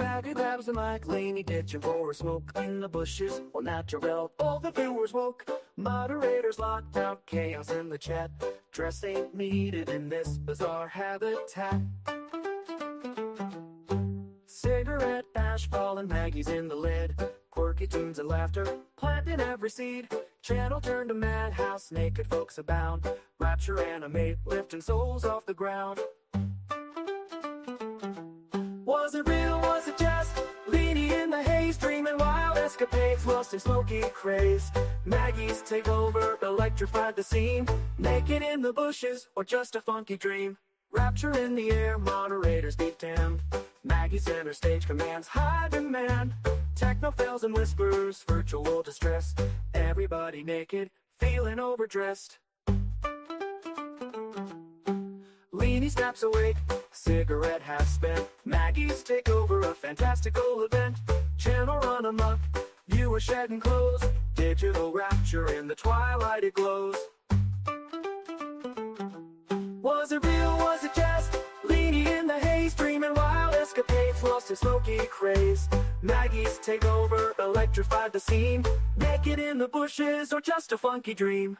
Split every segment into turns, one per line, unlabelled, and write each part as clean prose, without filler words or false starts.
Maggie labs and like Laney ditching for a smoke in the bushes. Well, natural, all the viewers woke. Moderators locked out, chaos in the chat. Dress ain't needed in this bizarre habitat. Cigarette ash falling, Maggie's in the lid. Quirky tunes and laughter, planting every seed. Channel turned to madhouse, naked folks abound. Rapture animate, lifting souls off the ground. Was it real, was it just? Leaning in the haze, dreaming wild escapades, lost in smoky craze. Maggie's take over, electrified the scene. Naked in the bushes, or just a funky dream. Rapture in the air, moderators beat damned. Maggie center stage commands high demand. Techno fails and whispers, virtual distress. Everybody naked, feeling overdressed. Leanie snaps awake, cigarette half spent. Maggie's take over, a fantastical event. Channel run amok, viewers shedding clothes. Digital rapture in the twilight it glows. Was it real, was it just? Leanie in the haze, dreaming wild escapades, lost in smoky craze. Maggie's take over, electrified the scene. Naked in the bushes, or just a funky dream.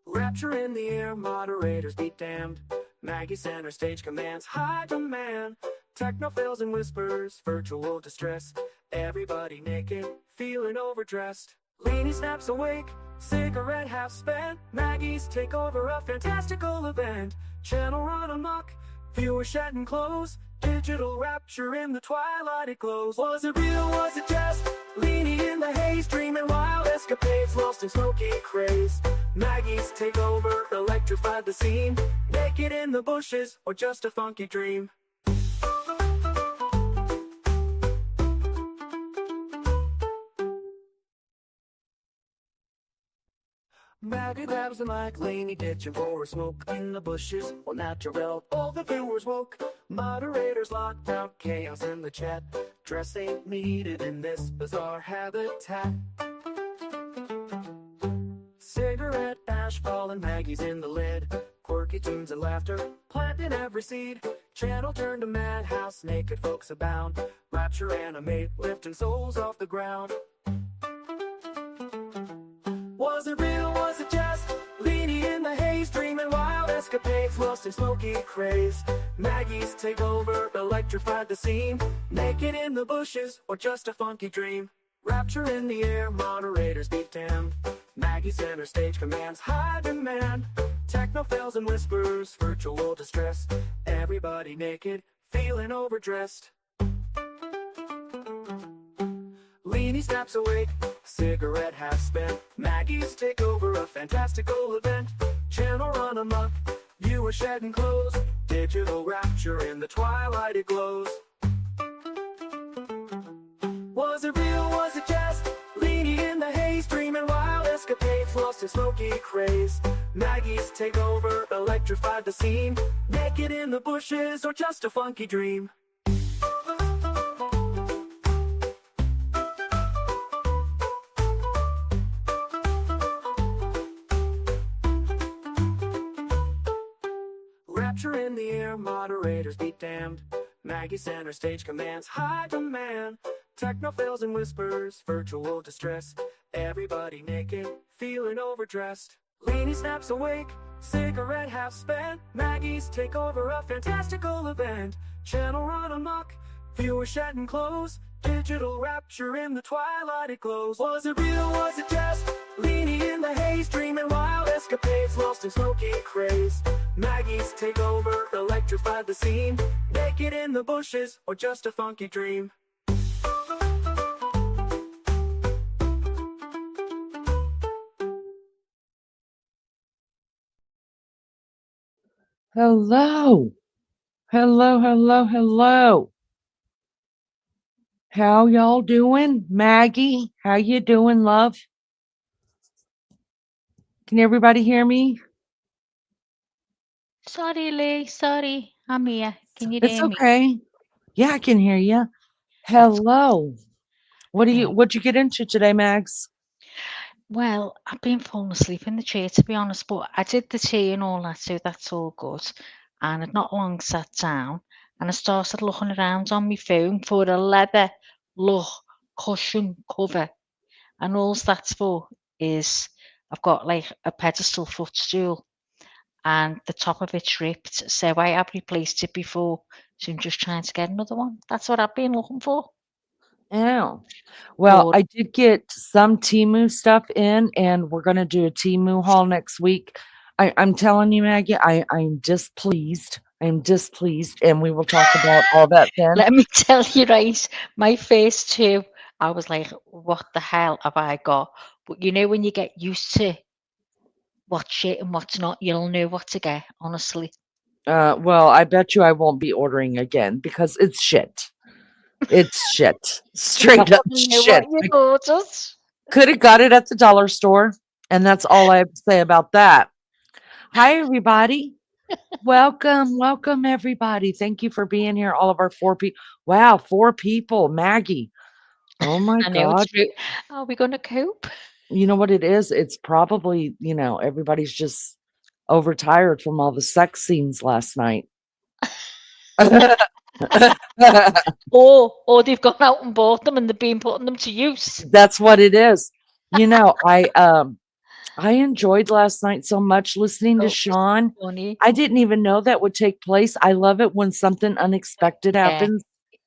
Rapture in the air, moderators be damned. Maggie center stage commands high demand. Techno fails and whispers, virtual distress. Everybody naked, feeling overdressed. Leanie snaps awake, cigarette half spent. Maggie's take over, a fantastical event. Channel run amok, viewers shedding clothes. Digital rapture in the twilight it glows. Was it real, was it just? Leanie in the haze, dreaming wild escapades, lost in smoky craze. Maggie's take over, electrified the scene. Naked in the bushes, or just a funky dream. Maggie labs and like Laney ditching for a smoke in the bushes. Well, natural, all the viewers woke. Moderators locked out, chaos in the chat. Dress ain't needed in this bizarre habitat. Cigarette ash falling, Maggie's in the lid. Quirky tunes and laughter, planting every seed. Channel turned to madhouse, naked folks abound. Rapture animate, lifting souls off the ground. Was it real, was it just? Leanie in the haze, dreaming wild escapades, lost in smoky craze. Maggie's take over, electrified the scene. Naked in the bushes, or just a funky dream. Rapture in the air, moderators beat damned. Maggie center stage commands high demand. Techno fails and whispers, virtual distress. Everybody naked, feeling overdressed. Leanie snaps awake, cigarette half spent. Maggie's take over, a fantastical event. Channel run amok, viewers shedding clothes. Digital rapture in the twilight it glows. Was it real, was it just? Leanie in the haze, dreaming wild escapades, lost in smoky craze. Maggie's take over, electrified the scene. Naked in the bushes, or just a funky dream. Rapture in the air, moderators be damned. Maggie center stage commands high demand. Techno fails and whispers, virtual distress. Everybody naked, feeling overdressed. Leanie snaps awake, cigarette half spent. Maggie's take over, a fantastical event. Channel run amok, viewers shedding clothes. Digital rapture in the twilight it glows. Was it real, was it just? Leanie in the haze, dreaming wild escapades, lost in smoky craze. Maggie's take over, electrified the scene. Naked in the bushes, or just a funky dream.
Hello. Hello, hello, hello. How y'all doing? Maggie, how you doing, love? Can everybody hear me?
Sorry, Lee. Sorry. I'm here. Can you
It's
hear me?
okay. Yeah, I can hear you. Hello. What'd you get into today, Mags?
Well, I've been falling asleep in the chair to be honest, but I did the tea and all that, so that's all good. And I'd not long sat down and I started looking around on my phone for a leather look cushion cover. And all that's for is I've got like a pedestal footstool and the top of it's ripped. So I have replaced it before. So I'm just trying to get another one. That's what I've been looking for.
Oh. Well,
But
I did get some Temu stuff in, and we're gonna do a Temu haul next week. I'm telling you, Maggie, I'm displeased. I'm displeased, and we will talk about all that then.
let me tell you, right, my first two, I was like, what the hell have I got? But you know, when you get used to what's shit and what's not, you'll know what to get, honestly.
Well, I bet you I won't be ordering again because it's shit. It's shit.
You
Straight up
probably know what
shit.
you ordered.
Could have got it at the dollar store, and that's all I have to say about that. Hi, everybody. Welcome, welcome, everybody. Thank you for being here. All of our 4 people. Wow, 4 people. Maggie. Oh my
I know it's
God.
true. Are we going to cope?
You know what it is? It's probably, everybody's just overtired from all the sex scenes last night.
Or they've gone out and bought them and they've been putting them to use.
That's what it is. I enjoyed last night so much listening to
Oh, it's
Sean.
funny.
I didn't even know that would take place. I love it when something unexpected
Yeah,
happens.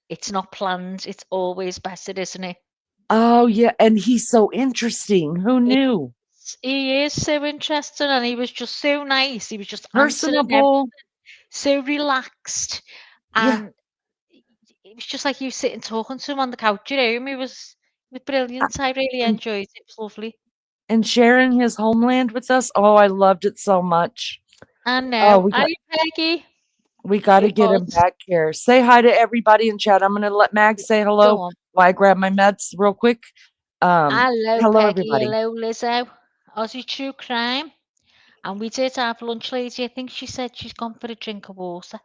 it's not planned. It's always better, isn't it?
Oh, yeah, and he's so interesting. Who
He
knew?
he is so interesting and he was just so nice. He was just answering
Personable.
so relaxed.
Yeah,
And it was just like you sitting talking to him on the couch at home. It was
a
brilliant. I really
and
enjoyed it. It was lovely.
and sharing his homeland with us. Oh, I loved it so much.
I
Oh,
know.
we
Are
got
you, Peggy?
we gotta
It
get him
was.
back here. Say hi to everybody in chat. I'm gonna let Mag say
Go
hello
on.
while I grab my meds real quick.
Hello,
Hello,
Peggy.
everybody.
Hello, Lizzo. Aussie True Crime. And we did have lunch, lady. I think she said she's gone for a drink of water.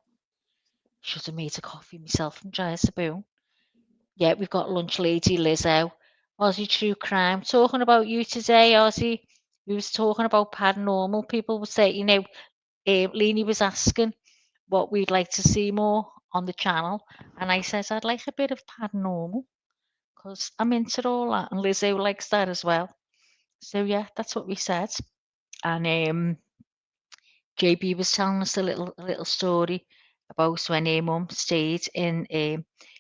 Should have made a coffee myself and try a spoon. Yeah, we've got lunch, lady Lizzo. Aussie True Crime. Talking about you today, Aussie. We was talking about paranormal. People would say, Leanie was asking what we'd like to see more on the channel. And I said, I'd like a bit of paranormal because I'm into all that. And Lizzo likes that as well. So, yeah, that's what we said. And JB was telling us a little story about when her mum stayed in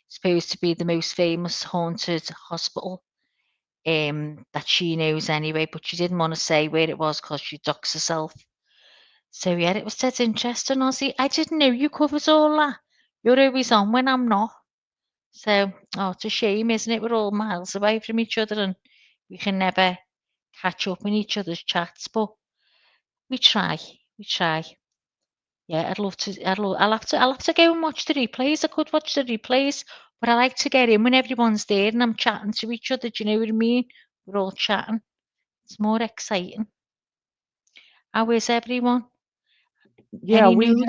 supposed to be the most famous haunted hospital that she knows anyway, but she didn't want to say where it was because she ducks herself. So yeah, it was dead interesting, Ozzy. I didn't know you covered all that. You're always on when I'm not. So it's a shame, isn't it? We're all miles away from each other and we can never catch up in each other's chats, but we try. We try. Yeah, I'd love to. I'll have to go and watch the replays. I could watch the replays, but I like to get in when everyone's there and I'm chatting to each other. Do you know what I mean? We're all chatting. It's more exciting. How is everyone?
Yeah,
Any news?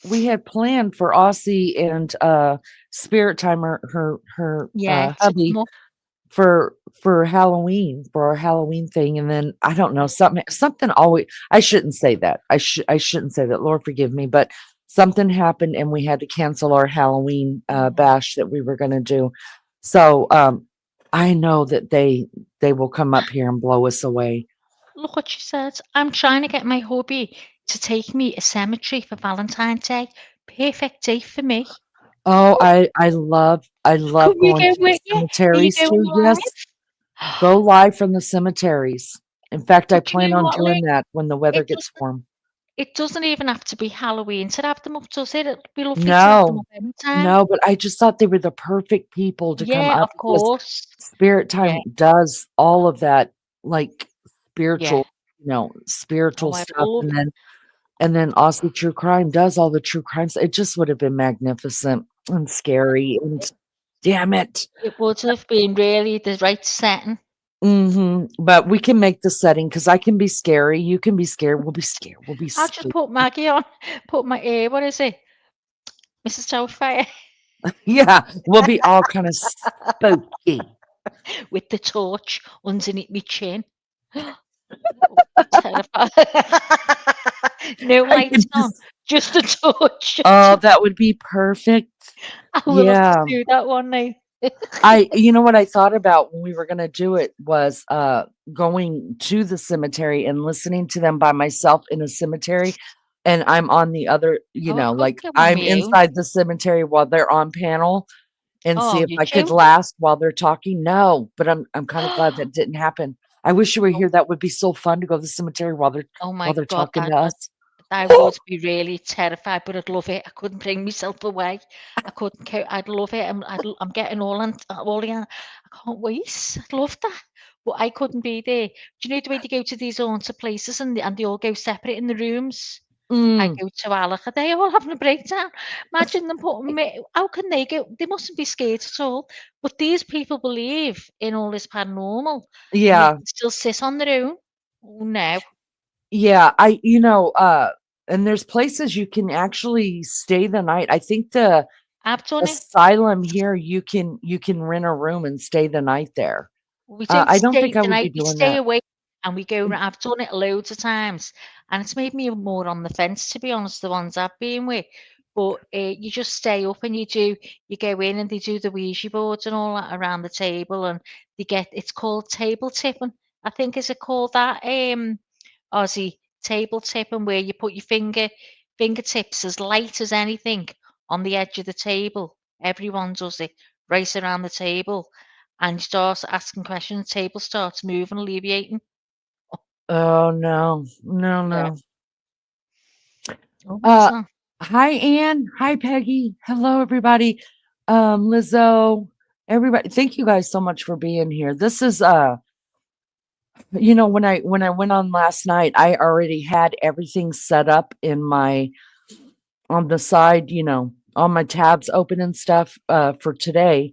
we had planned for Aussie and Spirit Timer, her
Yeah, to
hubby
come up.
for Halloween, for our Halloween thing, and then I don't know, something always, I shouldn't say that. I shouldn't say that. Lord forgive me, but something happened and we had to cancel our Halloween bash that we were going to do. So I know that they will come up here and blow us away.
Look what she said. I'm trying to get my hubby to take me a cemetery for Valentine's Day. Perfect day for me.
Oh, I love
Could we
going
go
to the
with you? Are you
cemeteries
going
too. Yes,
live?
go live from the cemeteries. In fact, I
But you
plan
know
on
what, Lee?
doing that when the weather
It
gets
doesn't.
warm.
It doesn't even have to be Halloween to have them up, does it? It'd be lovely to have them
No,
up anytime.
no, but I just thought they were the perfect people to come
Yeah,
up
of
because
course.
Spirit
Yeah,
Time does all of that, like
yeah.
spiritual, spiritual
Oh, I'd
stuff,
love.
and then Aussie True Crime does all the true crimes. It just would have been magnificent and scary, and damn it.
It would have been really the right setting.
But we can make the setting because I can be scary. You can be scared. We'll be scared. We'll be
I'll just
spooky.
put Maggie on. Put my what is it? Mrs. Doubtfire
Yeah, we'll be all kind of spooky.
with the torch underneath my chin. Terrified. No
I
lights
could
on, just a torch.
oh, that would be perfect.
I will have to
Yeah.
do that one night.
You know what I thought about when we were gonna do it was, going to the cemetery and listening to them by myself in a cemetery, and I'm on the other
Oh, I couldn't
like,
go on
I'm
my own.
inside the cemetery while they're on panel and see
Oh,
if
you're
I could
joking.
last while they're talking. No, but I'm kinda glad that didn't happen. I wish you were
Oh,
here. That would be so fun to go to the cemetery
oh
while
my
they're
God,
talking to us.
I would be really terrified, but I'd love it. I couldn't bring myself away. I couldn't co I'd love it. I'm getting all the I can't wait. I'd love that. But I couldn't be there. Do you know the way they go to these haunted places and they all go separate in the rooms? I
Mm,
go to Alec, are they all having a breakdown? Imagine them putting me how can they go? They mustn't be scared at all. But these people believe in all this paranormal, and yet
yeah.
they still sit on their own. Oh, no.
Yeah, and there's places you can actually stay the night. I think the
I've done it.
asylum here, you can rent a room and stay the night there.
We don't
I don't
stay
think I
the
would
night,
be
we
doing
stay
that.
away and we go I've done it loads of times, and it's made me more on the fence, to be honest, the ones I've been with. But, you just stay up and you go in and they do the Ouija boards and all that around the table, and it's called table tipping. I think is it called that, Aussie, table tipping, where you put your fingertips as light as anything on the edge of the table. Everyone does it, right around the table, and you start asking questions, the table starts moving, alleviating.
Oh, no. No,
Yeah.
no.
Oh, what's
Uh,
that?
Hi, Ann. Hi, Peggy. Hello, everybody. Lizzo, everybody. Thank you guys so much for being here. This is, when I went on last night, I already had everything set up on the side, all my tabs open and stuff, for today.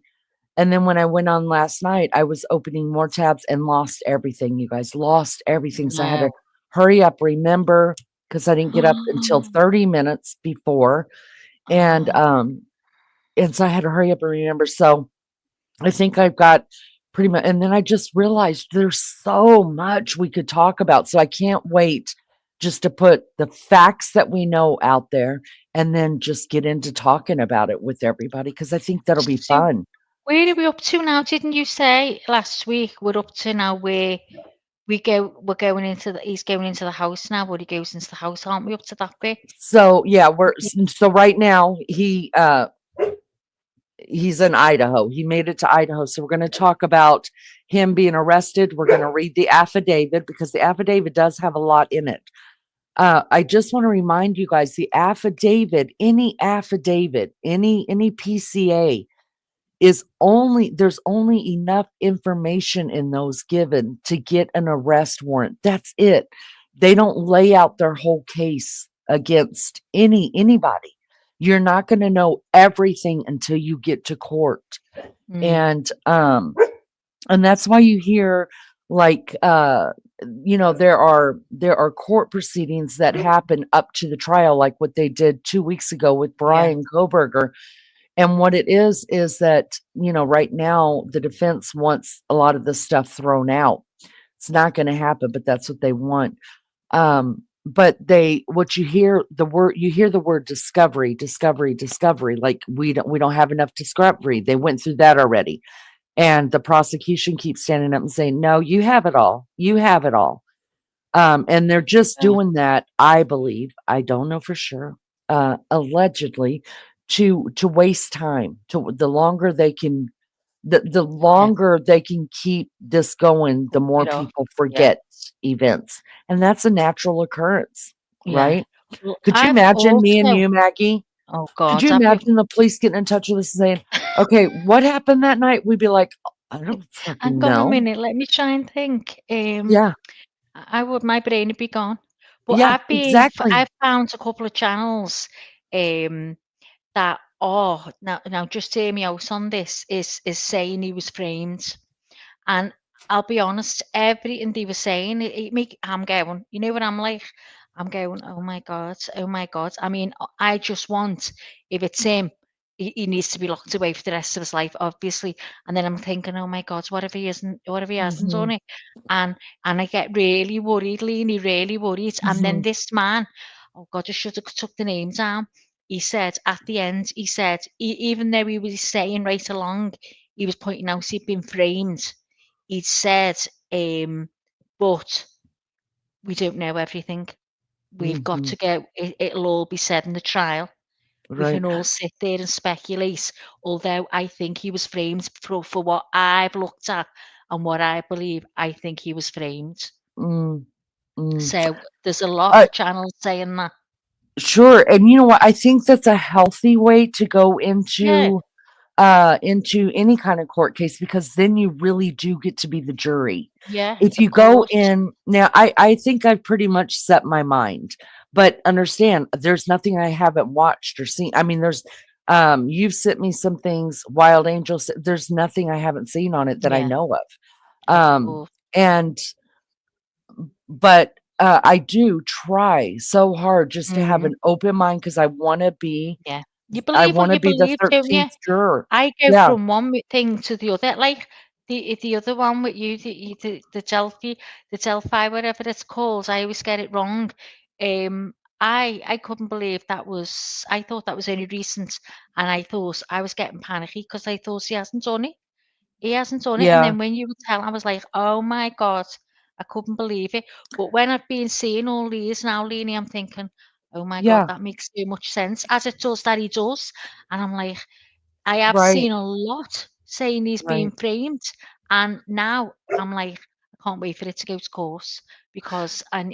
And then when I went on last night, I was opening more tabs and lost everything, you guys, lost everything. So I had to
No.
hurry up, remember, because I didn't get up until 30 minutes before. And
Oh,
and so I had to hurry up and remember. So I think I've got pretty much, and then I just realized there's so much we could talk about. So I can't wait just to put the facts that we know out there and then just get into talking about it with everybody because I think that'll be
so
fun.
where are we up to now? Didn't you say last week we're up to now where we're going into he's going into the house now, or he goes into the house, aren't we up to that bit?
So yeah,
Yeah.
so right now he's in Idaho. He made it to Idaho. So we're going to talk about him being arrested. We're going to read the affidavit because the affidavit does have a lot in it. I just want to remind you guys the affidavit, any affidavit, any PCA there's only enough information in those given to get an arrest warrant. That's it. They don't lay out their whole case against anybody. You're not going to know everything until you get to court.
Mm,
And that's why you hear like there are court proceedings that happen up to the trial, like what they did 2 weeks ago with
yeah,
Bryan Kohberger. And what it is that, right now the defense wants a lot of this stuff thrown out. It's not going to happen, but that's what they want. But what you hear the word discovery, discovery, discovery. Like we don't have enough discovery. They went through that already. And the prosecution keeps standing up and saying, no, you have it all. You have it all. And they're just
yeah,
doing that, I believe. I don't know for sure. Allegedly, to waste time. To the
yeah.
longer they can keep this going, the more
It off.
people
Yeah,
forget events, and that's a natural occurrence,
yeah.
right?
Well,
Could you
I've
imagine me and
also
you, Maggie?
oh
Could
God,
you
I've been
imagine the police getting in touch with us and saying, "Okay, what happened that night?" We'd be like, "I don't
hang
fucking
on a
know."
minute, let me try and think.
Yeah,
I would my brain would be gone. But
yeah, exactly.
I've found a couple of channels, um, that now just hear me out on this, is saying he was framed. And I'll be honest, everything they were saying, I'm going, you know what I'm like? I'm going, oh my God, oh my God. I mean, I just want, if it's him, he needs to be locked away for the rest of his life, obviously. And then I'm thinking, oh my God, what if he hasn't done
Mhm.
it? And I get really worried, Leanie, really worried. And then
Mhm.
this man, oh God, I should have took the name down. He said at the end, he said, even though he was saying right along, he was pointing out he'd been framed. He'd said, but we don't know everything. We've got
Mhm.
to go. It'll all be said in the trial. We
Right.
can all sit there and speculate, although I think he was framed for what I've looked at and what I believe, I think he was framed.
Mm. Mm.
So there's a lot
Uh,
of channels saying that.
sure. And you know what? I think that's a healthy way to go
Yeah,
into any kind of court case, because then you really do get to be the jury.
yeah,
If
of
you go
course.
in now, I think I've pretty much set my mind, but understand there's nothing I haven't watched or seen. I mean, you've sent me some things, Wild Angels, there's nothing I haven't seen on it that I
Yeah,
know of.
of
Um,
course.
and but I do try so hard just to have
Mhm.
an open mind, because
Yeah. You
I
believe what
want to
you
be the
believe, don't you?
13th juror.
I go
Yeah,
from one thing to the other, like the other one with you, the Delphi, whatever it's called. I always get it wrong. I couldn't believe that was. I thought that was only recent, and I thought I was getting panicky because I thought he hasn't done it. He hasn't done it, and
yeah,
then when you were telling, I was like, oh my God, I couldn't believe it. But when I've been seeing all these now, Leanie, I'm thinking, oh my God,
yeah,
that makes so much sense, as it does that he does, and I'm like. I have
right,
seen a lot saying he's been
right.
framed, and now I'm like, I can't wait for it to go to court because I'm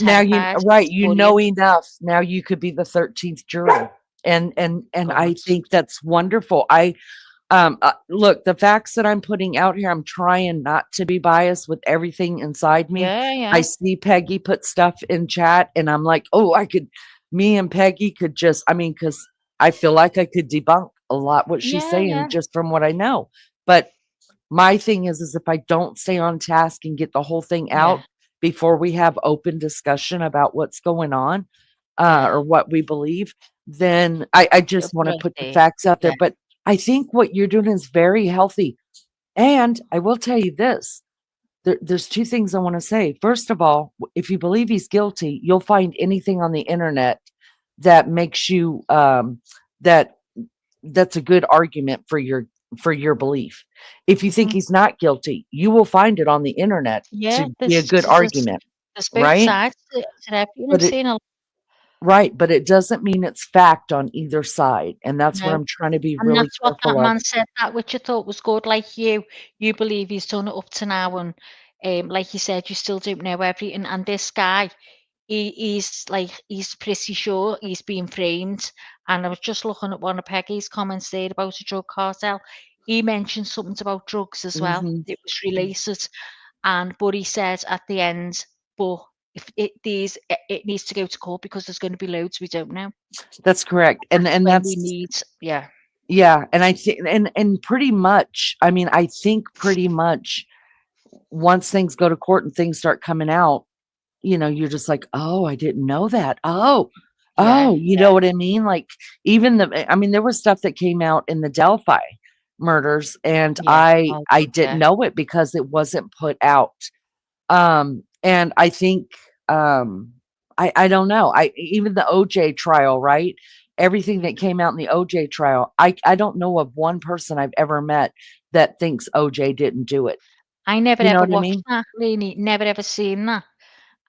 Now
terrified.
right,
It's
you know
worrying.
enough. Now you could be the 13th juror. And
God.
I think that's wonderful. Look, the facts that I'm putting out here, I'm trying not to be biased with everything inside me.
Yeah,
I
yeah.
see Peggy put stuff in chat and I'm like, oh, me and Peggy could just, I mean, because I feel like I could debunk a lot what she's
Yeah,
saying
yeah.
just from what I know. But my thing is if I don't stay on task and get the whole thing
Yeah,
out before we have open discussion about what's going on,
yeah.
or what we believe, then I
It'll
just want
put
to
it
put the
there.
facts out there.
Yeah.
But I think what you're doing is very healthy. And I will tell you this. There's two things I want to say. First of all, if you believe he's guilty, you'll find anything on the internet that makes you that that's a good argument for your belief. If you think
Mhm.
he's not guilty, you will find it on the internet
Yeah,
to be a good argument,
there's both
right?
sides to everything. I'm
But
seeing a
but it doesn't mean it's fact on either side, and that's what
no.
I'm trying to be
And
really
that's what that
careful of.
man said, that which I thought was good. Like you believe he's done it up to now, and like you said, you still don't know everything. And this guy, he's pretty sure he's been framed. And I was just looking at one of Peggy's comments there about a drug cartel. He mentioned something about drugs as well.
Mhm.
It was related, but he said at the end, but if it needs to go to court because there's going to be loads we don't know.
That's correct,
That's
and
when we
that's
need, yeah,
yeah, and I think and pretty much, I mean, I think pretty much once things go to court and things start coming out, you're just like, "Oh, I didn't know that. Oh,
yeah,
oh," you know what I mean? Like, even I mean, there was stuff that came out in the Delphi murders, and
yeah.
I
Oh
I
God,
didn't
yeah.
know it because it wasn't put out. And I think, I don't know. Even the OJ trial, right? Everything that came out in the OJ trial, I don't know of one person I've ever met that thinks OJ didn't do it.
I never
You know
ever
what I
watched
mean?
that, really, never ever seen that.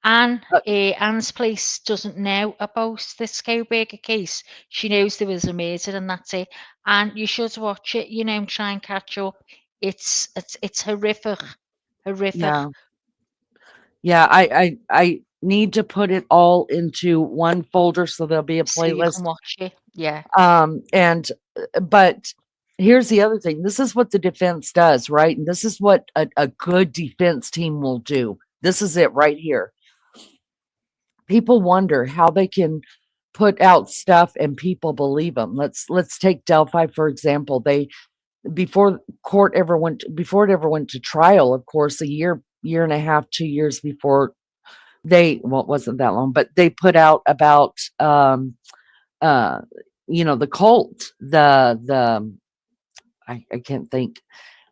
Anne's place doesn't know about this Kohberger case. She knows there was a murder and that's it. And you should watch it, and try and catch up. It's horrific, horrific.
Yeah. Yeah, I need to put it all into one folder so there'll be a
So you
playlist.
can watch it. Yeah,
And but here's the other thing. This is what the defense does, right? And this is what a good defense team will do. This is it right here. People wonder how they can put out stuff and people believe them. Let's take Delphi for example. They before it ever went to trial, of course, year and a half, 2 years before it wasn't that long, but they put out about uh the cult, I can't think.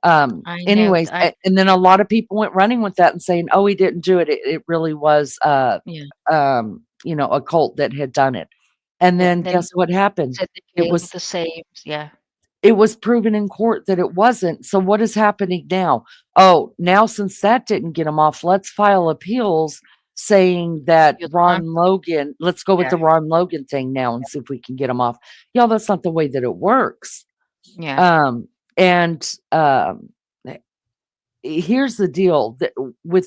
I know.
Anyways, and then a lot of people went running with that and saying, "Oh, he didn't do it. It really was,
Yeah,
a cult that had done it." And
yeah.
then
And then
guess what happened?
said the
It
jail were
was
the same. Yeah,
it was proven in court that it wasn't. So what is happening now? Oh, now since that didn't get him off, let's file appeals saying that
the other one.
Ron Logan. Let's go with
Yeah,
the Ron Logan thing now and see if we can get him off. Y'all, that's not the way that it works.
yeah.
And here's the deal that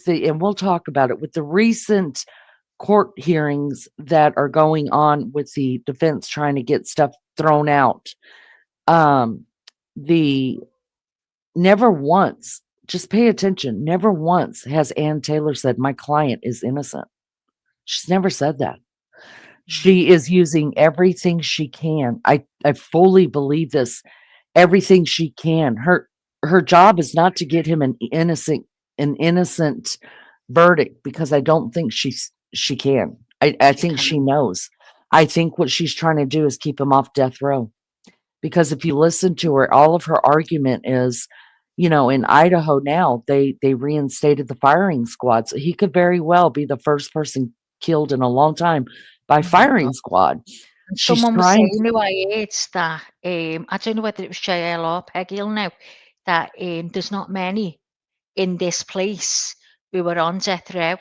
and we'll talk about it with the recent court hearings that are going on with the defense trying to get stuff thrown out. The Never once, just pay attention, never once has Ann Taylor said, "My client is innocent." She's never said that. She is using everything she can. I fully believe this. Everything she can. Her job is not to get him an innocent verdict, because I don't think she can. I
She
think
can.
she knows. I think what she's trying to do is keep him off death row. Because if you listen to her, all of her argument is, in Idaho now, they reinstated the firing squad. So he could very well be the first person killed in a long time by
Oh my
firing
God.
squad.
And
She's
someone was
trying
saying who I heard that I don't know whether it was JL or Peggy now, that there's not many in this place who are on death row.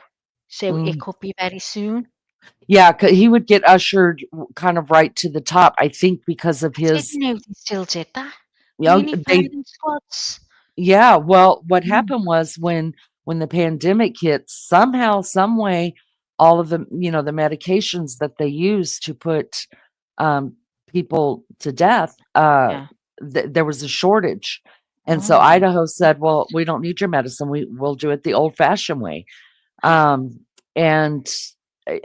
So it
mm,
could be very soon.
yeah, he would get ushered kind of right to the top, I think, because of
I didn't
his,
know they still did that.
you know,
Really
they
firing squads.
yeah, well, what
Mm.
happened was when the pandemic hit, somehow, some way, all of the medications that they use to put um, people to death,
Yeah.
there was a shortage, and so
Oh,
Idaho said, "Well, we don't need your medicine. We'll do it the old-fashioned way." Um, and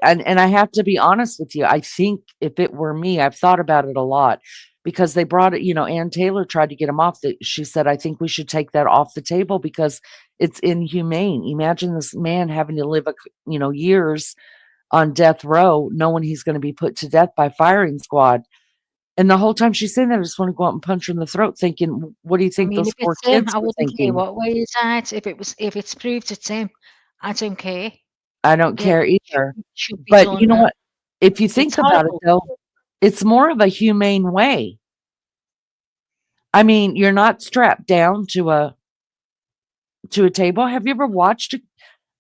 and I have to be honest with you. I think if it were me, I've thought about it a lot, because they brought it. Ann Taylor tried to get him off. She said, "I think we should take that off the table because it's inhumane. Imagine this man having to live years on death row, knowing he's going to be put to death by firing squad." And the whole time she's saying that, I just want to go out and punch her in the throat, thinking, "What do you
I
think
mean,
those
if
poor
it's him,
kids
I
were
wouldn't care
thinking?"
what way it's at. If it's proved it's him, I don't care.
I don't
Yeah,
care
it
either.
should be
But you
done.
know what? If you
It's
think about it,
horrible.
though, it's more of a humane way. I mean, you're not strapped down to a table. Have you ever watched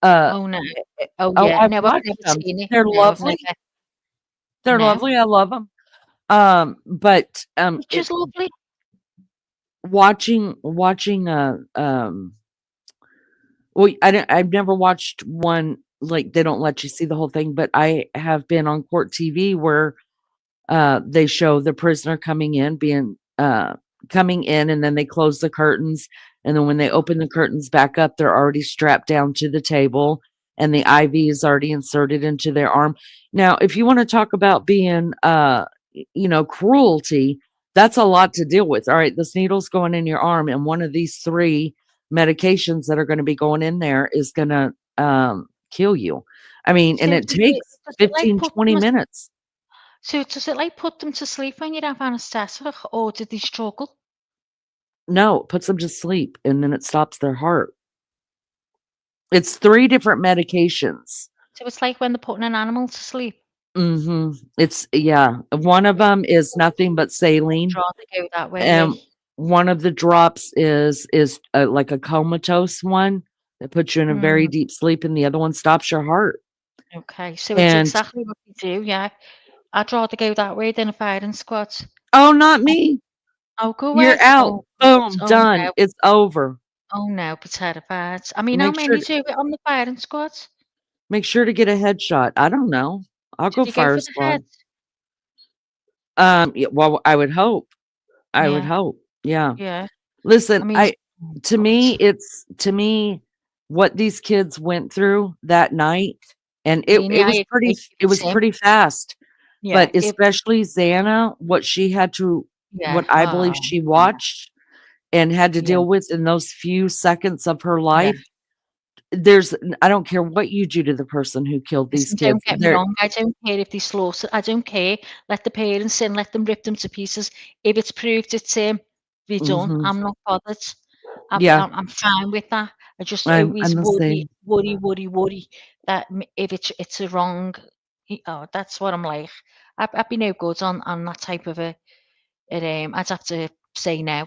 uh
Oh no.
eh,
Oh
oh,
yeah.
I've
No, I've
watched
never
them.
seen it.
They're
No, I've never.
lovely. They're
No.
lovely. I love them. But
Picture's lovely.
watching well, I've never watched one, like, they don't let you see the whole thing, but I have been on court TV where they show the prisoner coming in, and then they close the curtains, and then when they open the curtains back up, they're already strapped down to the table, and the IV is already inserted into their arm. Now, if you want to talk about being cruelty, that's a lot to deal with. All right, this needle's going in your arm, and one of these three medications that are going to be going in there is going to kill you. I mean,
So
and it takes
does it like
15,
put
20
them
minutes.
so does it like put them to sleep when you have anesthetic, or did they struggle?
No, it puts them to sleep, and then it stops their heart. It's 3 different medications.
So it's like when they're putting an animal to sleep.
Mhm. It's yeah. One of them is nothing but
I'd
saline,
rather go that way,
and
yeah.
one of the drops is like a comatose one that puts you in a very
Mm,
deep sleep, and the other one stops your heart.
okay. So it's
And
exactly what we do, yeah. I'd rather go that way than a firing squad.
oh, not
Oh,
me.
oh, go
You're
away.
out.
Oh, God.
Boom,
Oh,
done.
no.
It's over.
Oh, no. Be terrified. I mean, how
Make sure
many do it on the firing squad?
make sure to get a headshot. I don't know. I'll
Did
go
you go
fire
for the head?
squad. Yeah, well, I would hope. I would
Yeah,
hope. Yeah.
yeah. I
Listen,
mean, oh, God.
to me, what these kids went through that night, and
I mean,
it
yeah, I
was
agree. If
it
it's
was
him.
pretty fast,
Yeah,
but especially Xana,
yeah.
what I believe
Oh,
she
yeah,
watched and had to
yeah,
deal with in those few seconds of her
yeah.
life, I don't care what you do to the person who killed these
Listen,
kids.
don't get me wrong, I don't care if they slaughter, I don't care. Let the parents in, let them rip them to pieces. If it's proved it's be done,
Mhm.
I'm not bothered.
Yeah,
I'm fine with that. I just
I'm
always
the
worry,
same.
worry that if it's a wrong, oh, that's what I'm like. I'd be no good on that type of I'd have to say no.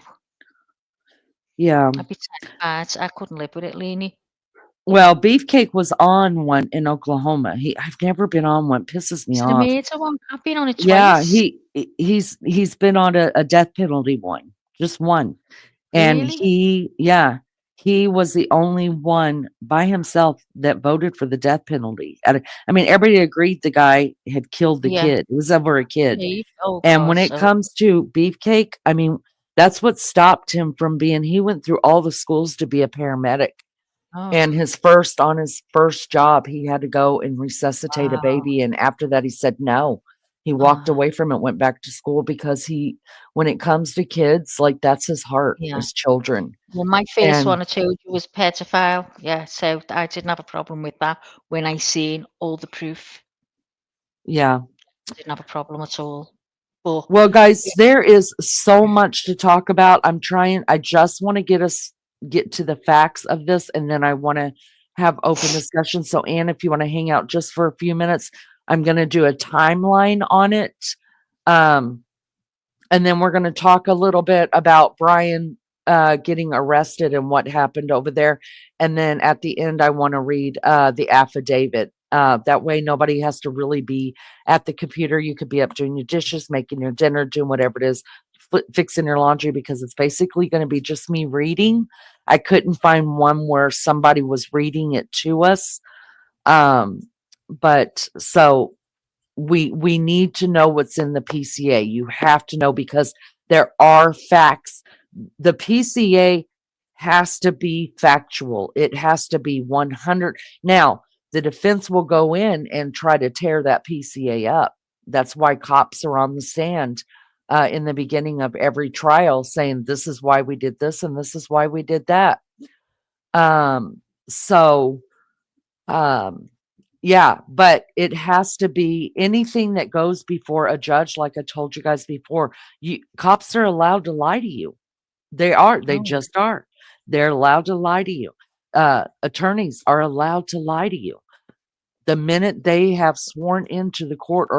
Yeah.
I'd be terrified. I couldn't live with it, Leanie.
Well, Beefcake was on one in Oklahoma. I've never been on one, pisses me
It's the
off.
murder one. I've been on it
Yeah,
twice.
he's been on a death penalty one, just one. And
Really?
he was the only one by himself that voted for the death penalty. I mean, everybody agreed the guy had killed the
Yeah.
kid. It was over a kid.
Dave? Oh
And when
God.
it comes to Beefcake, I mean, that's what stopped him from being, he went through all the schools to be a paramedic. And
Oh,
on his first job, he had to go and resuscitate a
wow.
baby. And after that, he said no. He walked
Ah,
away from it, went back to school because when it comes to kids, like that's his heart,
yeah.
is children.
Well, my first
And
one I told you was pedophile. Yeah, so I didn't have a problem with that when I seen all the proof.
yeah.
I didn't have a problem at all. But
Well, guys,
yeah,
there is so much to talk about. I just want to get to the facts of this, and then I want to have open discussion. So, Anne, if you want to hang out just for a few minutes, I'm going to do a timeline on it. Um, and then we're going to talk a little bit about Bryan getting arrested and what happened over there. And then at the end, I want to read the affidavit. That way, nobody has to really be at the computer. You could be up doing your dishes, making your dinner, doing whatever it is, fixing your laundry, because it's basically going to be just me reading. I couldn't find one where somebody was reading it to us. Um, but so we need to know what's in the PCA. You have to know because there are facts. The PCA has to be factual. It has to be 100. Now, the defense will go in and try to tear that PCA up. That's why cops are on the stand in the beginning of every trial saying, this is why we did this and this is why we did that. Um, so, um, yeah, but it has to be anything that goes before a judge, like I told you guys before. Cops are allowed to lie to you. They
oh,
just are. They're allowed to lie to you. Attorneys are allowed to lie to you. The minute they have sworn into the court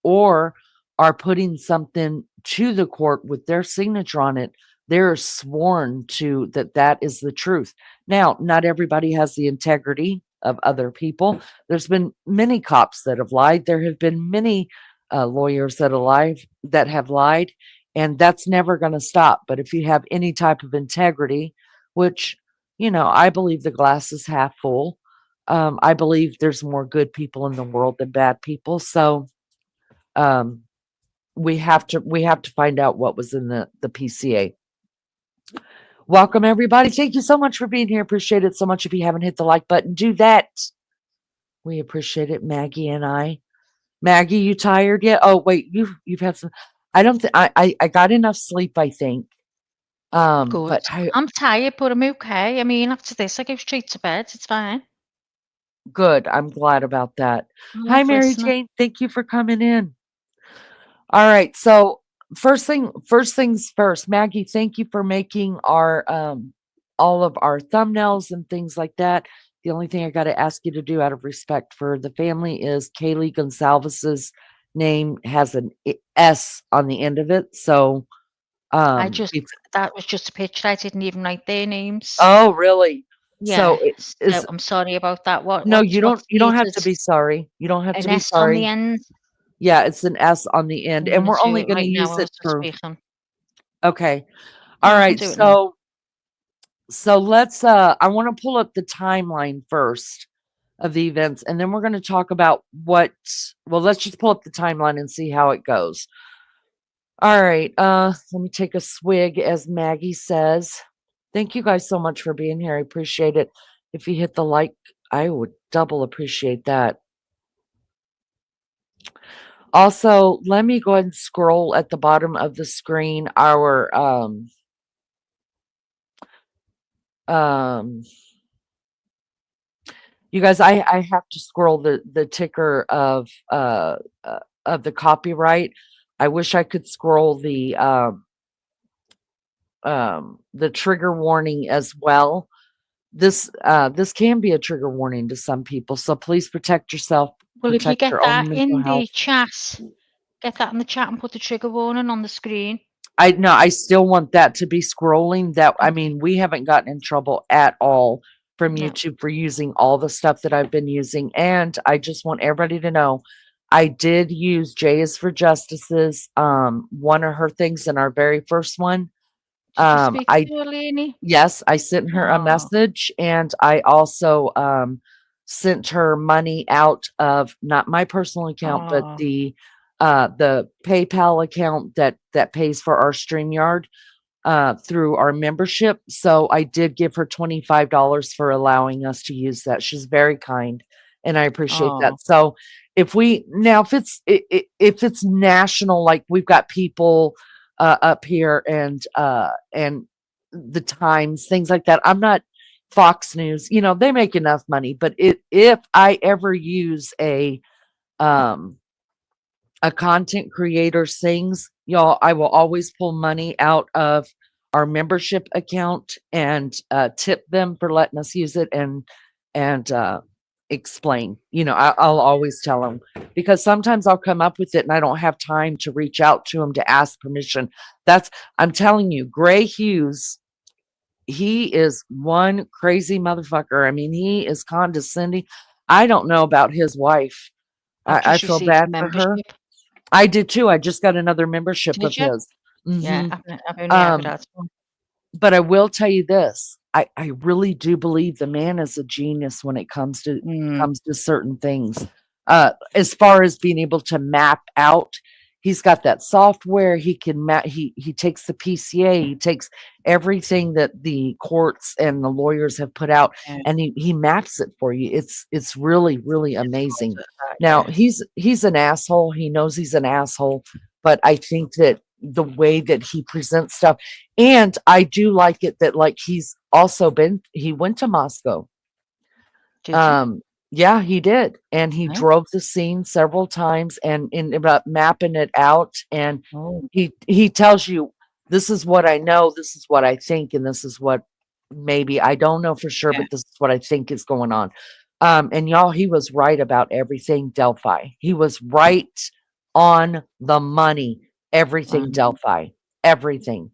or are putting something to the court with their signature on it, they're sworn to that is the truth. Now, not everybody has the integrity of other people. There's been many cops that have lied. There have been many lawyers that have lied, and that's never going to stop. But if you have any type of integrity, which I believe the glass is half full. I believe there's more good people in the world than bad people. So um, we have to find out what was in the PCA. Welcome everybody. Thank you so much for being here. Appreciate it so much. If you haven't hit the like button, do that. We appreciate it, Maggie and I. Maggie, you tired yet? Oh wait, you've had some. I don't think I got enough sleep. I think.
good.
But I
I'm tired, but I'm okay. I mean, after this, I go straight to bed. It's fine.
good. I'm glad about that.
I
Hi,
love
Mary
listening.
Jane. Thank you for coming in. All right. So first things first, Maggie, thank you for making our all of our thumbnails and things like that. The only thing I got to ask you to do out of respect for the family is Kaylee Gonsalves's name has an S on the end of it. So
I
um
just
if
that was just a picture. I didn't even write their names.
oh really? So
Yeah.
it
So
is
I'm sorry about that.
no, you
What's
don't have
needed?
to be sorry. You don't have
An
to be
S on the
sorry.
end.
Yeah, it's an S on the end.
I'm
And
gonna
we're
do
only
it
going to
right now
use
as
it
we're
for
speaking.
okay. All
Yeah, I can
right.
do it now.
So let's I want to pull up the timeline first of the events and then we're going to talk about let's just pull up the timeline and see how it goes. All right. Let me take a swig as Maggie says. Thank you guys so much for being here. I appreciate it. If you hit the like, I would double appreciate that. Also, let me go ahead and scroll at the bottom of the screen our um You guys, I have to scroll the ticker of the copyright. I wish I could scroll the trigger warning as well. This can be a trigger warning to some people, so please protect yourself,
Well, if you
protect
get
your own
that
mental
in the
health.
chat, get that in the chat and put the trigger warning on the screen.
I no, I still want that to be scrolling. That I
Okay.
mean, we haven't gotten in trouble at all from
No.
YouTube for using all the stuff that I've been using. And I just want everybody to know I did use J is for Justices. One of her things in our very first one.
Did you speak
I
to her, Lainey?
Yes, I sent her a
Oh,
message, and I also sent her money out of not my personal account, but
oh,
the PayPal account that pays for our StreamYard through our membership. So I did give her $25 for allowing us to use that. She's very kind, and I appreciate
oh,
that. So if we now if it's national, like we've got people up here and the Times, things like that. I'm not Fox News. You know, they make enough money, but if I ever use um a content creator sings, y'all, I will always pull money out of our membership account and tip them for letting us use it and explain. You know, I'll always tell them because sometimes I'll come up with it and I don't have time to reach out to them to ask permission. That's I'm telling you, Gray Hughes, he is one crazy motherfucker. I mean, he is condescending. I don't know about his wife.
I've
I
just
feel
received
bad
a
for her.
membership.
I did too. I just got another membership of
Did you?
his.
Yeah,
hmm
I've only ever
Um,
had one.
but I will tell you this. I really do believe the man is a genius when it
Mm,
comes to certain things. As far as being able to map out, he's got that software. He can map. He takes the PCA. He takes everything that the courts and the lawyers have put out,
yeah,
and he maps it for you. It's really really
it's called
amazing.
that,
Now
yeah.
he's an asshole. He knows he's an asshole, but I think that the way that he presents stuff, and I do like it that like he went to Moscow.
Did you?
um, yeah, he did, and he
No?
drove the scene several times and in about mapping it out, and
Oh,
he tells you, "This is what I know, this is what I think, and this is what maybe I don't know for sure,
yeah.
but this is what I think is going on." And y'all, he was right about everything Delphi. He was right on the money. Everything
Um,
Delphi, everything.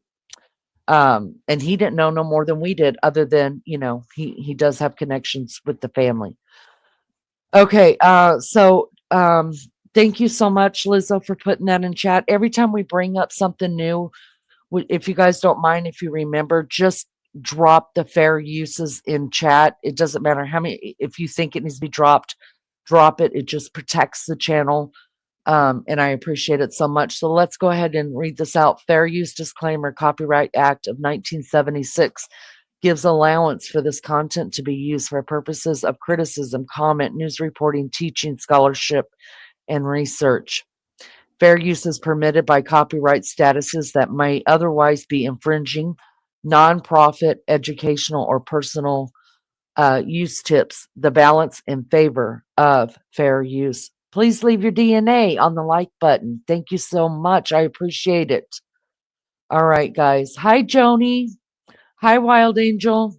And he didn't know no more than we did, other than, you know, he does have connections with the family. Okay, thank you so much, Lizzo, for putting that in chat. Every time we bring up something new, if you guys don't mind, if you remember, just drop the fair uses in chat. It doesn't matter how many, if you think it needs to be dropped, drop it. It just protects the channel. And I appreciate it so much. So let's go ahead and read this out. Fair use disclaimer, Copyright Act of 1976 gives allowance for this content to be used for purposes of criticism, comment, news reporting, teaching, scholarship, and research. Fair use is permitted by copyright statuses that may otherwise be infringing. Nonprofit, educational, or personal use tips the balance in favor of fair use. Please leave your DNA on the like button. Thank you so much. I appreciate it. All right, guys. Hi, Joni. Hi, Wild Angel.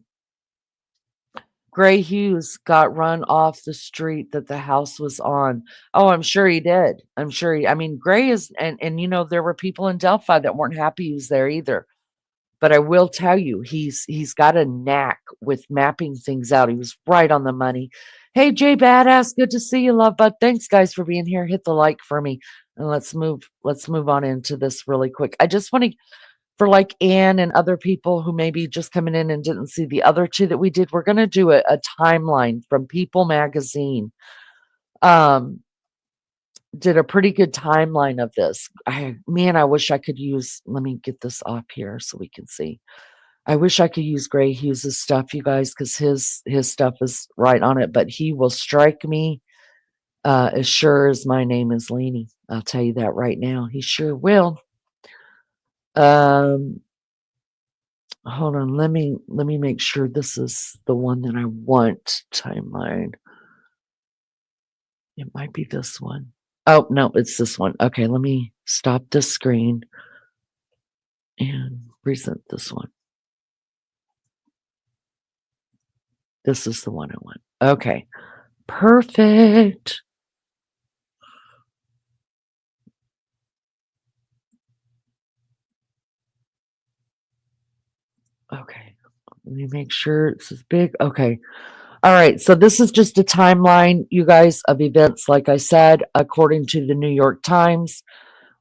Gray Hughes got run off the street that the house was on. Oh, I'm sure he did. I mean, Gray is, and you know, there were people in Delphi that weren't happy he was there either. But I will tell you, he's got a knack with mapping things out. He was right on the money. Hey, Jay Badass, good to see you, love bud. Thanks, guys, for being here. Hit the like for me, and let's move on into this really quick. I just want to, for like Anne and other people who may be just coming in and didn't see the other two that we did, we're gonna do a timeline from People Magazine. Um, did a pretty good timeline of this. I wish I could use. Let me get this up here so we can see. I wish I could use Gray Hughes's stuff, you guys, because his stuff is right on it. But he will strike me as sure as my name is Leanie. I'll tell you that right now. He sure will. Um, hold on. Let me make sure this is the one that I want. Timeline. It might be this one. Oh, no, it's this one. Okay, let me stop the screen and present this one. This is the one I want. Okay, perfect. Okay, let me make sure it's as big. Okay. All right, so this is just a timeline, you guys, of events, like I said, according to the New York Times.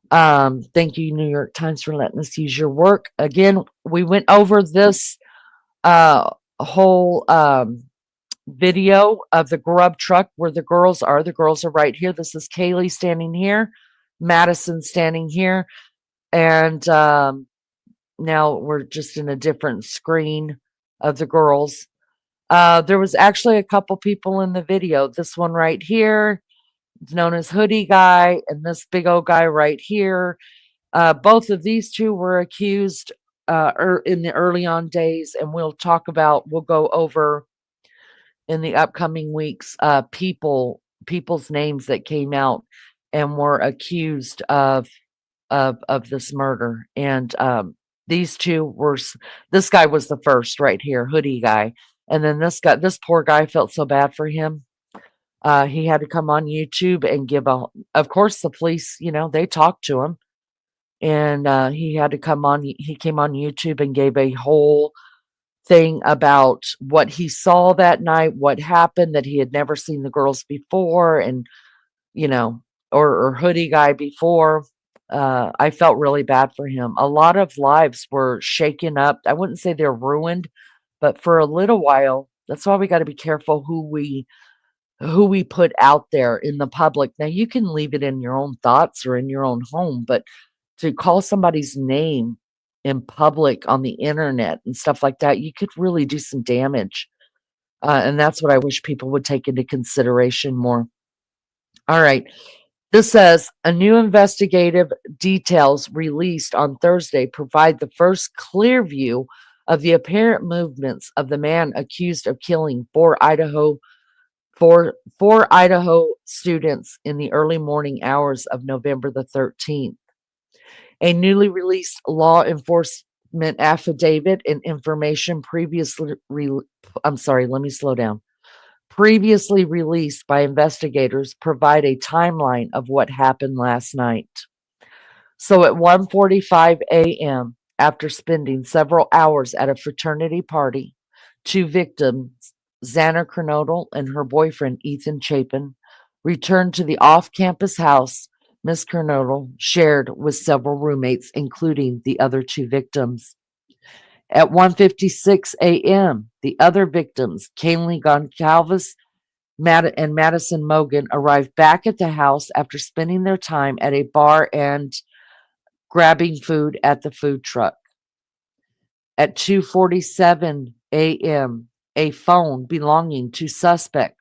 Thank you, New York Times, for letting us use your work. Again, we went over this whole video of the grub truck where the girls are. The girls are right here. This is Kaylee standing here, Madison standing here, and now we're just in a different screen of the girls. There was actually a couple people in the video. This one right here is known as Hoodie Guy, and this big old guy right here. Both of these two were accused in the early on days, and we'll go over in the upcoming weeks people's names that came out and were accused of this murder. And these two were, this guy was the first right here, Hoodie Guy. And then this poor guy, felt so bad for him. He had to come on YouTube and of course, the police, they talked to him. And he came on YouTube and gave a whole thing about what he saw that night, what happened, that he had never seen the girls before, and, or Hoodie Guy before. I felt really bad for him. A lot of lives were shaken up. I wouldn't say they're ruined, but for a little while, that's why we got to be careful who we put out there in the public. Now, you can leave it in your own thoughts or in your own home, but to call somebody's name in public on the internet and stuff like that, you could really do some damage. And that's what I wish people would take into consideration more. All right. This says a new investigative details released on Thursday provide the first clear view of the apparent movements of the man accused of killing four Idaho students in the early morning hours of November the 13th. A newly released law enforcement affidavit and information previously released by investigators provide a timeline of what happened last night. So at 1:45 a.m., after spending several hours at a fraternity party, two victims, Xana Kernodle and her boyfriend Ethan Chapin, returned to the off-campus house Miss Kernodle shared with several roommates, including the other two victims. At 1:56 a.m., the other victims, Kaylee Goncalves and Madison Mogan, arrived back at the house after spending their time at a bar and grabbing food at the food truck. At 2:47 a.m., a phone belonging to suspect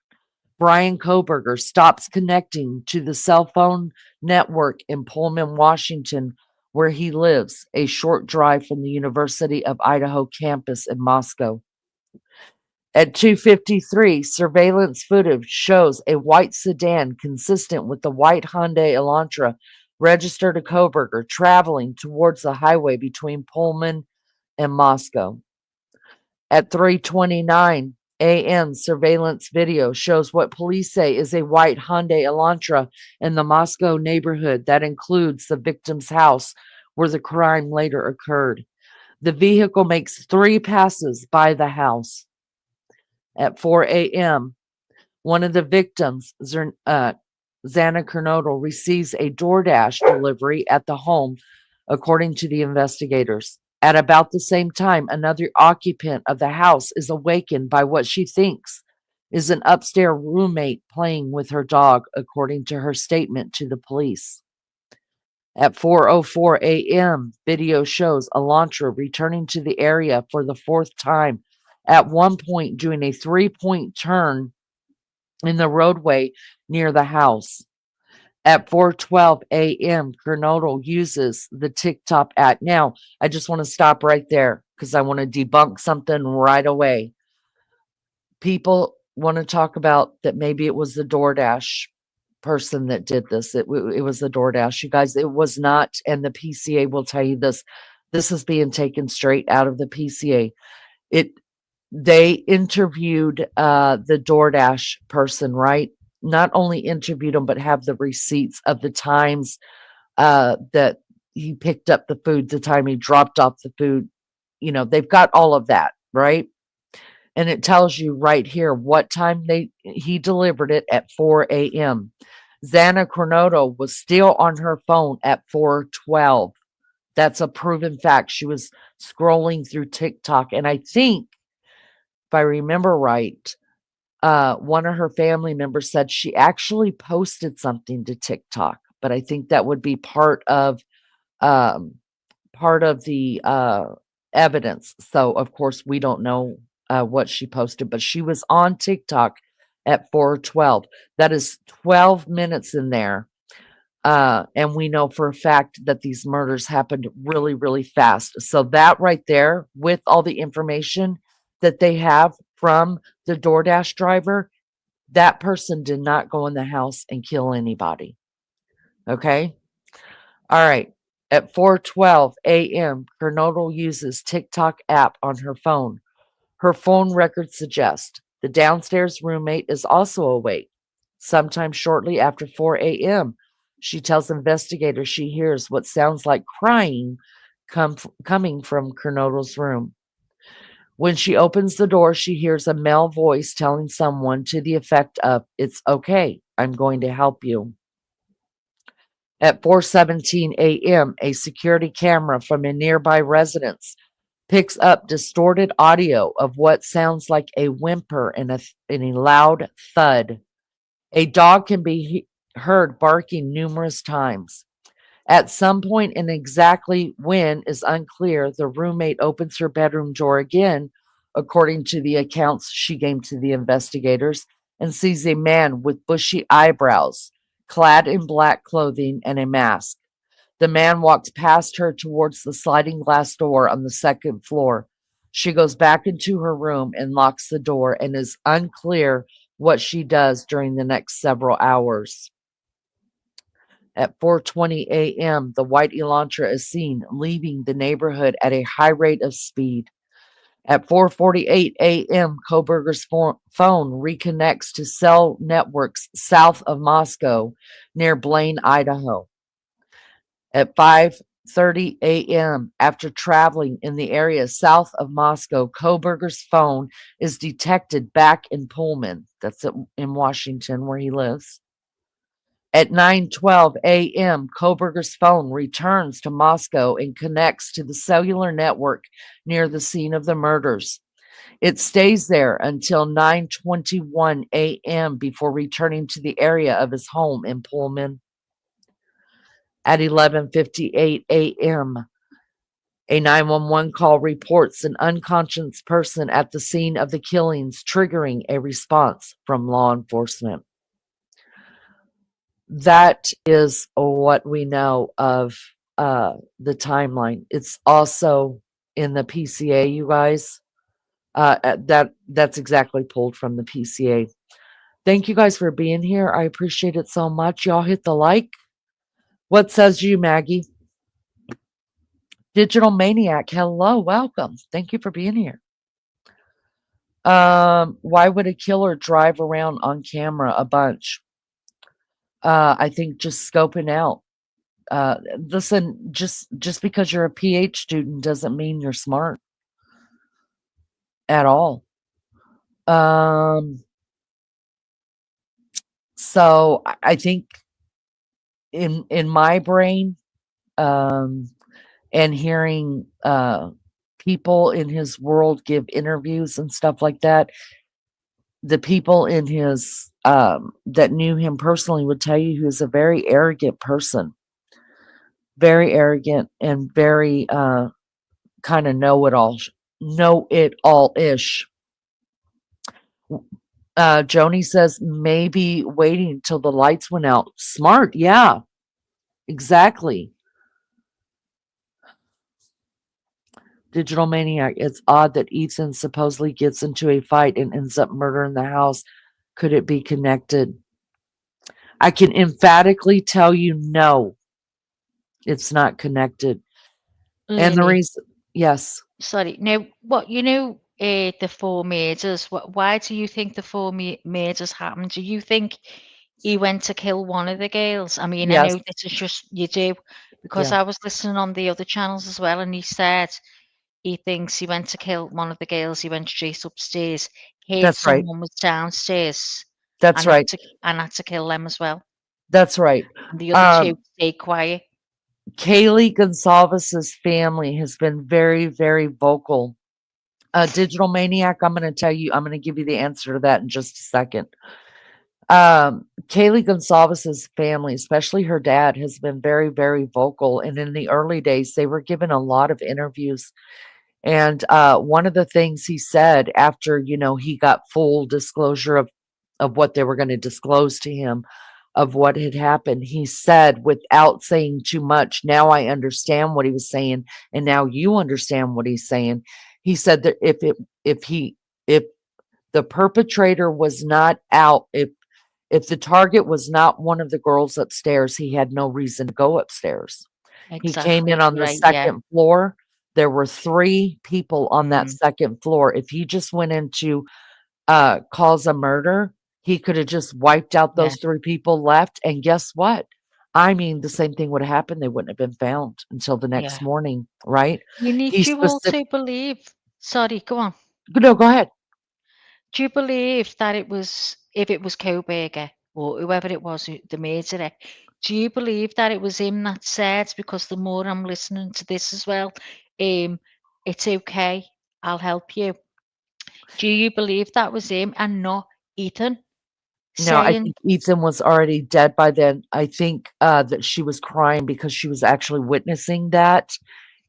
Bryan Kohberger stops connecting to the cell phone network in Pullman, Washington, where he lives, a short drive from the University of Idaho campus in Moscow. At 2:53, surveillance footage shows a white sedan consistent with the white Hyundai Elantra registered to Kohberger traveling towards the highway between Pullman and Moscow. At 3:29 a.m., surveillance video shows what police say is a white Hyundai Elantra in the Moscow neighborhood that includes the victim's house where the crime later occurred. The vehicle makes 3 passes by the house. At 4 a.m., one of the victims, Xana Kernodle, receives a DoorDash delivery at the home, according to the investigators. At about the same time, another occupant of the house is awakened by what she thinks is an upstairs roommate playing with her dog, according to her statement to the police. At 4:04 a.m., video shows Elantra returning to the area for the 4th time, at one point doing a 3-point turn in the roadway near the house. At 4:12 a.m., Kernodle uses the TikTok app. Now, I just want to stop right there because I want to debunk something right away. People want to talk about that maybe it was the DoorDash. person that did this. It was the DoorDash. You guys, it was not, and the PCA will tell you this. This is being taken straight out of the PCA. They interviewed the DoorDash person, right? Not only interviewed him, but have the receipts of the times that he picked up the food, the time he dropped off the food. They've got all of that, right? And it tells you right here what time he delivered it at 4 a.m. Xana Cornoto was still on her phone at 4:12. That's a proven fact. She was scrolling through TikTok, and I think, if I remember right, one of her family members said she actually posted something to TikTok, but I think that would be part of the evidence. So, of course, we don't know what she posted, but she was on TikTok at 4:12. That is 12 minutes in there. And we know for a fact that these murders happened really, really fast. So that right there, with all the information that they have from the DoorDash driver, that person did not go in the house and kill anybody. Okay? All right. At 4:12 a.m., Kernodle uses TikTok app on her phone. Her phone records suggest the downstairs roommate is also awake. Sometime shortly after 4 a.m., she tells investigators she hears what sounds like crying coming from Kernodle's room. When she opens the door, she hears a male voice telling someone to the effect of, "It's okay, I'm going to help you." At 4:17 a.m., a security camera from a nearby residence picks up distorted audio of what sounds like a whimper and a loud thud. A dog can be heard barking numerous times. At some point, and exactly when is unclear, the roommate opens her bedroom door again, according to the accounts she gave to the investigators, and sees a man with bushy eyebrows, clad in black clothing and a mask. The man walks past her towards the sliding glass door on the second floor. She goes back into her room and locks the door, and is unclear what she does during the next several hours. At 4:20 a.m., the white Elantra is seen leaving the neighborhood at a high rate of speed. At 4:48 a.m., Kohberger's phone reconnects to cell networks south of Moscow near Blaine, Idaho. At 5:30 a.m., after traveling in the area south of Moscow, Kohberger's phone is detected back in Pullman. That's in Washington, where he lives. At 9:12 a.m., Kohberger's phone returns to Moscow and connects to the cellular network near the scene of the murders. It stays there until 9:21 a.m. before returning to the area of his home in Pullman. At 11:58 a.m., a 911 call reports an unconscious person at the scene of the killings, triggering a response from law enforcement. That is what we know of the timeline. It's also in the PCA, you guys. That's exactly pulled from the PCA. Thank you guys for being here. I appreciate it so much. Y'all hit the like. What says you, Maggie? Digital Maniac, hello, welcome. Thank you for being here. Why would a killer drive around on camera a bunch? I think just scoping out. Listen, just because you're a PH student doesn't mean you're smart at all. So I think in my brain, and hearing people in his world give interviews and stuff like that, the people in his that knew him personally would tell you he was a very arrogant person. Very arrogant and very kind of know-it-all-ish. Joni says maybe waiting till the lights went out. Smart, yeah, exactly. Digital Maniac, it's odd that Ethan supposedly gets into a fight and ends up murdering the house. Could it be connected? I can emphatically tell you no, it's not connected. And the
Lenny,
reason, yes,
sorry. Now, the four murders. Why do you think the four murders happened? Do you think he went to kill one of the girls? I mean, I
yes,
know this is just you do, because
yeah,
I was listening on the other channels as well, and he said he thinks he went to kill one of the girls. He went straight upstairs, heard
that's right.
someone was downstairs,
That's
and had
right.
to kill them as well.
That's right.
And the other two
Um,
stayed quiet.
Kaylee Gonzalez's family has been very, very vocal. Digital Maniac, I'm going to tell you, I'm going to give you the answer to that in just a second. Kaylee Gonzalez's family, especially her dad, has been very, very vocal. And in the early days, they were given a lot of interviews. And one of the things he said after, he got full disclosure of what they were going to disclose to him of what had happened, he said, without saying too much, now I understand what he was saying, and now you understand what he's saying. He said that if the perpetrator was not out, if the target was not one of the girls upstairs, he had no reason to go upstairs. He came in
Exactly
on the
right. Yeah.
second floor. There were 3 people on that
Mm,
second floor. If he just went into cause a murder, he could have just wiped out
yeah.
those 3 people left. And guess what? I mean, the same thing would have happened. They wouldn't have been found until the next
Yeah.
morning, right?
You need
He
to
specific.
also believe. Sorry, go on.
No, go ahead.
Do you believe that if it was Kohberger or whoever it was, the murderer, do you believe that it was him that said, because the more I'm listening to this as well, um, it's okay, I'll help you. Do you believe that was him and not Ethan
No, I
saying,
think Ethan was already dead by then. I think that she was crying because she was actually witnessing that.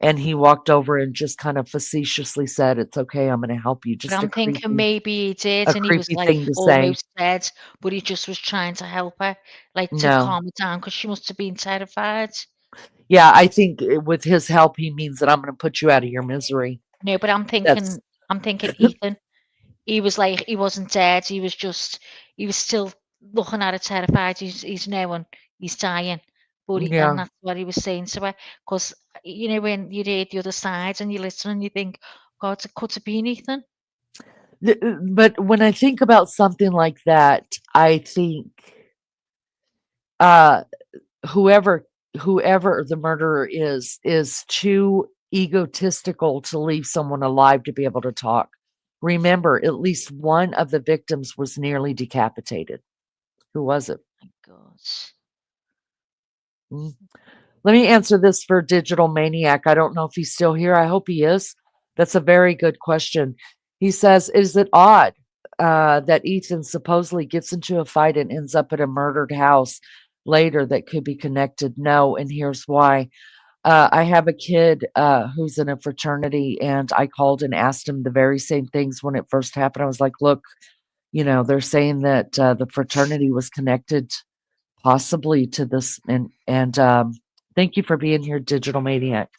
And he walked over and just kind of facetiously said, "It's okay. I'm going to help you."
but
Just
I'm thinking maybe he
a
did and he was
creepy
like
thing to say.
almost dead, but he just was trying to help her, like to
No.
calm her down because she must have been terrified.
Yeah, I think with his help, he means that I'm going to put you out of your misery.
No, but
That's
I'm thinking Ethan. He was like he wasn't dead. He was still looking at her terrified. He's knowing he's dying, but and
yeah.
that's what he was saying to her. Because when you read the other side and you listen and you think, God, it could have been Ethan.
But when I think about something like that, I think uh, whoever whoever the murderer is too egotistical to leave someone alive to be able to talk. Remember, at least one of the victims was nearly decapitated. Who was it?
My God.
Mm. Let me answer this for Digital Maniac. I don't know if he's still here. I hope he is. That's a very good question. He says, "Is it odd that Ethan supposedly gets into a fight and ends up at a murdered house later that could be connected?" No, and here's why. I have a kid who's in a fraternity, and I called and asked him the very same things when it first happened. I was like, "Look, they're saying that the fraternity was connected possibly to this, and thank you for being here, Digital Maniac."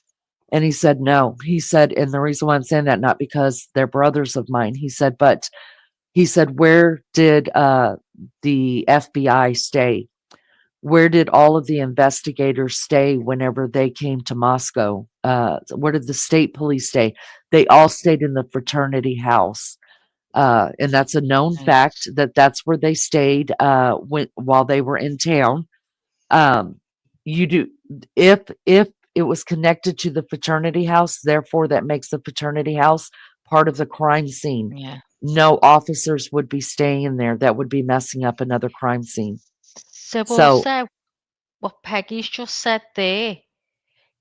And he said, "No." He said, and the reason why I'm saying that, not because they're brothers of mine. He said, "Where did the FBI stay? Where did all of the investigators stay whenever they came to Moscow? Where did the state police stay? They all stayed in the fraternity house." And that's a known
Right.
fact that that's where they stayed while they were in town. Um, you do if it was connected to the fraternity house, therefore that makes the fraternity house part of the crime scene.
Yeah.
No officers would be staying in there. That would be messing up another crime scene.
So
So
also, what Peggy's just said there,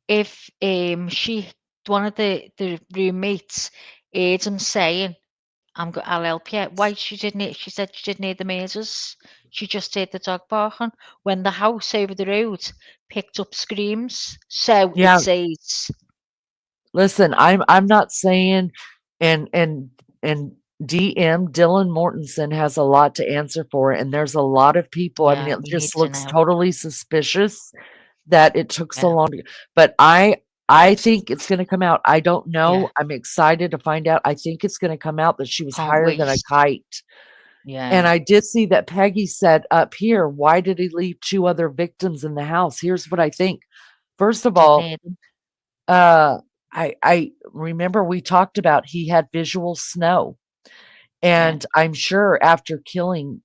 if she one of the roommates heard him saying, I'll help you. Why she said she didn't hear the mazes. She just heard the dog barking when the house over the road picked up screams. So it
yeah,
says,
listen, I'm not saying and DM Dylan Mortensen has a lot to answer for, and there's a lot of people. I mean,
yeah,
it
we need
just
to
looks
know.
totally suspicious that it took so
Yeah.
long to, but I think it's going to come out. I don't
Yeah.
know. I'm excited to find out. I think it's going to come out that she was
Can't
higher
wait.
than a kite. And
Yeah.
I did see that Peggy said up here, why did he leave 2 other victims in the house? Here's what I think. First of
Didn't
all,
hear them.
uh, I remember we talked about he had visual snow,
Yeah.
and I'm sure after killing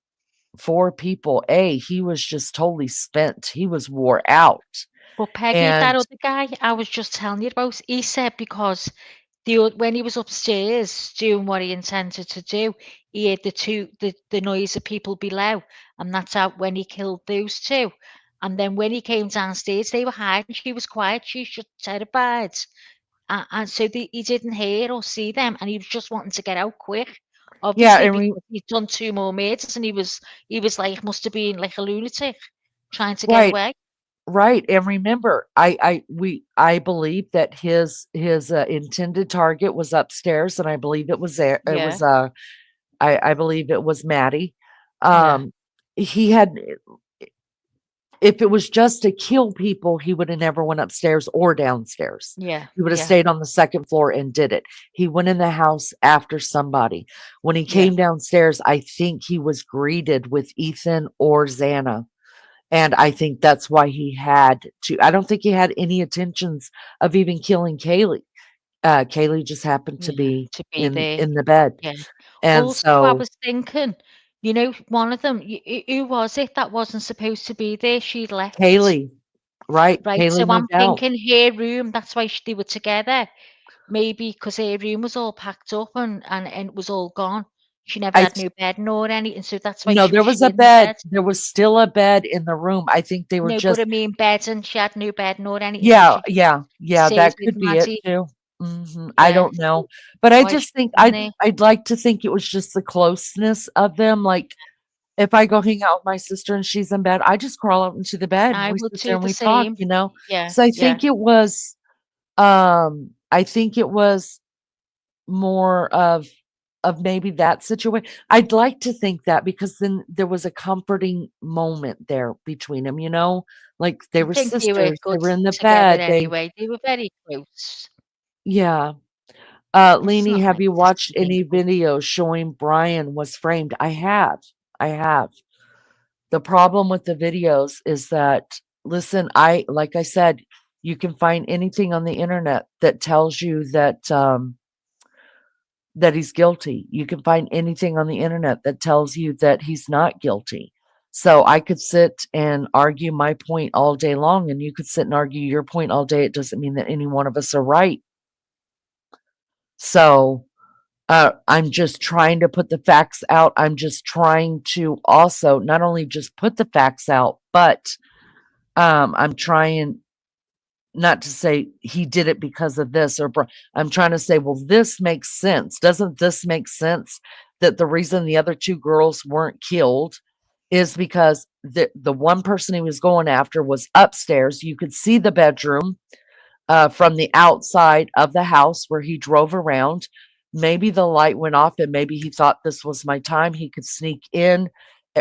4 people, he was just totally spent. He was wore out.
But Peggy, that
And
other guy I was just telling you about, he said because when he was upstairs doing what he intended to do, he heard the noise of people below, and that's how when he killed those 2. And then when he came downstairs, they were hiding. She was quiet. She was just terrified. And so he didn't hear or see them, and he was just wanting to get out quick,
yeah,
obviously because he'd done 2 more murders, and he was like must have been like a lunatic trying to get
right.
away.
Right, and remember, I believe that his intended target was upstairs, and I believe it was there. It
Yeah,
was I believe it was Maddie.
yeah,
Um, he had if it was just to kill people, he would have never went upstairs or downstairs.
yeah,
He would have
yeah,
stayed on the second floor and did it. He went in the house after somebody. When he
yeah.
came downstairs, I think he was greeted with Ethan or Xana. And I think that's why he had to. I don't think he had any intentions of even killing Kaylee. Kaylee just happened to
Yeah,
be
to be
in
there.
in the bed.
Yeah.
And
Also, I
so
was thinking, one of them, who was it that wasn't supposed to be there? She'd left.
Kaylee, right?
Right.
Kaylee
So I'm
moved out.
thinking her room, that's why they were together. Maybe because her room was all packed up and it was all gone. She never
I
had no bed nor anything. So that's why
No,
she
there
was
was a
sharing the
bed.
bed.
There was still a bed in the room. I think they were
No, but
just
I mean bed, and she had no bed nor anything. So
yeah,
she just
yeah, yeah,
stayed
that
with
could be it
Maddie.
too. I
Yeah.
don't know.
So
But
that's
I
why she
just think
was in there.
I'd like to think it was just the closeness of them. Like if I go hang out with my sister and she's in bed, I just crawl up into the bed and
I
we
would
sit there
do
and
the
we talk,
same.
you know?
Yeah,
So
yeah.
I think it was more of maybe that situation. I'd like to think that because then there was a comforting moment there between them, you know? Like they
I
were
think they were
sisters, they
good
were in the
together
bed, they
anyway. They were very close.
yeah.
It's
Leanie,
not
have you
nice
watched
to think
any
of.
videos showing Bryan was framed? I have. I have. The problem with the videos is that, listen, like I said, you can find anything on the internet that tells you that he's guilty. You can find anything on the internet that tells you that he's not guilty. So I could sit and argue my point all day long, and you could sit and argue your point all day. It doesn't mean that any one of us are right. So I'm just trying to put the facts out. I'm just trying to also not only just put the facts out, but I'm trying not to say he did it because of this I'm trying to say, well, this makes sense. Doesn't this make sense that the reason the other 2 girls weren't killed is because the one person he was going after was upstairs. You could see the bedroom from the outside of the house where he drove around. Maybe the light went off and maybe he thought this was my time. He could sneak in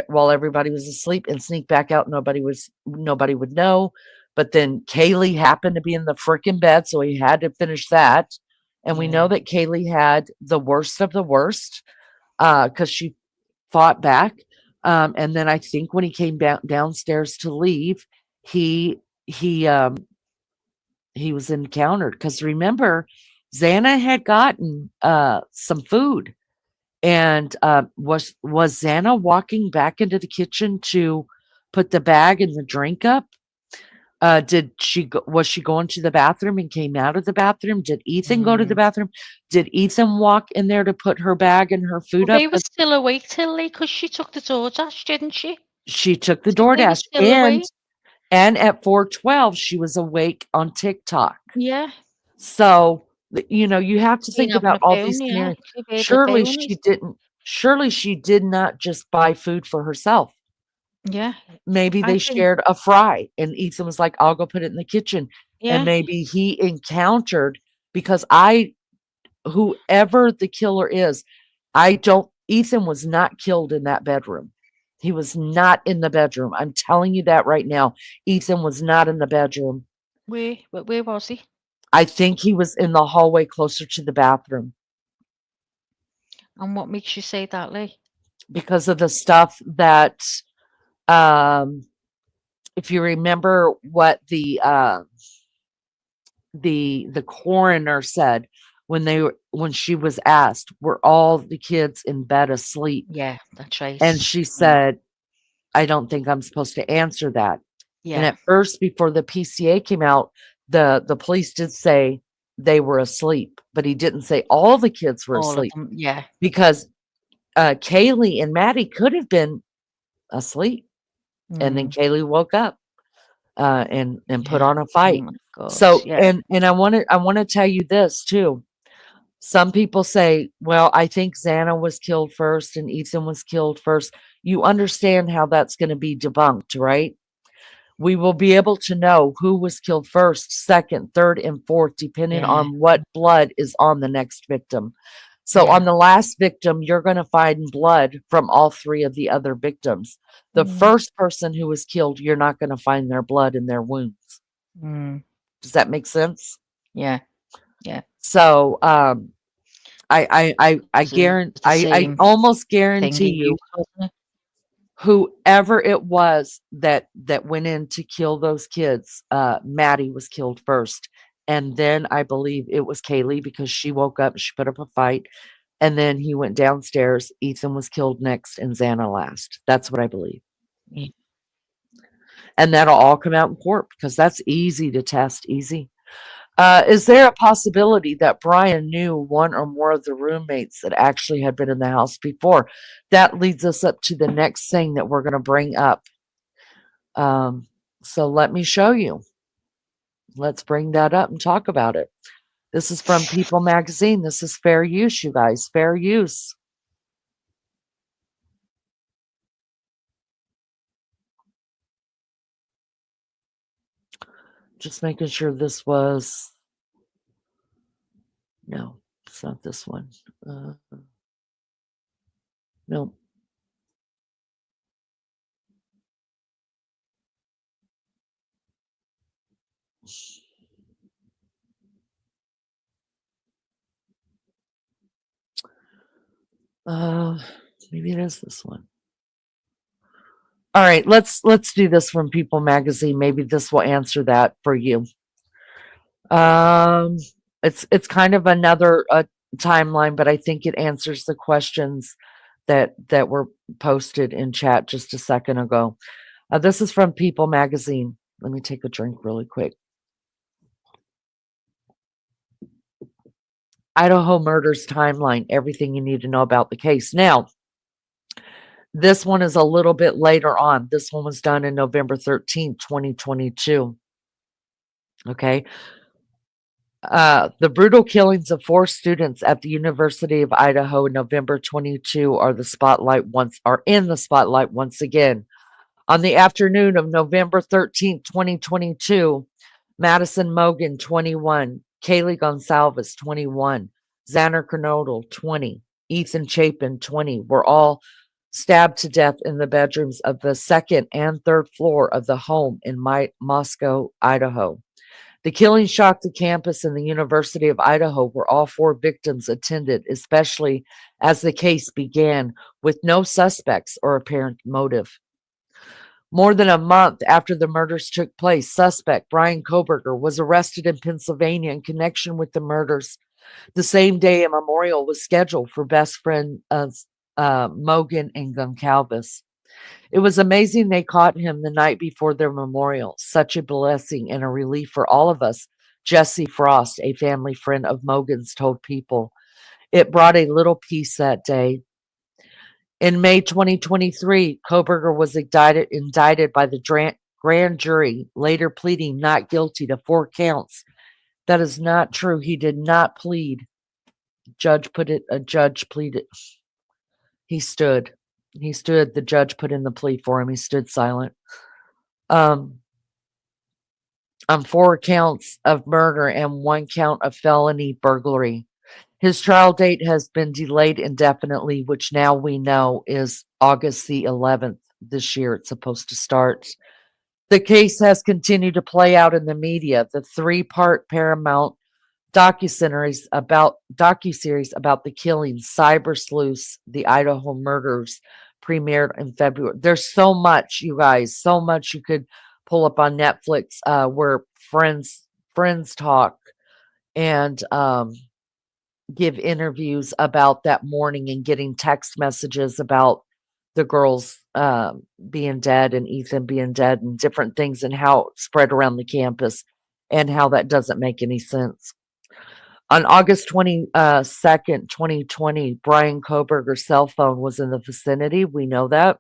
while everybody was asleep and sneak back out. Nobody would know. But then Kaylee happened to be in the freaking bed, so he had to finish that. And we know
Yeah.
that Kaylee had the worst of the worst because she fought back. And then I think when he came downstairs to leave, he he he was encountered because remember, Xana had gotten some food, and was Xana walking back into the kitchen to put the bag and the drink up? Was she going to the bathroom and came out of the bathroom? Did Ethan go to the
Mm.
bathroom? Did Ethan walk in there to put her bag and her
Well,
food up?
they were still awake till late because she took the DoorDash, didn't she?
She took the
So they were
DoorDash
still awake.
and at 4:12 she was awake on TikTok.
Yeah.
So, you have to
Been
think
having
about
a
all these
phone, yeah.
scenarios.
She paid the phone.
Surely she did not just buy food for herself.
Yeah.
Maybe
I
they
think,
shared a fry and Ethan was like, "I'll go put it in the kitchen." And
yeah.
maybe he encountered because whoever the killer is, I don't Ethan was not killed in that bedroom. He was not in the bedroom. I'm telling you that right now. Ethan was not in the bedroom.
Where was he?
I think he was in the hallway closer to the bathroom.
And what makes you say that, Lee?
because of the stuff that, um, if you remember what the coroner said when she was asked, were all the kids in bed asleep?
Yeah, that's right.
And she said, I don't think I'm supposed to answer that. And
Yeah,
at first, before the PCA came out, the police did say they were asleep, but he didn't say all the kids were
all of
asleep,
them. Yeah.
because Kaylee and Maddie could have been asleep, and then
Mm,
Kaylee woke up and put
yeah.
on a
Oh
fight.
my God.
So,
Yeah.
and I want to tell you this too. Some people say, well, I think Xana was killed first and Ethan was killed first. You understand how that's going to be debunked, right? We will be able to know who was killed first, second, third, and fourth, depending
Yeah.
on what blood is on the next victim. So
Yeah.
on the last victim, you're going to find blood from all three of the other victims. The
Mm,
first person who was killed, you're not going to find their blood in their wounds.
mm,
Does that make sense?
yeah. Yeah.
So I
Because it
guarantee,
was the
I
same
almost
thing they
guarantee you,
used, wasn't it?
whoever it was that went in to kill those kids, Maddie was killed first, and then I believe it was Kaylee, because she woke up, she put up a fight, and then he went downstairs. Ethan was killed next, and Xana last. That's what I believe,
Yeah.
and that'll all come out in court because that's easy to test. Easy. Is there a possibility that Bryan knew one or more of the roommates that actually had been in the house before? That leads us up to the next thing that we're going to bring up. Um, so let me show you. Let's bring that up and talk about it. This is from People Magazine. This is fair use, you guys. Fair use. Just making sure this was. No, it's not this one. No. Uh, Maybe it is this one. All right, let's do this from People Magazine. Maybe this will answer that for you. Um, it's kind of another timeline, but I think it answers the questions that were posted in chat just a second ago. This is from People Magazine. Let me take a drink really quick. Idaho murders timeline. Everything you need to know about the case. Now, this one is a little bit later on. This one was done in November 13th, 2022. Okay. The brutal killings of 4 students at the University of Idaho in November 22 are in the spotlight once again. On the afternoon of November 13th, 2022, Madison Mogen, 21, Kaylee Gonsalves, 21, Xander Kernodle, 20, Ethan Chapin, 20, were all stabbed to death in the bedrooms of the second and third floor of the home in Moscow, Idaho. The killing shocked the campus and the University of Idaho, where all 4 victims attended, especially as the case began with no suspects or apparent motive. More than a month after the murders took place, suspect Bryan Kohberger was arrested in Pennsylvania in connection with the murders. The same day, a memorial was scheduled for best friend Mogen and Goncalves. It was amazing they caught him the night before their memorial. Such a blessing and a relief for all of us. Jesse Frost, a family friend of Mogen's, told People. It brought a little peace that day. In May 2023, Kohberger was indicted by the grand jury, later pleading not guilty to 4 counts. That is not true. He did not plead. A judge pleaded. He stood. He stood. The judge put in the plea for him. He stood silent. On 4 counts of murder and 1 count of felony burglary. His trial date has been delayed indefinitely, which now we know is August the 11th this year. It's supposed to start. The case has continued to play out in the media. The 3-part Paramount docuseries about the killing. Cyber Sleuths, the Idaho murders, premiered in February. There's so much, you guys, so much you could pull up on Netflix, where friends talk and give interviews about that morning and getting text messages about the girls being dead and Ethan being dead and different things and how it spread around the campus and how that doesn't make any sense. On August 22nd, 2020, Bryan Kohberger's cell phone was in the vicinity. We know that.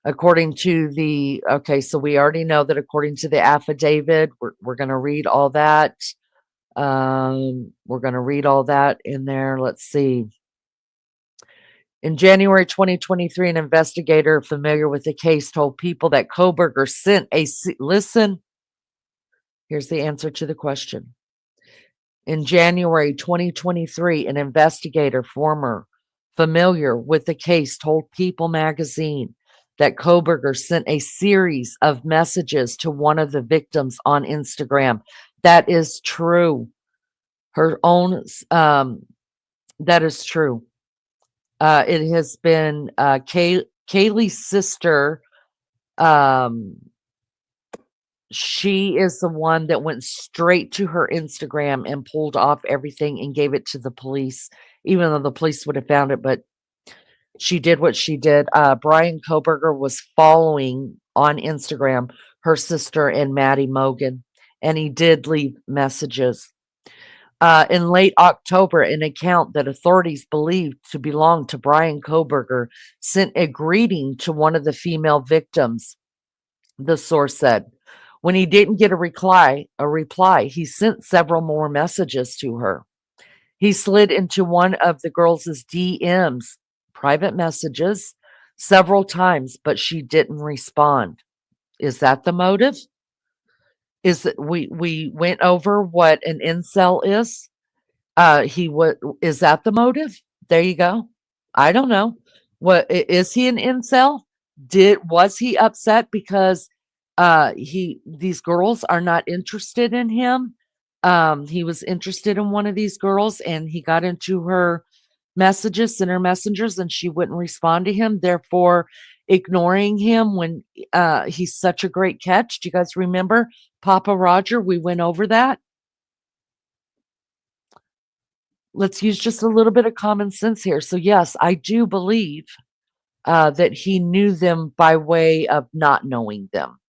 According to the, okay, so we already know that according to the affidavit, we're going to read all that. We're going to read all that in there. Let's see. In January 2023, an investigator familiar with the case told people that Kohberger sent listen, here's the answer to the question. In January 2023, an investigator familiar with the case told People magazine that Kohberger sent a series of messages to one of the victims on Instagram. That is true. Her own, that is true. It has been Kaylee's sister. She is the one that went straight to her Instagram and pulled off everything and gave it to the police, even though the police would have found it. But she did what she did. Bryan Kohberger was following on Instagram her sister and Maddie Mogan, and he did leave messages. In late October, an account that authorities believed to belong to Bryan Kohberger sent a greeting to one of the female victims, the source said. When he didn't get a reply, he sent several more messages to her. He slid into one of the girls' DMs, private messages, several times, but she didn't respond. Is that the motive? Is that we went over what an incel is? Is that the motive? There you go. I don't know. What is he an incel? Was he upset because these girls are not interested in him? He was interested in one of these girls and he got into her messages, sent her messengers, and she wouldn't respond to him, therefore ignoring him when he's such a great catch. Do you guys remember Papa Roger? We went over that. Let's use just a little bit of common sense here. So yes, I do believe that he knew them by way of not knowing them.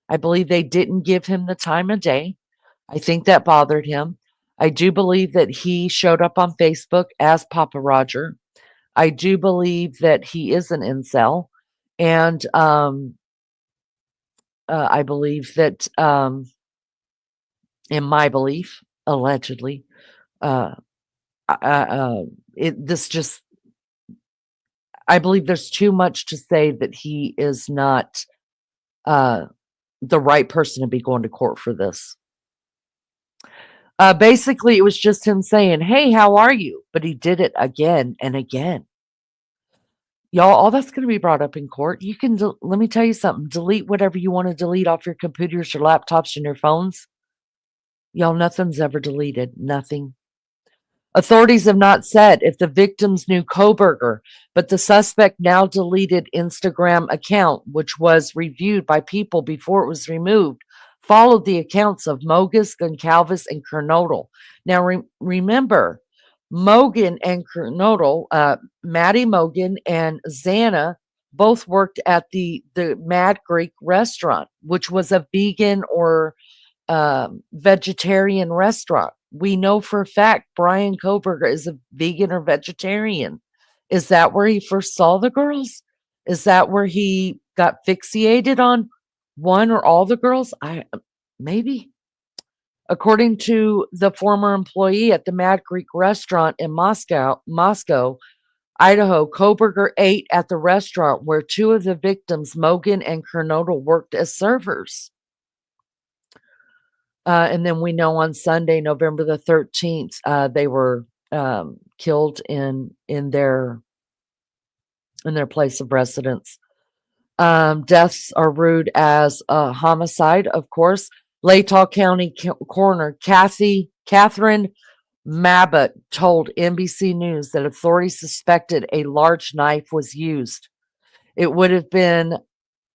I believe they didn't give him the time of day. I think that bothered him. I do believe that he showed up on Facebook as Papa Roger. I do believe that he is an incel. And I believe that, in my belief, allegedly, I believe there's too much to say that he is not the right person to be going to court for this. Basically, it was just him saying, "Hey, how are you?" But he did it again and again. Y'all, all that's going to be brought up in court. You can, let me tell you something, delete whatever you want to delete off your computers, your laptops, and your phones. Y'all, nothing's ever deleted. Nothing. Authorities have not said if the victims knew Kohberger, but the suspect now deleted Instagram account, which was reviewed by People before it was removed, followed the accounts of Mogus, Goncalves, and Kernodle. Now, remember, Mogan and Kernodle, Maddie Mogan and Xana, both worked at the Mad Greek restaurant, which was a vegan or vegetarian restaurant. We know for a fact Bryan Kohberger is a vegan or vegetarian. Is that where he first saw the girls? Is that where he got fixated on one or all the girls? Maybe. According to the former employee at the Mad Greek restaurant in Moscow, Idaho, Kohberger ate at the restaurant where two of the victims, Mogan and Kernodle, worked as servers. And then we know on Sunday, November the 13th, they were killed in their place of residence. Deaths are ruled as a homicide, of course. Latah County Coroner Kathy Catherine Mabott told NBC News that authorities suspected a large knife was used. It would have been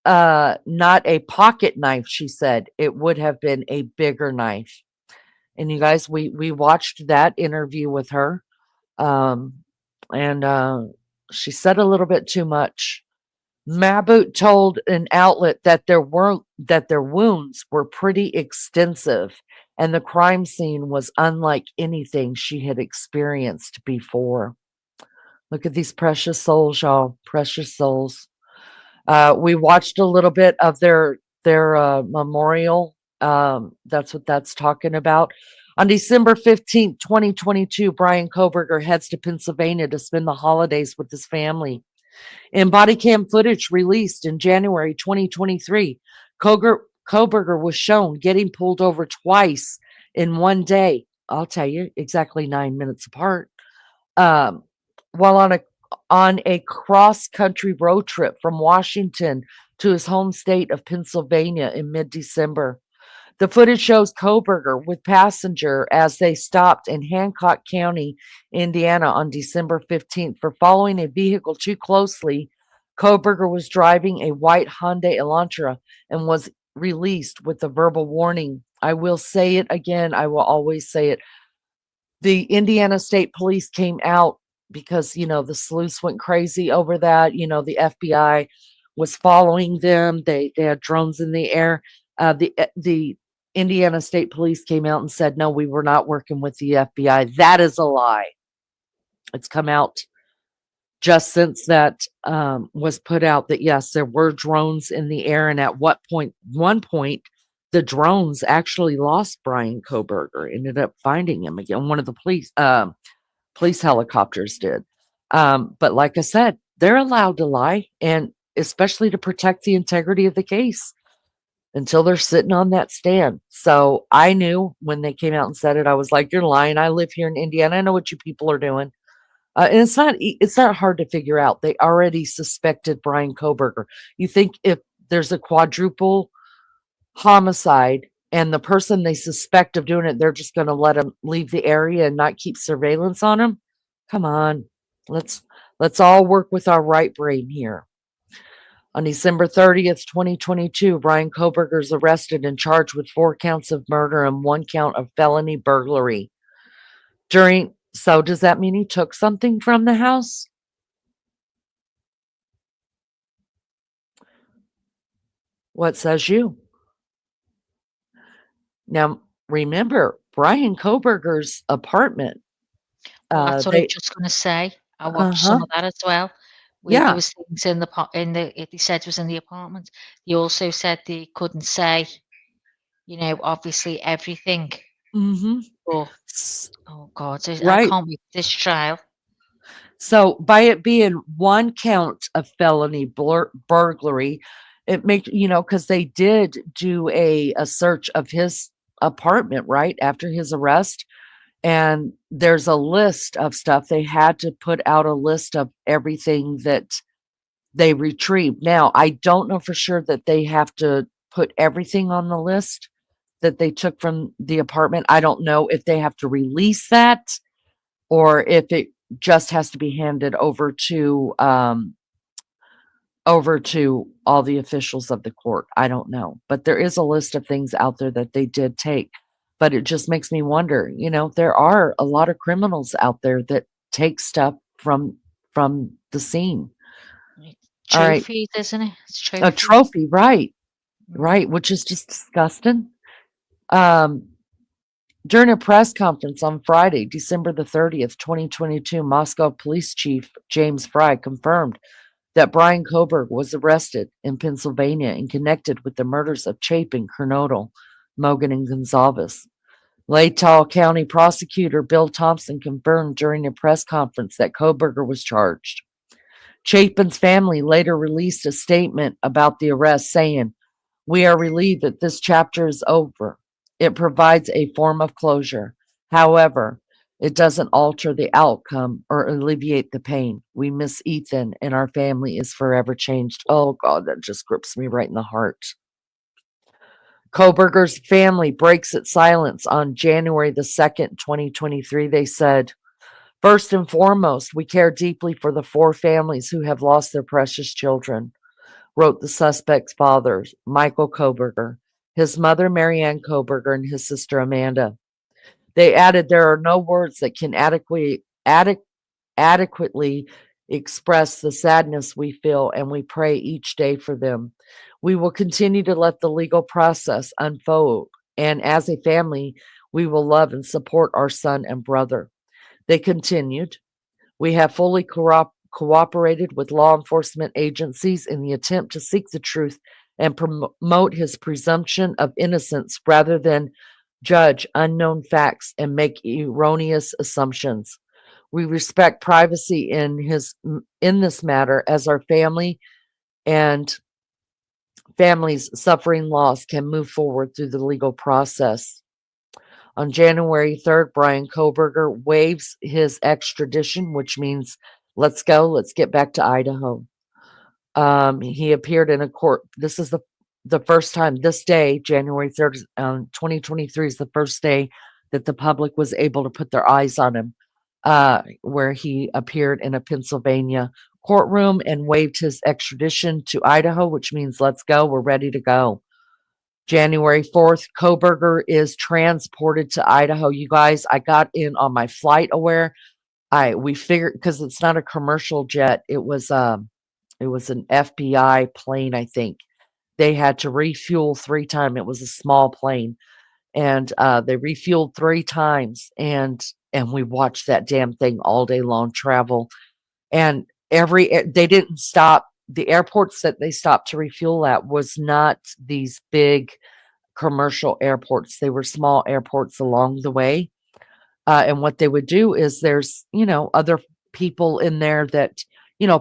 not a pocket knife, she said. It would have been a bigger knife. And you guys, we watched that interview with her, um, and she said a little bit too much. Mabut told an outlet that their wounds were pretty extensive, and the crime scene was unlike anything she had experienced before. Look at these precious souls, y'all. Precious souls. We watched a little bit of their memorial. That's what that's talking about. On December 15th, 2022, Bryan Kohberger heads to Pennsylvania to spend the holidays with his family. In body cam footage released in January 2023, Kohberger was shown getting pulled over twice in one day. I'll tell you, exactly 9 minutes apart. Um, while on a cross-country road trip from Washington to his home state of Pennsylvania in mid-December. The footage shows Kohberger with passenger as they stopped in Hancock County, Indiana on December 15th for following a vehicle too closely. Kohberger was driving a white Hyundai Elantra and was released with a verbal warning. I will say it again. I will always say it. The Indiana State Police came out because, the sleuths went crazy over that. The FBI was following them. They had drones in the air. The Indiana State Police came out and said, no, we were not working with the FBI. That is a lie. It's come out just since that was put out that, yes, there were drones in the air. And at one point, the drones actually lost Bryan Kohberger, ended up finding him again. One of the police helicopters did. But like I said, they're allowed to lie, and especially to protect the integrity of the case until they're sitting on that stand. So I knew when they came out and said it, I was like, you're lying. I live here in Indiana. I know what you people are doing. And it's not hard to figure out. They already suspected Bryan Kohberger. You think if there's a quadruple homicide and the person they suspect of doing it, they're just going to let him leave the area and not keep surveillance on him? Come on. Let's all work with our right brain here. On December 30th, 2022, Bryan Kohberger is arrested and charged with 4 counts of murder and 1 count of felony burglary. So does that mean he took something from the house? What says you? Now, remember, Bryan Kohberger's apartment.
Well, that's what I was just going to say. I watched some of that as well. Where there
Yeah.
was things they said was in the apartment. They also said they couldn't say, obviously everything.
Mm-hmm.
But, oh God, I
Right.
can't wait for this trial.
So by it being 1 count of felony burglary, it makes, because they did do a search of his apartment right after his arrest. And there's a list of stuff. They had to put out a list of everything that they retrieved. Now, I don't know for sure that they have to put everything on the list that they took from the apartment. I don't know if they have to release that or if it just has to be handed over to all the officials of the court. I don't know. But there is a list of things out there that they did take. But it just makes me wonder, there are a lot of criminals out there that take stuff from the scene.
Trophies, isn't it? It's
A trophy, right. Right, which is just disgusting. During a press conference on Friday, December the 30th, 2022, Moscow Police Chief James Fry confirmed that Bryan Kohberger was arrested in Pennsylvania and connected with the murders of Chapin, Kernodle, Mogan, and Gonzalez. Latah County Prosecutor Bill Thompson confirmed during a press conference that Kohberger was charged. Chapin's family later released a statement about the arrest saying, "We are relieved that this chapter is over. It provides a form of closure. However, it doesn't alter the outcome or alleviate the pain. We miss Ethan and our family is forever changed." Oh God, that just grips me right in the heart. Kohberger's family breaks its silence on January the 2nd, 2023. They said, "First and foremost, we care deeply for the 4 families who have lost their precious children," wrote the suspect's father, Michael Kohberger, his mother, Marianne Kohberger, and his sister, Amanda. They added, "There are no words that can adequately express the sadness we feel, and we pray each day for them. We will continue to let the legal process unfold, and as a family, we will love and support our son and brother." They continued, "We have fully cooperated with law enforcement agencies in the attempt to seek the truth and promote his presumption of innocence rather than judge unknown facts and make erroneous assumptions. We respect privacy in this matter, as our family and families suffering loss can move forward through the legal process." On January 3rd, Bryan Kohberger waives his extradition, which means let's go, let's get back to Idaho. He appeared in a court. This is the first time, this day, January 3rd, 2023, is the first day that the public was able to put their eyes on him, where he appeared in a Pennsylvania courtroom and waived his extradition to Idaho, which means let's go, we're ready to go. January 4th, Kohberger is transported to Idaho. You guys, I got in on my flight aware. We figured, because it's not a commercial jet, it was an FBI plane, I think. They had to refuel 3 times. It was a small plane, and they refueled 3 times, and we watched that damn thing all day long travel. And they didn't stop. The airports that they stopped to refuel at was not these big commercial airports. They were small airports along the way. And what they would do is there's, other people in there that,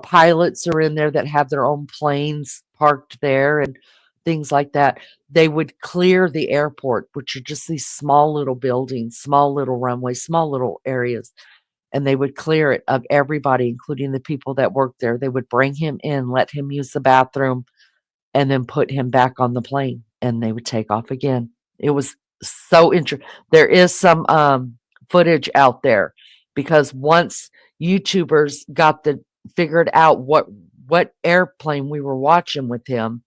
pilots are in there that have their own planes parked there and things like that. They would clear the airport, which are just these small little buildings, small little runways, small little areas. And they would clear it of everybody, including the people that worked there. They would bring him in, let him use the bathroom, and then put him back on the plane, and they would take off again. It was so interesting. There is some footage out there, because once YouTubers figured out what airplane we were watching with him,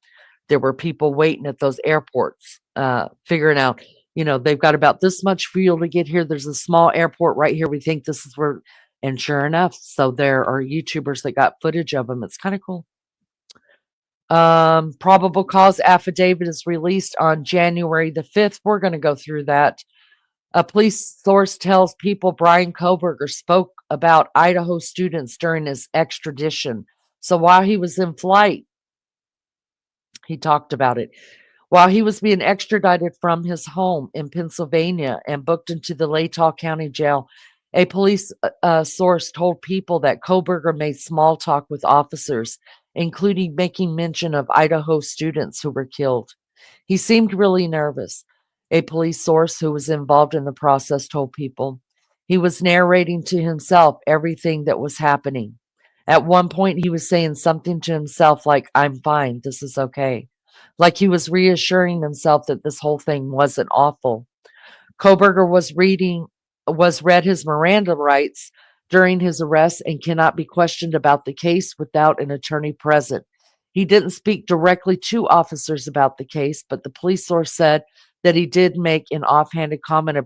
there were people waiting at those airports, figuring out, they've got about this much fuel to get here. There's a small airport right here. We think this is where, and sure enough, so there are YouTubers that got footage of him. It's kind of cool. Probable cause affidavit is released on January the 5th. We're going to go through that. A police source tells people Bryan Kohberger spoke about Idaho students during his extradition. So while he was in flight, he talked about it. While he was being extradited from his home in Pennsylvania and booked into the Latah County Jail, a police source told people that Kohberger made small talk with officers, including making mention of Idaho students who were killed. He seemed really nervous. A police source who was involved in the process told people he was narrating to himself everything that was happening. At one point, he was saying something to himself like, "I'm fine, this is okay." Like he was reassuring himself that this whole thing wasn't awful. Kohberger was read his Miranda rights during his arrest and cannot be questioned about the case without an attorney present. He didn't speak directly to officers about the case, but the police source said that he did make an offhanded comment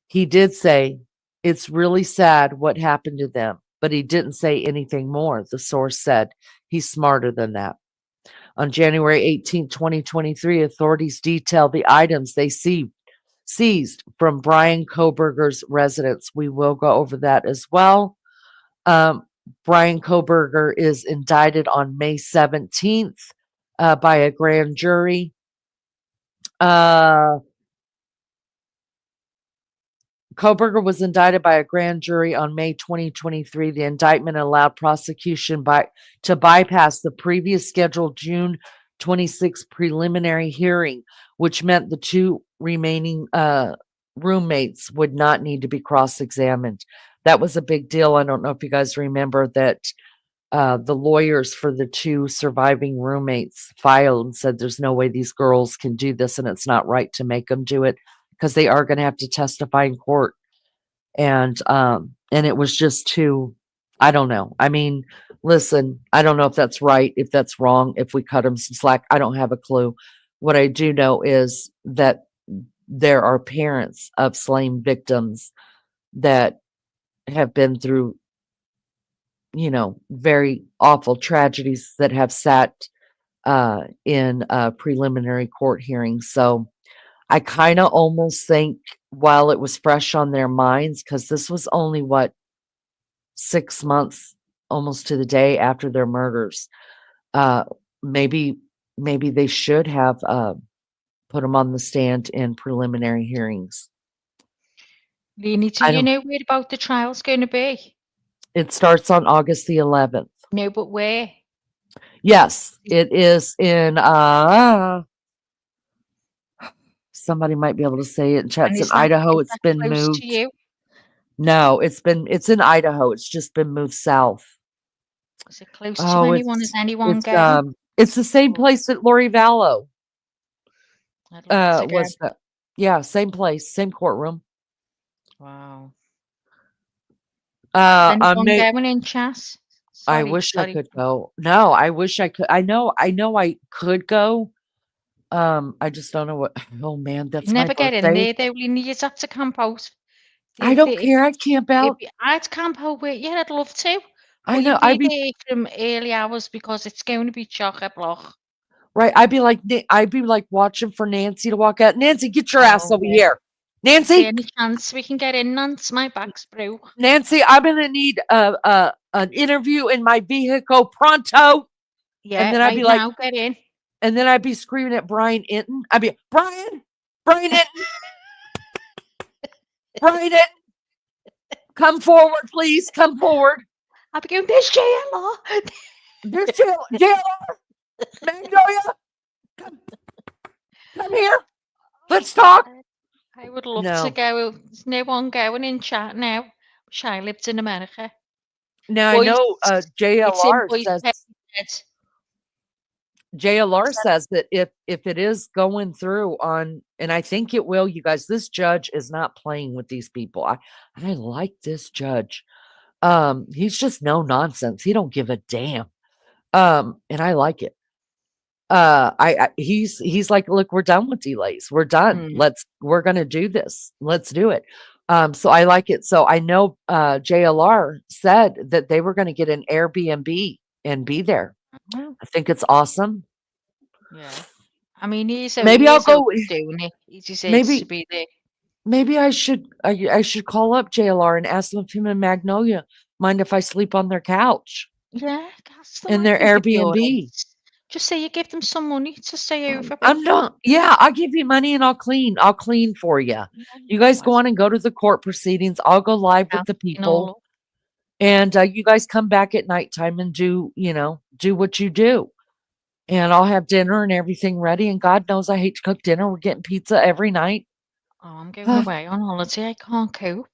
he did say, "It's really sad what happened to them," but he didn't say anything more, the source said. He's smarter than that. On January 18, 2023, authorities detailed the items they seized from Bryan Kohberger's residence. We will go over that as well. Bryan Kohberger is indicted on May 17th by a grand jury. Kohberger was indicted by a grand jury on May 2023. The indictment allowed prosecution to bypass the previous scheduled June 26 preliminary hearing, which meant the 2 remaining roommates would not need to be cross-examined. That was a big deal. I don't know if you guys remember that the lawyers for the two surviving roommates filed and said there's no way these girls can do this and it's not right to make them do it because they are going to have to testify in court. And it was just too, I don't know. I mean, listen, I don't know if that's right, if that's wrong, if we cut them some slack. I don't have a clue. What I do know is that there are parents of slain victims that have been through, very awful tragedies that have sat in preliminary court hearings. So I kind of almost think while it was fresh on their minds, because this was only 6 months almost to the day after their murders, uh, maybe they should have put them on the stand in preliminary hearings.
Leanie, do
I
you
don't.
know where about the trial's going to be?
It starts on August the 11th.
No, but where?
Yes, it is in. Somebody might be able to say it in chat.
And
It's in Idaho.
is
It's
that
been
close to
moved.
you?
No, it's in Idaho. It's just been moved south.
Is it close to
Oh,
anyone? Is anyone
it's
going?
it's the same place that Lori Vallow
I'd love to go.
was. Yeah, same place, same courtroom.
Wow. Is
I
anyone going in chat?
I
Sorry,
wish I
sorry.
could go. No, I wish I could. I know I could go. I just don't know what. Oh man,
You
that's my
never get in
birthday.
there though. Leanie, you'd have to camp out.
I don't care. I'd camp out.
I'd camp out with you. I'd love to.
I
But
know.
you'd
I'd
be
be
there from early hours because it's going to be chock-a-block.
right. I'd be like watching for Nancy to walk out. Nancy, get your ass
Oh,
over
yeah.
here.
Is there
Nancy,
any chance we can get in, Nance? My back's broke.
Nancy, I'm gonna need an interview in my vehicle pronto.
Yeah,
And then I'd
right
be like,
now, get in.
and then I'd be screaming at Bryan Inton. I'd be Bryan Inton, Bryan Inton, come forward, please, come forward.
I'll be going, there's JLR.
There's JLR, Magnolia, come here. Let's talk.
I would love
No.
to go. There's no one going in chat now. Wish I lived in America.
Now I know
It's in
JLR
voice
says
head.
JLR says that if it is going through on, and I think it will, you guys, this judge is not playing with these people. I like this judge. He's just no nonsense. He don't give a damn. And I like it. He's like, look, we're done with delays. We're done. We're gonna do this. Let's do it. So I like it. So I know JLR said that they were gonna get an Airbnb and be there. I think it's awesome.
Yeah. I mean,
Maybe I'll go.
doing it. He deserves
Maybe
to be there.
maybe I should call up JLR and ask them if him and Magnolia mind if I sleep on their couch
Yeah, ask them.
in
I
their
think it'd be all
Airbnb.
right. Just say you give them some money to stay over.
I'm not. Yeah, I'll give you money and I'll clean. I'll clean for you.
Yeah,
You guys go on and go to the court proceedings. I'll go live with the people, and you guys come back at nighttime and do what you do. And I'll have dinner and everything ready. And God knows I hate to cook dinner. We're getting pizza every night.
Oh, I'm going away on holiday. I can't cope.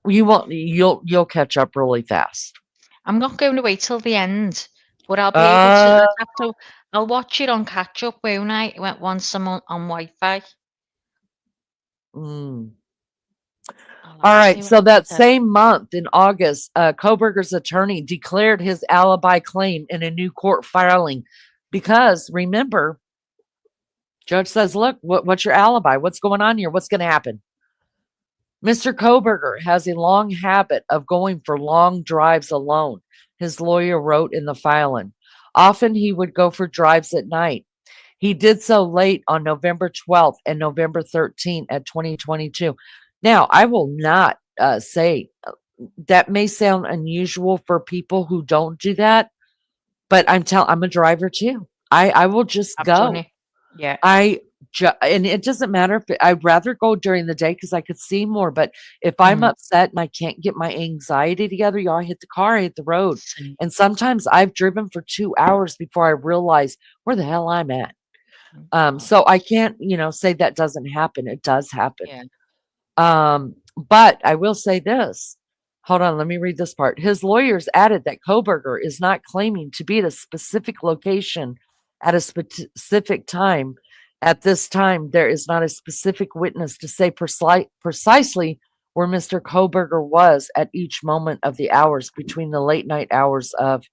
You won't. You'll catch up really fast.
I'm not going to wait till the end, but I'll be able to. I'll watch it on catch up, won't I? Once I'm on Wi-Fi.
All right. So that same month in August, Kohberger's attorney declared his alibi claim in a new court filing because remember, judge says, look, what's your alibi? What's going on here? What's going to happen? Mr. Kohberger has a long habit of going for long drives alone, his lawyer wrote in the filing. Often he would go for drives at night. He did so late on November 12th and November 13th at 2022. Now, I will not say that may sound unusual for people who don't do that, but I'm a driver too. I will just go.
Yeah.
And it doesn't matter if I'd rather go during the day because I could see more. But if I'm upset and I can't get my anxiety together, I hit the car, I hit the road. And sometimes I've driven for 2 hours before I realize where the hell I'm at. So I can't, say that doesn't happen. It does happen.
Yeah.
But I will say this. hold on, let me read this part. His lawyers added that Kohberger is not claiming to be at a specific location at a specific time. At this time, there is not a specific witness to say precisely where Mr. Kohberger was at each moment of the hours between the late night hours of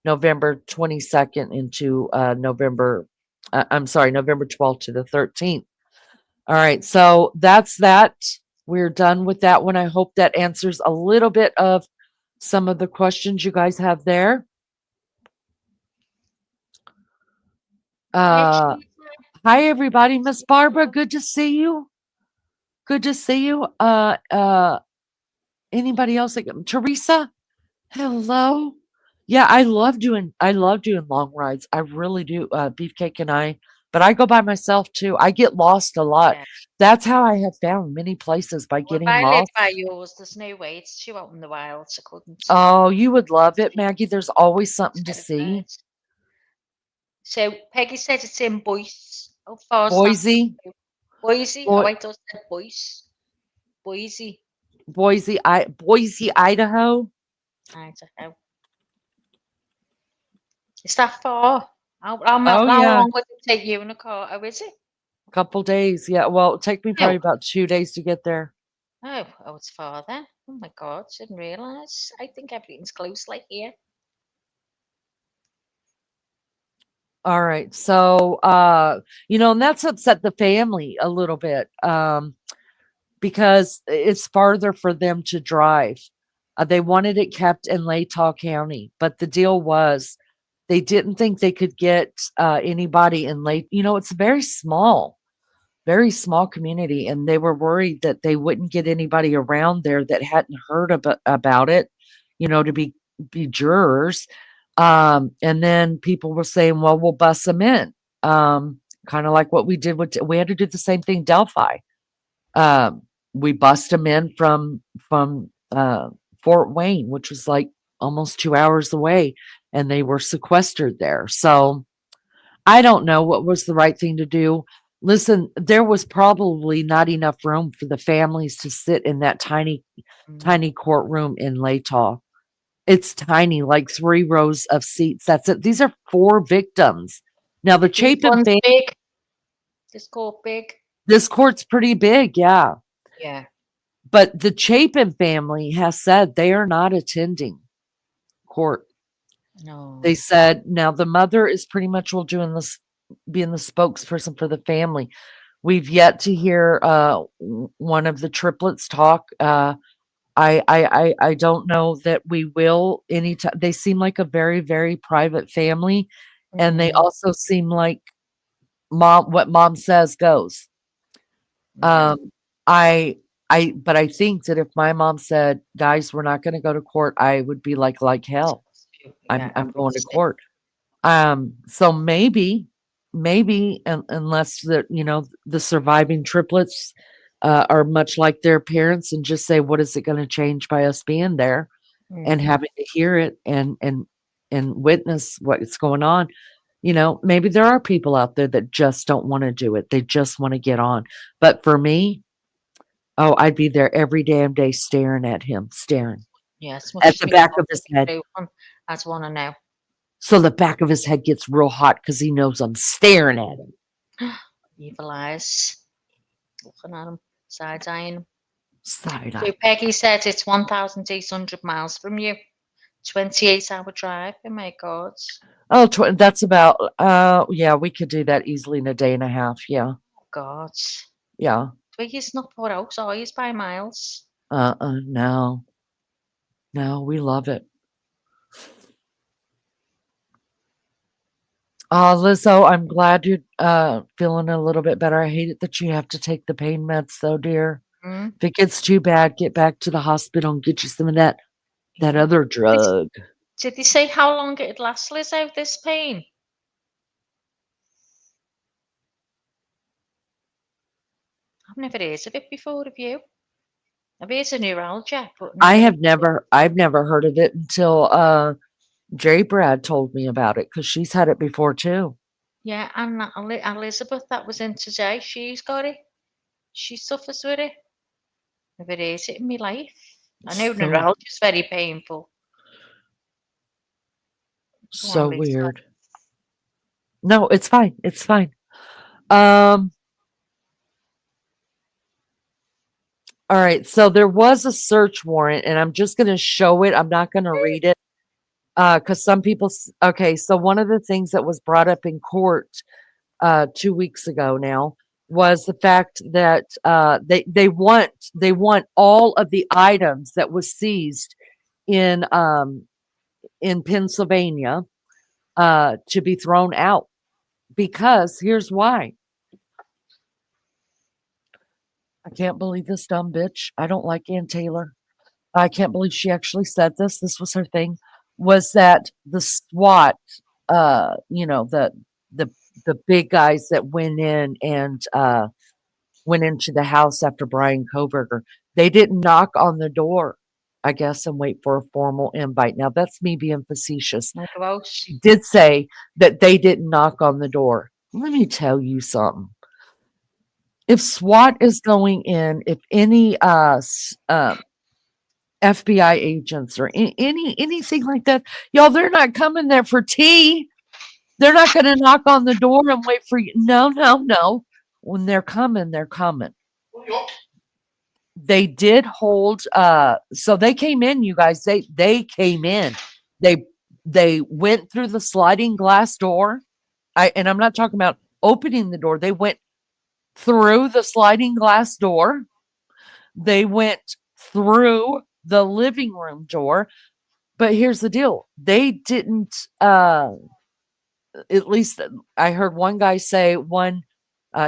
November 22nd into November 12th to the 13th. All right, so that's that. We're done with that one. I hope that answers a little bit of some of the questions you guys have there. Hi, everybody. Miss Barbara, good to see you. Good to see you. Anybody else? Teresa? Hello. Yeah, I love doing long rides. I really do. Beefcake and I, but I go by myself too. I get lost a lot.
Yeah.
That's how I have found many places by
Well, if
getting
I live
lost.
by yours, there's no way. It's too out in the wild. I couldn't.
Oh, you would love it, Maggie. There's always something to see.
So Peggy said it's in Boise. How far is that?
Boise,
Boise.
Boi-
Oh, I thought it said Boise. Boise.
Boise, Idaho.
Idaho. Is that far? How
Yeah,
long would it take you in a car? Oh, is it?
a couple days. Yeah, well, it'll take me probably
Oh.
about 2 days to get there.
Oh, it's far then. Oh my God, didn't realise. I think everything's close like here.
All right. So, and that's upset the family a little bit, because it's farther for them to drive. They wanted it kept in Latah County, but the deal was they didn't think they could get anybody in it's very small community, and they were worried that they wouldn't get anybody around there that hadn't heard about it, to be jurors. And then people were saying, well, we'll bus them in. Kind of like what we did we had to do the same thing, Delphi. We bussed them in from Fort Wayne, which was like almost 2 hours away, and they were sequestered there. So I don't know what was the right thing to do. Listen, there was probably not enough room for the families to sit in that tiny courtroom in Latah. It's tiny, like 3 rows of seats. That's it. These are 4 victims. Now the Chapin family.
Big. This court big.
This court's pretty big, yeah.
Yeah.
But the Chapin family has said they are not attending court.
No.
They said now the mother is pretty much being the spokesperson for the family. We've yet to hear one of the triplets talk. I don't know that we will anytime. They seem like a very, very private family, and they also seem like what mom says goes.
Yeah.
But I think that if my mom said, guys, we're not going to go to court, I would be like hell.
Yeah,
I'm going to court. So maybe, unless the surviving triplets are much like their parents and just say, what is it going to change by us being there and having to hear it and witness what's going on? Maybe there are people out there that just don't want to do it. They just want to get on. But for me, I'd be there every damn day staring at him, staring.
Yes,
At the back of his head.
I just want to know.
So the back of his head gets real hot because he knows I'm staring at him.
Evil eyes. Looking at him, side-eyeing him.
Side-eye.
So Peggy said it's 1,800 miles from you. 28-hour drive. Oh my God.
Oh, that's about, yeah, we could do that easily in a day and a half. Yeah.
Oh God.
Yeah.
Twiggy's not put out, are you, by miles?
No. No, we love it. Lizzo, I'm glad you're feeling a little bit better. I hate it that you have to take the pain meds, though, dear. If it gets too bad, get back to the hospital and get you some of that other drug.
Did they say how long it'd last, Lizzo, this pain? I've never heard of it before, have you? I've heard of neuralgia, but
I've never heard of it until J. Brad told me about it because she's had it before too.
Yeah, and Elizabeth that was in today, she's got it. She suffers with it. Never heard it in my life. I know
So
neuralgia is very painful. Go on,
so
Liz.
weird. No, it's fine. It's fine. Um, all right. So there was a search warrant, and I'm just gonna show it. I'm not gonna read it. Because some people okay, so one of the things that was brought up in court 2 weeks ago now was the fact that they want all of the items that was seized in Pennsylvania to be thrown out, because here's why. I can't believe this dumb bitch. I don't like Ann Taylor. I can't believe she actually said this. This was her thing. Was that the SWAT, the the big guys that went in and went into the house after Bryan Kohberger. They didn't knock on the door, I guess, and wait for a formal invite. Now that's me being facetious.
Like about
She did say that they didn't knock on the door. Let me tell you something. If SWAT is going in, if any FBI agents or anything like that, y'all, they're not coming there for tea. They're not going to knock on the door and wait for you. No, no, no. When they're coming, they're coming. They did hold so they came in, you guys. They came in. They went through the sliding glass door. And I'm not talking about opening the door. They went through the sliding glass door. They went through the living room door. But here's the deal. They didn't at least I heard one guy say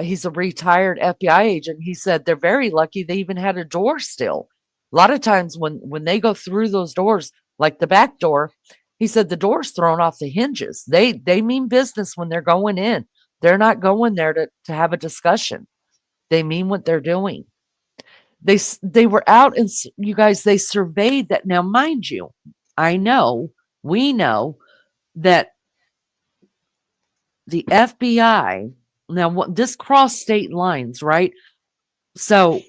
he's a retired FBI agent. He said they're very lucky they even had a door still. A lot of times when they go through those doors, like the back door, he said the door's thrown off the hinges. They mean business when they're going in. They're not going there to have a discussion. They mean what they're doing. They were out, and you guys, they surveyed that. Now, mind you, we know that the FBI, now this crossed state lines, right? So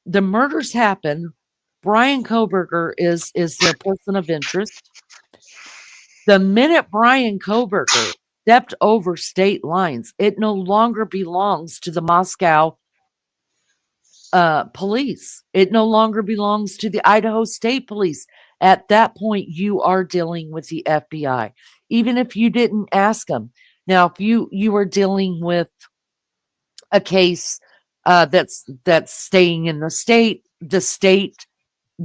the murders happen. Bryan Kohberger is the person of interest. The minute Bryan Kohberger stepped over state lines, it no longer belongs to the Moscow police. It no longer belongs to the Idaho State Police. At that point, you are dealing with the FBI, even if you didn't ask them. Now, if you were dealing with a case that's staying in the state, the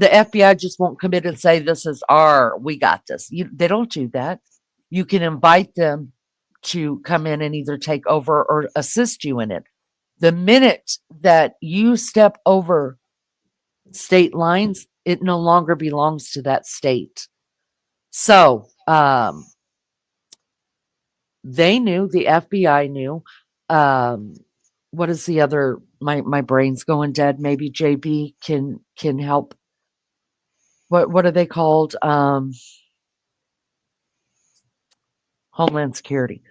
FBI just won't come in and say, "This is we got this." They don't do that. You can invite them to come in and either take over or assist you in it. The minute that you step over state lines, it no longer belongs to that state. So they knew, the FBI knew. What is the other? My brain's going dead. Maybe JB can help. What are they called? Homeland Security.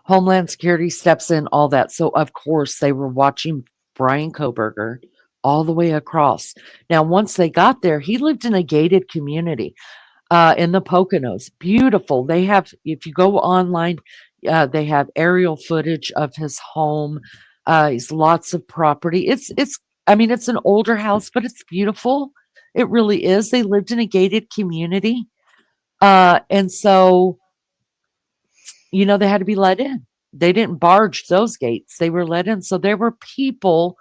Homeland Security steps in, all that. So of course they were watching Bryan Kohberger all the way across. Now, once they got there, he lived in a gated community in the Poconos. Beautiful. They have, if you go online, they have aerial footage of his home. He's lots of property. I mean, it's an older house, but it's beautiful. It really is. They lived in a gated community. And so, they had to be let in. They didn't barge those gates. They were let in. So there were people,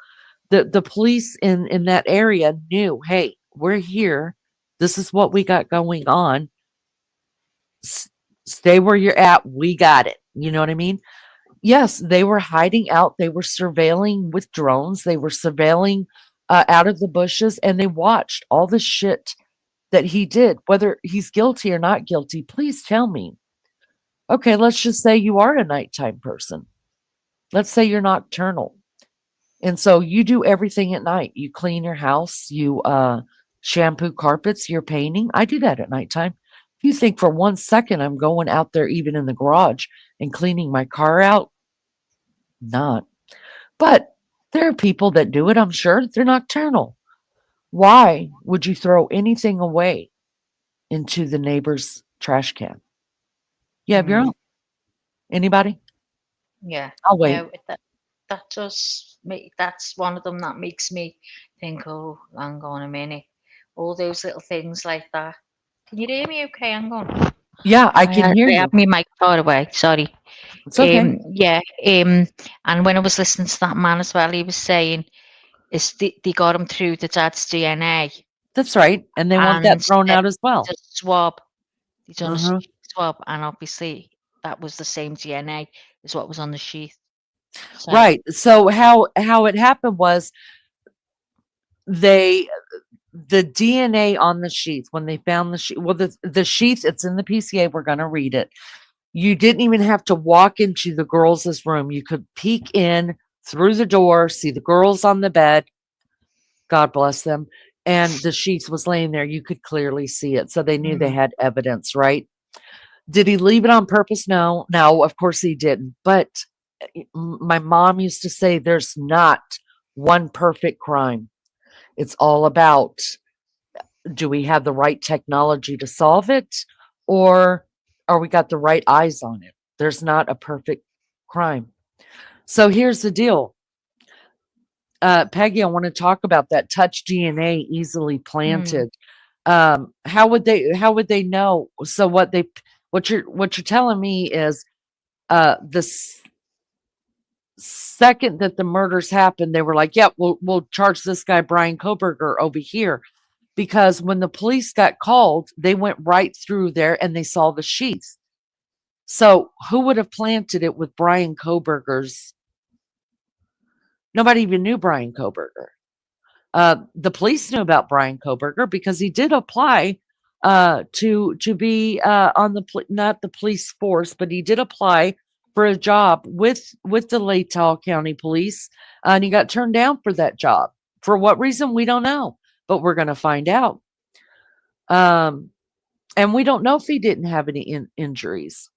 the police in that area knew, hey, we're here. This is what we got going on. Stay where you're at. We got it. You know what I mean? Yes, they were hiding out. They were surveilling with drones. They were surveilling out of the bushes, and they watched all the shit that he did, whether he's guilty or not guilty. Please tell me. Okay, let's just say you are a nighttime person. Let's say you're nocturnal. And so you do everything at night. You clean your house, you shampoo carpets, you're painting. I do that at nighttime. If you think for 1 second I'm going out there, even in the garage, and cleaning my car out, not. But there are people that do it, I'm sure. They're nocturnal. Why would you throw anything away into the neighbor's trash can? You have your
Mm,
own. Anybody?
yeah.
I'll wait.
No, that does make that's one of them that makes me think, oh, hang on a minute. All those little things like that. Can you hear me okay? Hang on.
Yeah, I can hear
I had
you.
my mic far away, sorry.
It's okay.
Yeah, and when I was listening to that man as well, he was saying is they got him through the dad's DNA
That's right. And they want that
and
thrown
they
out as well.
did a swab. They done a
Uh-huh.
swab, and obviously that was the same DNA as what was on the sheath. So,
Right. So how it happened was the DNA on the sheath when they found the sheath. Well, the sheath, it's in the PCA. We're going to read it. You didn't even have to walk into the girls' room. You could peek in through the door, see the girls on the bed. God bless them. And the sheath was laying there. You could clearly see it. So they knew they had evidence, right? Did he leave it on purpose? No. No, of course he didn't. But my mom used to say there's not one perfect crime. It's all about, do we have the right technology to solve it, or are we got the right eyes on it? There's not a perfect crime. So here's the deal. Peggy, I want to talk about that touch DNA easily planted. How would they know? So what you're telling me is the second that the murders happened, they were like, yeah, we'll charge this guy Bryan Kohberger over here. Because when the police got called, they went right through there and they saw the sheath. So who would have planted it with Bryan Kohberger's? Nobody even knew Bryan Kohberger. The police knew about Bryan Kohberger because he did apply to be on the not the police force, but he did apply for a job with the Latah County Police, and he got turned down for that job. For what reason, we don't know, but we're going to find out. And we don't know if he didn't have any injuries.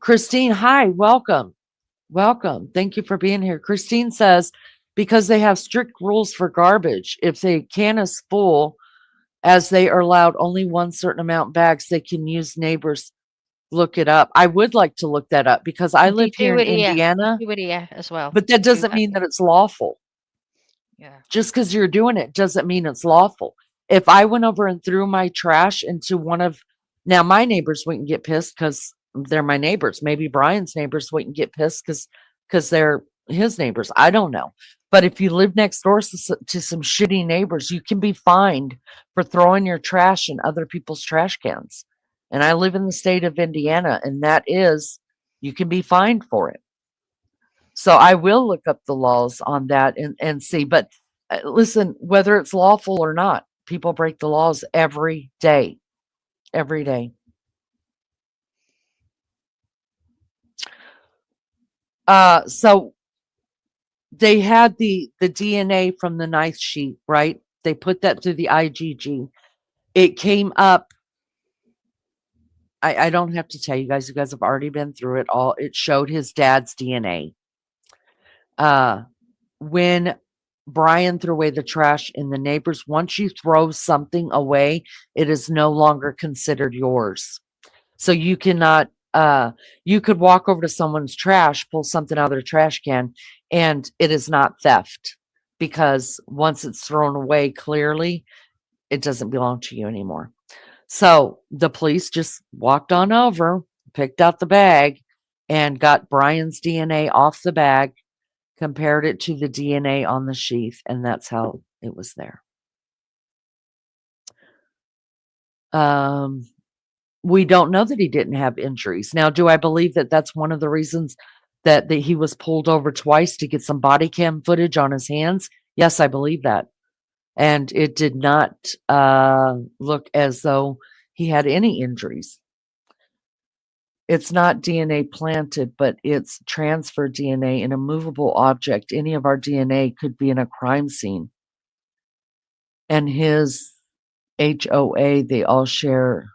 Christine, hi, welcome. Welcome. Thank you for being here. Christine says, because they have strict rules for garbage, if the can is full, as they are allowed only one certain amount bags, they can use neighbors. Look it up. I would like to look that up because I live here in Indiana,
They do it here as well.
but that
They do
doesn't mean that it's lawful.
Yeah.
Just because you're doing it doesn't mean it's lawful. If I went over and threw my trash into one of, now my neighbors wouldn't get pissed because they're my neighbors. Maybe Bryan's neighbors wouldn't get pissed because they're his neighbors. I don't know. But if you live next door to some shitty neighbors, you can be fined for throwing your trash in other people's trash cans. And I live in the state of Indiana, and that is, you can be fined for it. So I will look up the laws on that and see. But listen, whether it's lawful or not, people break the laws every day. Every day. So they had the DNA from the knife sheet, right? They put that through the IgG. It came up. I don't have to tell you guys have already been through it all. It showed his dad's DNA. When Bryan threw away the trash in the neighbors, once you throw something away, it is no longer considered yours. So you cannot, you could walk over to someone's trash, pull something out of their trash can, and it is not theft because once it's thrown away clearly, it doesn't belong to you anymore. So the police just walked on over, picked out the bag, and got Bryan's DNA off the bag, compared it to the DNA on the sheath, and that's how it was there. We don't know that he didn't have injuries. Now, do I believe that that's one of the reasons that he was pulled over twice to get some body cam footage on his hands? Yes, I believe that. And it did not look as though he had any injuries. It's not DNA planted, but it's transferred DNA in a movable object. Any of our DNA could be in a crime scene. And his HOA, they all share.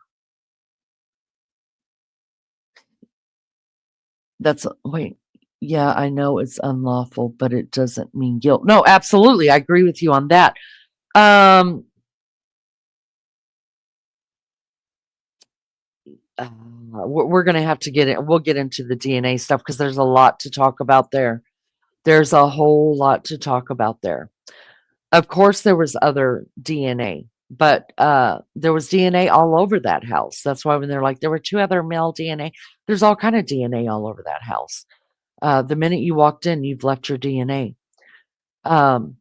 Wait, Yeah, I know it's unlawful, but it doesn't mean guilt. No, absolutely. I agree with you on that. We're going to have to get it. We'll get into the DNA stuff because there's a lot to talk about there. There's a whole lot to talk about there. Of course, there was other DNA, but there was DNA all over that house. That's why when they're like, there were 2 other male DNA, there's all kind of DNA all over that house. The minute you walked in, you've left your DNA. Um,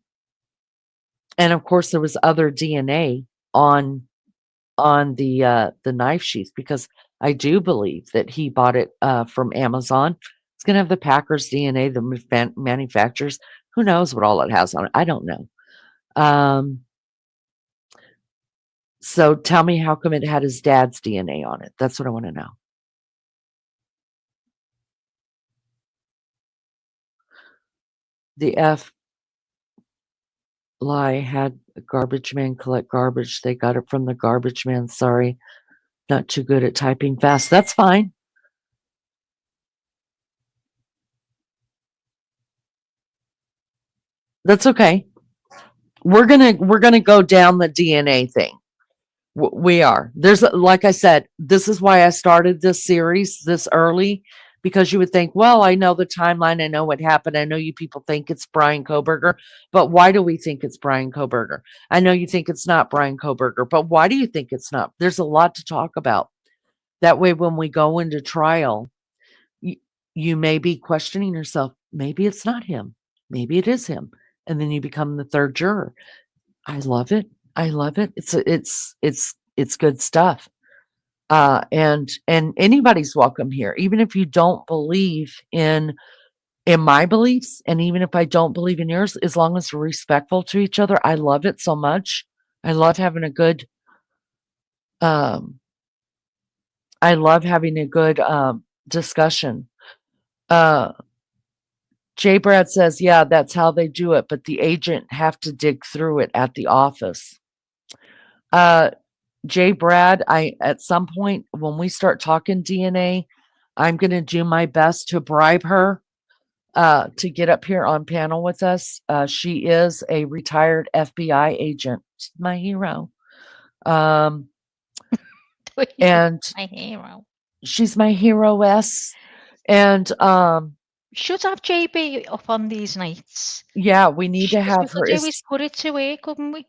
and of course, there was other DNA on the knife sheath because I do believe that he bought it from Amazon. It's going to have the Packers DNA, the manufacturers. Who knows what all it has on it? I don't know. So tell me, how come it had his dad's DNA on it? That's what I want to know. The lie had a garbage man collect garbage. They got it from the garbage man. Sorry, not too good at typing fast. That's fine. That's okay. We're gonna go down the DNA thing. We are. There's like I said, this is why I started this series this early, because you would think, well, I know the timeline, I know what happened, I know you people think it's Bryan Kohberger, but why do we think it's Bryan Kohberger? I know you think it's not Bryan Kohberger, but why do you think it's not? There's a lot to talk about. That way, when we go into trial, you may be questioning yourself. Maybe it's not him. Maybe it is him, and then you become the third juror. I love it. I love it. It's good stuff. And anybody's welcome here, even if you don't believe in my beliefs, and even if I don't believe in yours, as long as we're respectful to each other. I love it so much. I love having a good I love having a good discussion. Jay Brad says, yeah, that's how they do it, but the agent have to dig through it at the office. Jay Brad, at some point when we start talking DNA, I'm going to do my best to bribe her to get up here on panel with us. She is a retired FBI agent. She's my hero. And
My hero.
she's my hero-ess. And
Should have JB up on these nights.
yeah, we need to
Because we
have her.
could always put it to her, couldn't we?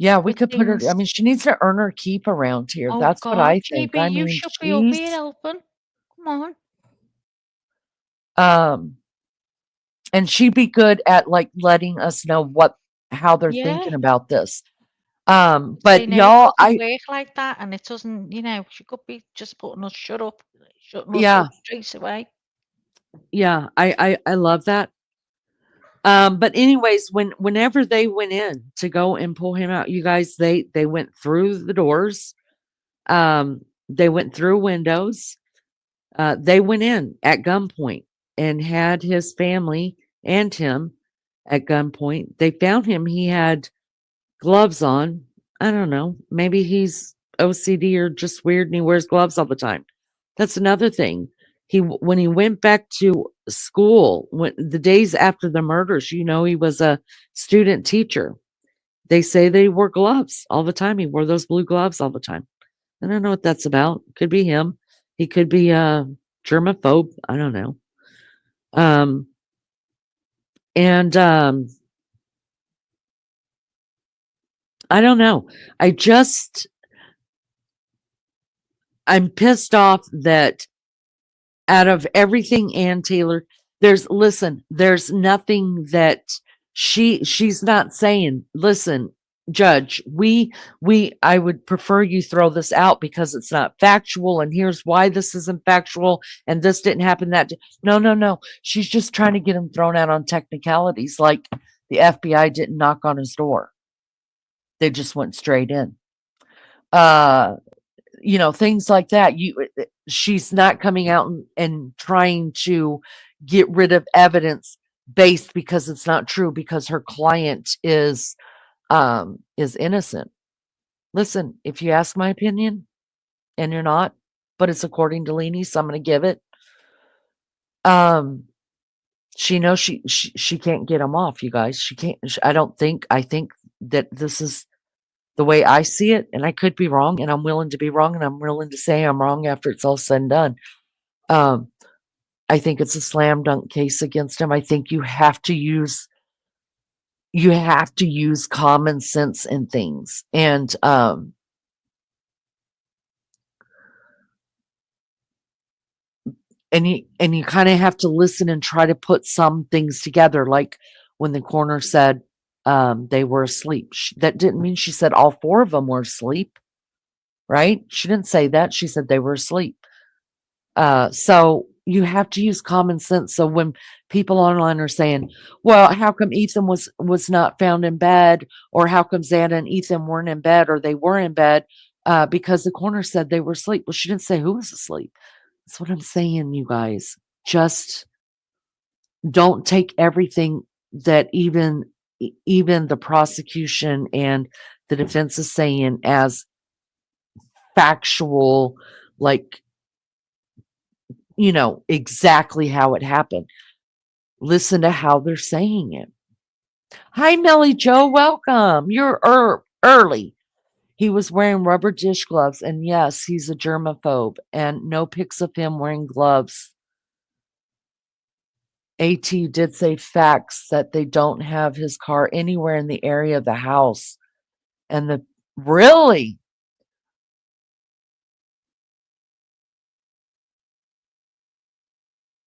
Yeah, we
With
could put her. I
things.
mean, she needs to earn her keep around here.
Oh
That's what
God,
I think.
JB,
I
you
mean,
should be up here helping. Come on.
And she'd be good at like letting us know how they're thinking
Yeah.
about this.
They
But
know it
y'all,
doesn't work like that, and it doesn't, she could be just putting us shutting us
yeah,
up straight away.
yeah, I love that. But anyways, whenever they went in to go and pull him out, you guys, they went through the doors. They went through windows. They went in at gunpoint and had his family and him at gunpoint. They found him. He had gloves on. I don't know. Maybe he's OCD or just weird and he wears gloves all the time. That's another thing. When he went back to school, when the days after the murders, he was a student teacher. They say they wore gloves all the time. He wore those blue gloves all the time. I don't know what that's about. Could be him. He could be a germaphobe. I don't know. And I don't know. I'm pissed off that out of everything Ann Taylor, there's nothing that she's not saying, listen, Judge, I would prefer you throw this out because it's not factual, and here's why this isn't factual, and this didn't happen no. She's just trying to get him thrown out on technicalities, like the FBI didn't knock on his door. They just went straight in. Things like that. She's not coming out and trying to get rid of evidence based because it's not true, because her client is innocent. Listen, if you ask my opinion and you're not, but it's according to Leanie, so I'm going to give it. She knows she can't get him off, you guys. She can't. I think that this is the way I see it, and I could be wrong, and I'm willing to be wrong, and I'm willing to say I'm wrong after it's all said and done. I think it's a slam dunk case against him. I think you have to use common sense in things, and you kind of have to listen and try to put some things together, like when the coroner said they were asleep. That didn't mean she said all four of them were asleep, right? She didn't say that. She said they were asleep. So you have to use common sense. So when people online are saying, well, how come Ethan was not found in bed, or how come Xana and Ethan weren't in bed, or they were in bed, because the coroner said they were asleep. Well, she didn't say who was asleep. That's what I'm saying, you guys. Just don't take everything that even the prosecution and the defense is saying as factual, like, exactly how it happened. Listen to how they're saying it. Hi, Melly Joe. Welcome. You're early. He was wearing rubber dish gloves, and yes, he's a germaphobe, and no pics of him wearing gloves. AT did say facts that they don't have his car anywhere in the area of the house. And really?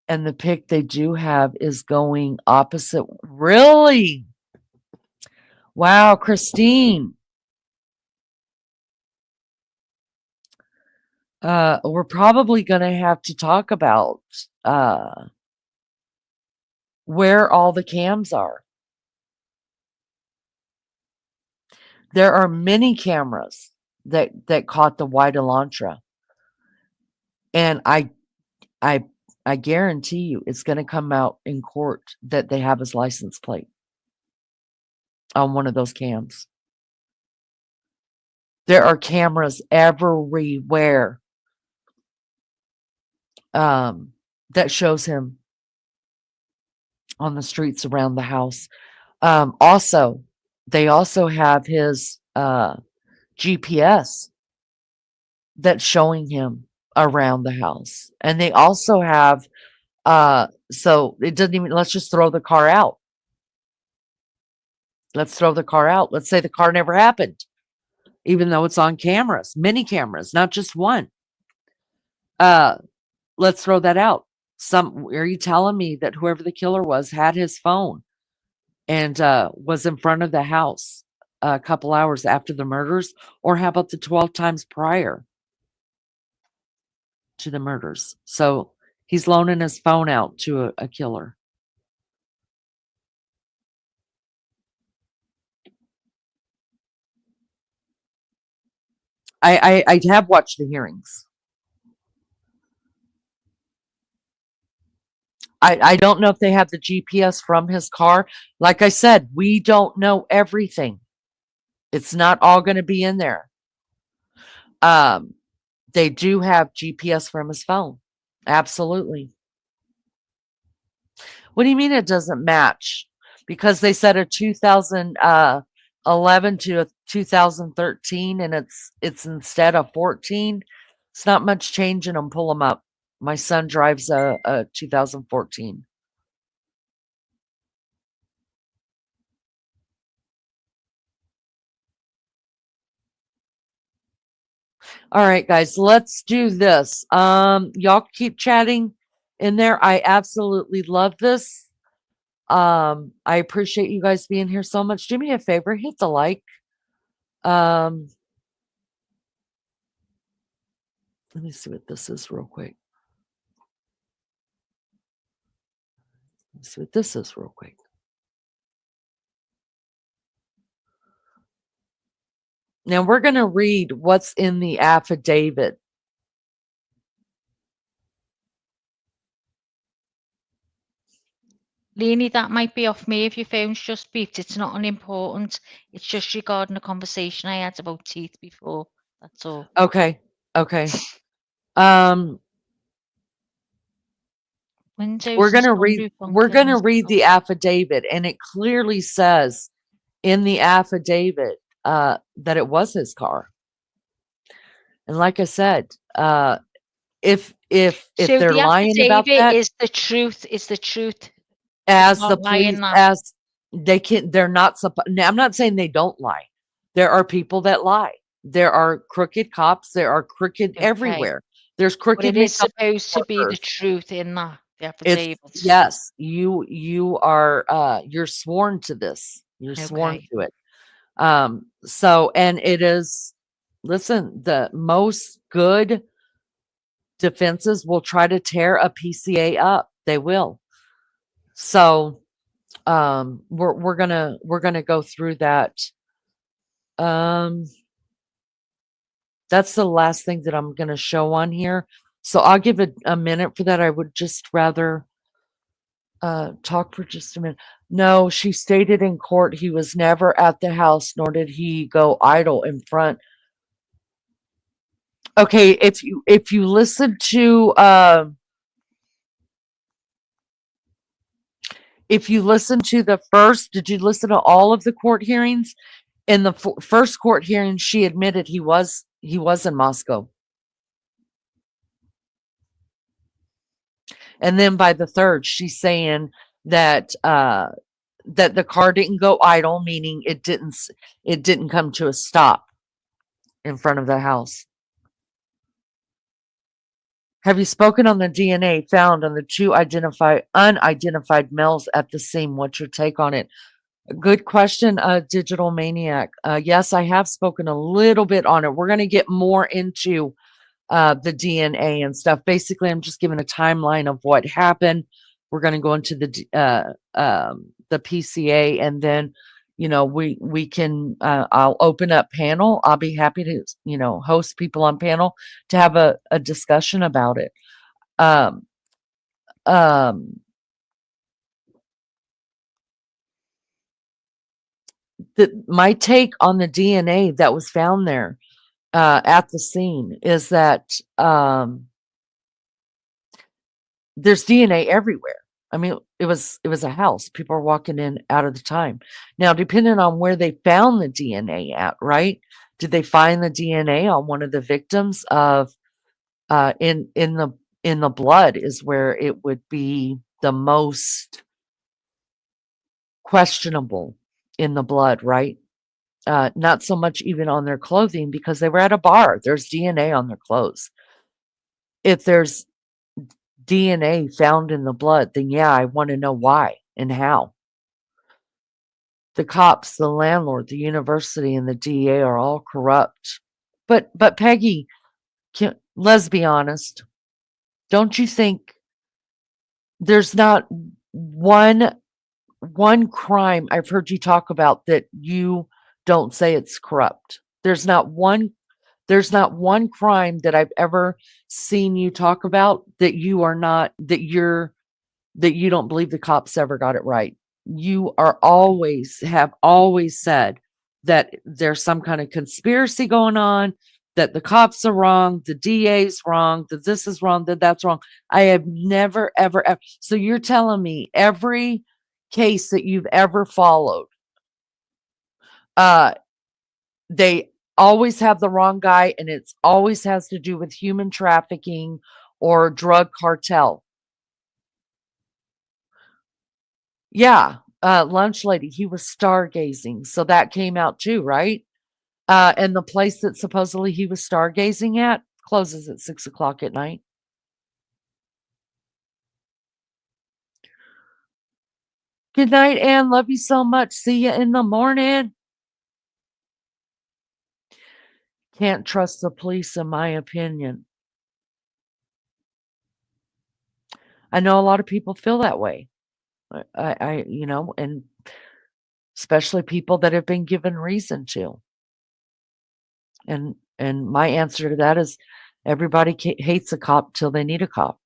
And the pic they do have is going opposite. Really? Wow, Christine. We're probably going to have to talk about where all the cams are. There are many cameras that caught the white Elantra, and I guarantee you, it's going to come out in court that they have his license plate on one of those cams. There are cameras everywhere that shows him on the streets around the house. Also, they also have his GPS that's showing him around the house. And they also have, so it doesn't even, let's just throw the car out. Let's throw the car out. Let's say the car never happened, even though it's on cameras, many cameras, not just one. Let's throw that out. Are you telling me that whoever the killer was had his phone and was in front of the house a couple hours after the murders? Or how about the 12 times prior to the murders? So he's loaning his phone out to a killer. I have watched the hearings. I don't know if they have the GPS from his car. Like I said, we don't know everything. It's not all going to be in there. They do have GPS from his phone. Absolutely. What do you mean it doesn't match? Because they said a 2011 to a 2013, and it's instead of 14. It's not much change in them. Pull them up. My son drives a 2014. All right, guys, let's do this. Y'all keep chatting in there. I absolutely love this. I appreciate you guys being here so much. Do me a favor, hit the like. Let me see what this is real quick. Let's see what this is real quick. Now we're going to read what's in the affidavit.
Leanie, that might be off me if your phone's just beeped. It's not unimportant. It's just regarding a conversation I had about teeth before. That's all.
Okay. Okay.
Windows
We're
and
gonna read.
sunroof on
We're gonna
clearance
read the
vehicles.
affidavit, and it clearly says in the affidavit that it was his car. And like I said, if
So
they're
the
lying about
affidavit
that,
is the truth. Is the truth.
as the
Not lying
police,
that.
as they're not supposed. Now, I'm not saying they don't lie. There are people that lie. There are crooked cops. There are crooked
Okay.
everywhere. There's
But
crooked
it is
McDonald's
supposed to be the
workers.
truth in that, the
It's
affidavits.
yes, you are you're sworn to this. You're sworn
Okay.
to it. So and it is, listen, the most good defenses will try to tear a PCA up. They will. So we're gonna go through that. That's the last thing that I'm gonna show on here. So I'll give it a minute for that. I would just rather talk for just a minute. No, she stated in court he was never at the house, nor did he go idle in front. Okay, if you listen to the first, did you listen to all of the court hearings? In the first court hearing, she admitted he was in Moscow. And then by the third, she's saying that that the car didn't go idle, meaning it didn't come to a stop in front of the house. Have you spoken on the DNA found on the two unidentified males at the scene? What's your take on it? Good question, Digital Maniac. Yes, I have spoken a little bit on it. We're going to get more into the DNA and stuff. Basically, I'm just giving a timeline of what happened. We're going to go into the PCA, and then we can. I'll open up panel. I'll be happy to host people on panel to have a discussion about it. My take on the DNA that was found there at the scene is that there's DNA everywhere. I mean, it was a house. People are walking in out of the time. Now, depending on where they found the DNA at, right? Did they find the DNA on one of the victims of in the blood is where it would be the most questionable, in the blood, right? Not so much even on their clothing, because they were at a bar. There's DNA on their clothes. If there's DNA found in the blood, then yeah, I want to know why and how. The cops, the landlord, the university, and the DA are all corrupt. But Peggy, let's be honest. Don't you think there's not one crime I've heard you talk about that you don't say it's corrupt? There's not one crime that I've ever seen you talk about that you don't believe the cops ever got it right. You have always said that there's some kind of conspiracy going on, that the cops are wrong, the DA's wrong, that this is wrong, that that's wrong. I have never, ever. So you're telling me every case that you've ever followed, they always have the wrong guy, and it's always has to do with human trafficking or drug cartel. Yeah, lunch lady, he was stargazing, so that came out too, right? And the place that supposedly he was stargazing at closes at 6:00 at night. Good night, Ann. Love you so much. See you in the morning. Can't trust the police, in my opinion. I know a lot of people feel that way. And especially people that have been given reason to. And my answer to that is everybody hates a cop till they need a cop.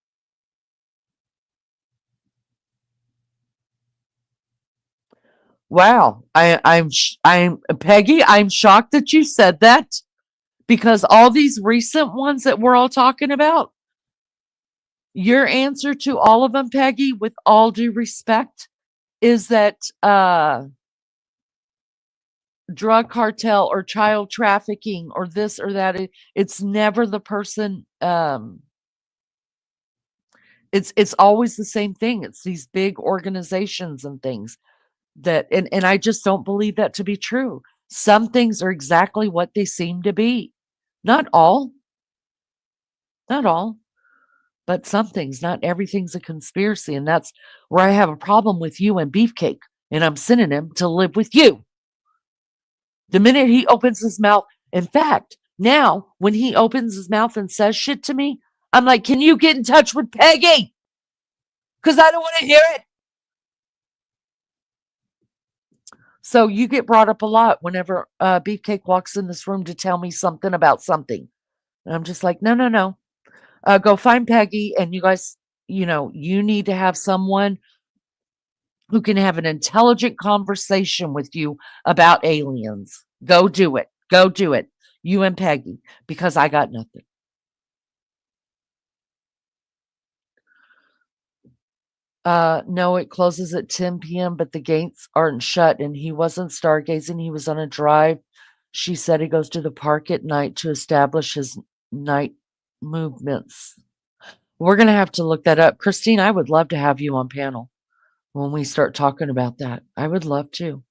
Wow. I'm Peggy, I'm shocked that you said that, because all these recent ones that we're all talking about, Your answer to all of them, Peggy, with all due respect, is that drug cartel or child trafficking or this or that. It's never the person. It's always the same thing. It's these big organizations and things that, and I just don't believe that to be true. Some things are exactly what they seem to be. Not all, but some things. Not everything's a conspiracy, and that's where I have a problem with you and Beefcake. And I'm sending him to live with you. The minute he opens his mouth, in fact, now when he opens his mouth and says shit to me, I'm like, can you get in touch with Peggy? Because I don't want to hear it. So you get brought up a lot whenever Beefcake walks in this room to tell me something about something. And I'm just like, no. Go find Peggy, and you guys, you need to have someone who can have an intelligent conversation with you about aliens. Go do it. Go do it. You and Peggy, because I got nothing. No, it closes at 10 p.m., but the gates aren't shut, and he wasn't stargazing. He was on a drive. She said he goes to the park at night to establish his night movements. We're going to have to look that up. Christine, I would love to have you on panel when we start talking about that. I would love to.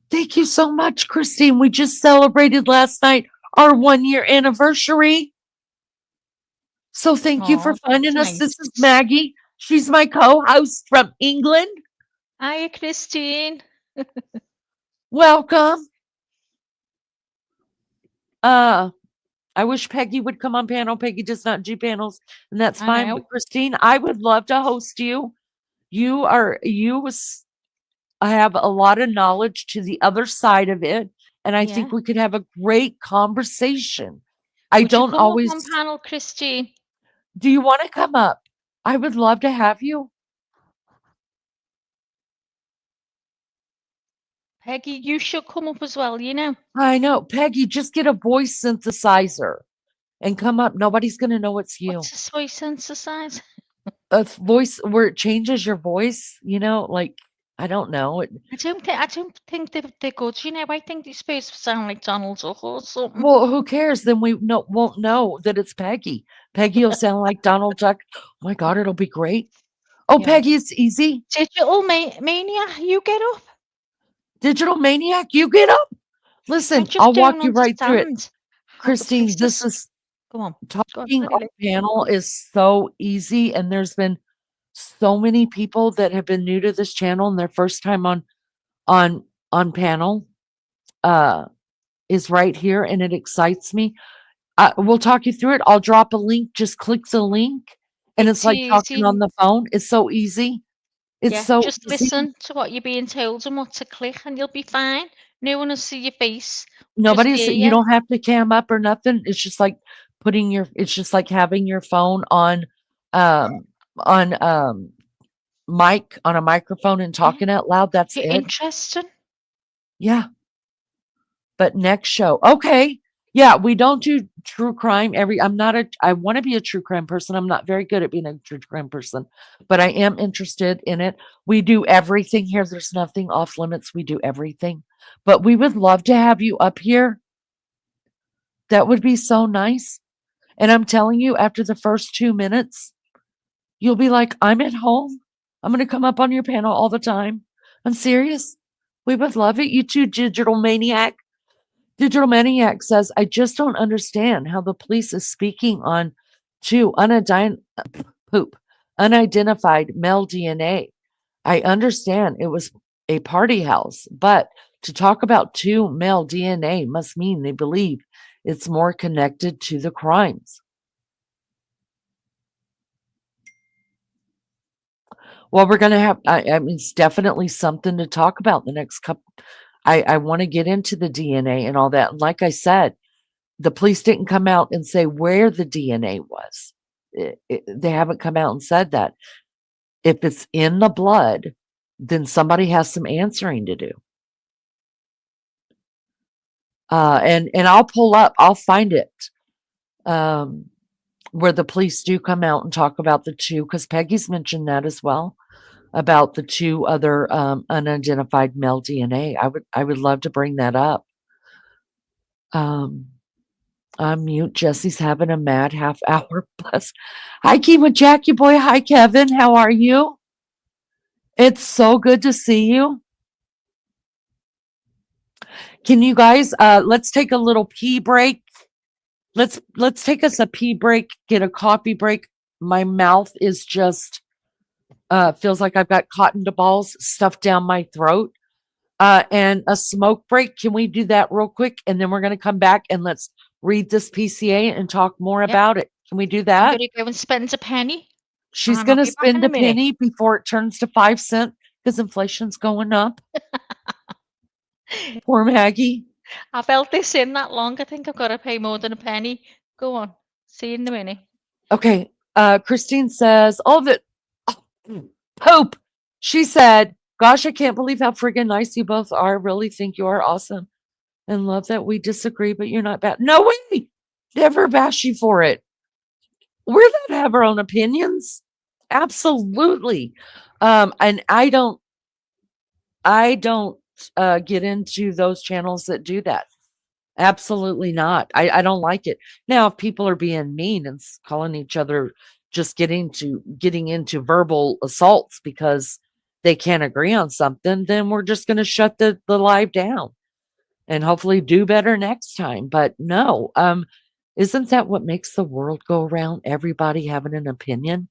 Thank you so much, Christine. We just celebrated last night our 1-year anniversary. So thank you for finding us.
nice.
This is Maggie. She's my co-host from England.
Hi, Christine.
Welcome. I wish Peggy would come on panel. Peggy does not do panels, and that's fine. But Christine, I would love to host you. I have a lot of knowledge to the other side of it, and I think we could have a great conversation.
Would you come up on panel, Christine?
Do you want to come up? I would love to have you.
Peggy, you should come up as well,
I know. Peggy, just get a voice synthesizer and come up. Nobody's going to know it's you.
What's a voice synthesizer?
A voice where it changes your voice, like, I don't know.
I don't think they're good, I think they're supposed to sound like Donald Duck or something.
Well, who cares? Then we won't know that it's Peggy. Peggy will sound like Donald Duck. Oh my God, it'll be great. Oh, Peggy, it's easy.
Digital Maniac, you get up.
Digital Maniac, you get up. Listen, I'll walk you right through it. Christine, this is talking on panel is so easy, and there's been so many people that have been new to this channel and their first time on panel is right here, and it excites me. We'll talk you through it. I'll drop a link. Just click the link, and it's like talking on the phone. It's so easy. It's so
just
easy.
listen to what you're being told and what to click, and you'll be fine. No one will see your face.
You don't have to cam up or nothing. It's just like it's just like having your phone on mic, on a microphone, and talking out loud. That's it.
Interesting.
Yeah. But next show. Okay. Yeah, we don't do true crime. I want to be a true crime person. I'm not very good at being a true crime person, but I am interested in it. We do everything here. There's nothing off limits. We do everything. But we would love to have you up here. That would be so nice. And I'm telling you, after the first 2 minutes, you'll be like, I'm at home. I'm going to come up on your panel all the time. I'm serious. We would love it. You too, Digital Maniac. Digital Maniac says, I just don't understand how the police is speaking on two unidentified male DNA. I understand it was a party house, but to talk about two male DNA must mean they believe it's more connected to the crimes. Well, we're going to have, I mean, it's definitely something to talk about the next couple. I want to get into the DNA and all that. And like I said, the police didn't come out and say where the DNA was. They haven't come out and said that. If it's in the blood, then somebody has some answering to do. And I'll pull up, I'll find it. where the police do come out and talk about the two, because Peggy's mentioned that as well, about the two other unidentified male DNA. I would love to bring that up. Unmute. Jesse's having a mad half hour. Bless. Hi, Key with Jackie Boy. Hi, Kevin. How are you? It's so good to see you. Can you guys let's take a little pee break. Let's take us a pee break, get a coffee break. My mouth is just feels like I've got cotton balls stuffed down my throat. And a smoke break. Can we do that real quick? And then we're going to come back and let's read this PCA and talk more about it. Can we do
I'm
that?
going to go and spend a penny.
She's
and
going
I'll
to
be back in
spend a
minute.
penny before it turns to 5 cents because inflation's going up. Poor Maggie.
I've held this in that long. I think I've got to pay more than a penny. Go on. See you in a minute.
Okay. Christine says, Pope. She said, gosh, I can't believe how friggin' nice you both are. Really think you are awesome and love that we disagree, but you're not bad. No way. Never bash you for it. We're allowed to have our own opinions. Absolutely. And I don't get into those channels that do that. Absolutely not. I don't like it. Now, if people are being mean and calling each other, just getting into verbal assaults because they can't agree on something, then we're just going to shut the live down and hopefully do better next time. But no, isn't that what makes the world go around? Everybody having an opinion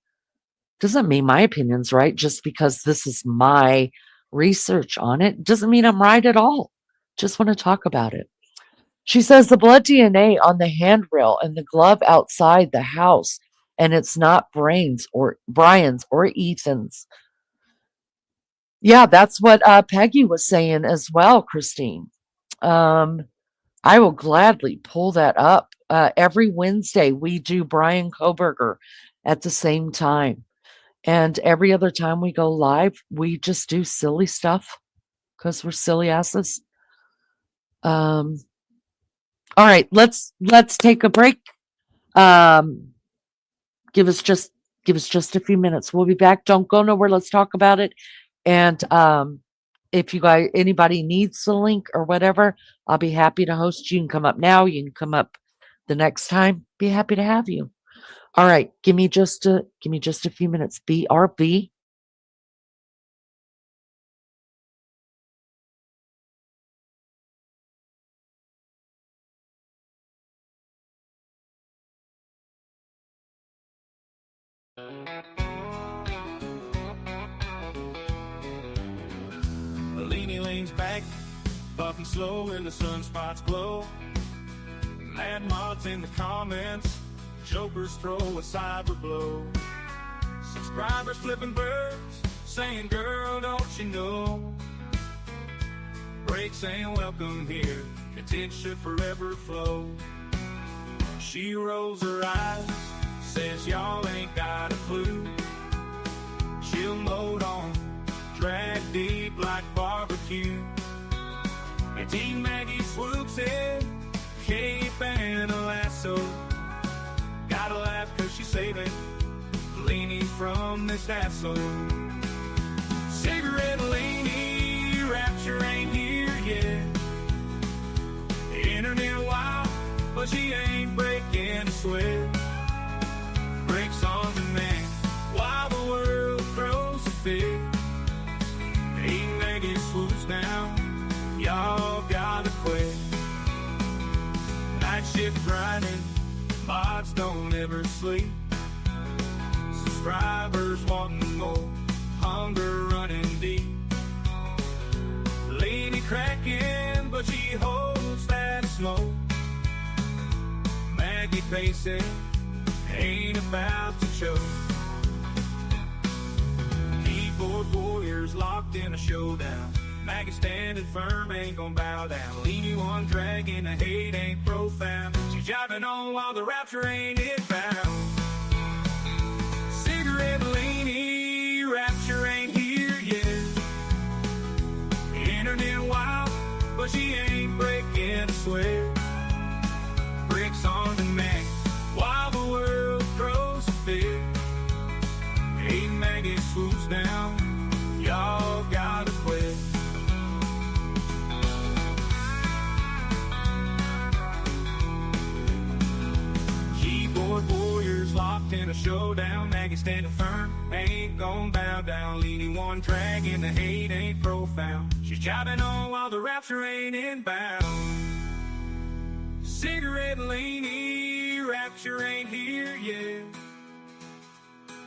doesn't mean my opinion's right. Just because this is my research on it doesn't mean I'm right at all. Just want to talk about it. She says the blood DNA on the handrail and the glove outside the house, and it's not Bryan's or Ethan's. Yeah, that's what Peggy was saying as well, Christine. I will gladly pull that up. Every Wednesday, we do Bryan Kohberger at the same time. And every other time we go live, we just do silly stuff because we're silly asses. All right, let's take a break. Give us just a few minutes. We'll be back. Don't go nowhere. Let's talk about it. And if you guys, anybody needs the link or whatever, I'll be happy to host. You can come up now. You can come up the next time. Be happy to have you. All right, give me just a few minutes. BRB.
Leanie leans back, puffing slow in the sunspots glow. Mad mods in the comments, jokers throw a cyber blow. Subscribers flipping birds, saying girl don't you know. Break saying welcome here, content should forever flow. She rolls her eyes, says y'all ain't got a clue. She'll load on, drag deep like barbecue. And Team Maggie swoops in, cape and a lasso. Gotta laugh cause she's saving Leanie from this asshole. Cigarette Leanie, rapture ain't here yet. Internet wild, but she ain't breaking a sweat. Breaks on demand while the world throws a fit. Team Maggie swoops down, y'all gotta quit. Night shift grinding, mods don't ever sleep. Subscribers wanting more, hunger running deep. Lady cracking, but she holds that smoke. Maggie pacing, ain't about to choke. Keyboard warriors locked in a showdown. Maggie standing firm, ain't gon' bow down. Leanie one dragging, the hate ain't profound. She's jiving on while the rapture ain't inbound. Cigarette Leanie, rapture ain't here yet. Internet wild, but she ain't breaking a sweat. Bricks on demand while the world in a showdown. Maggie standing firm, ain't gon' bow down. Leaning one dragon, the hate ain't profound. She's jobbing on while the rapture ain't inbound. Cigarette Laney, rapture ain't here yet.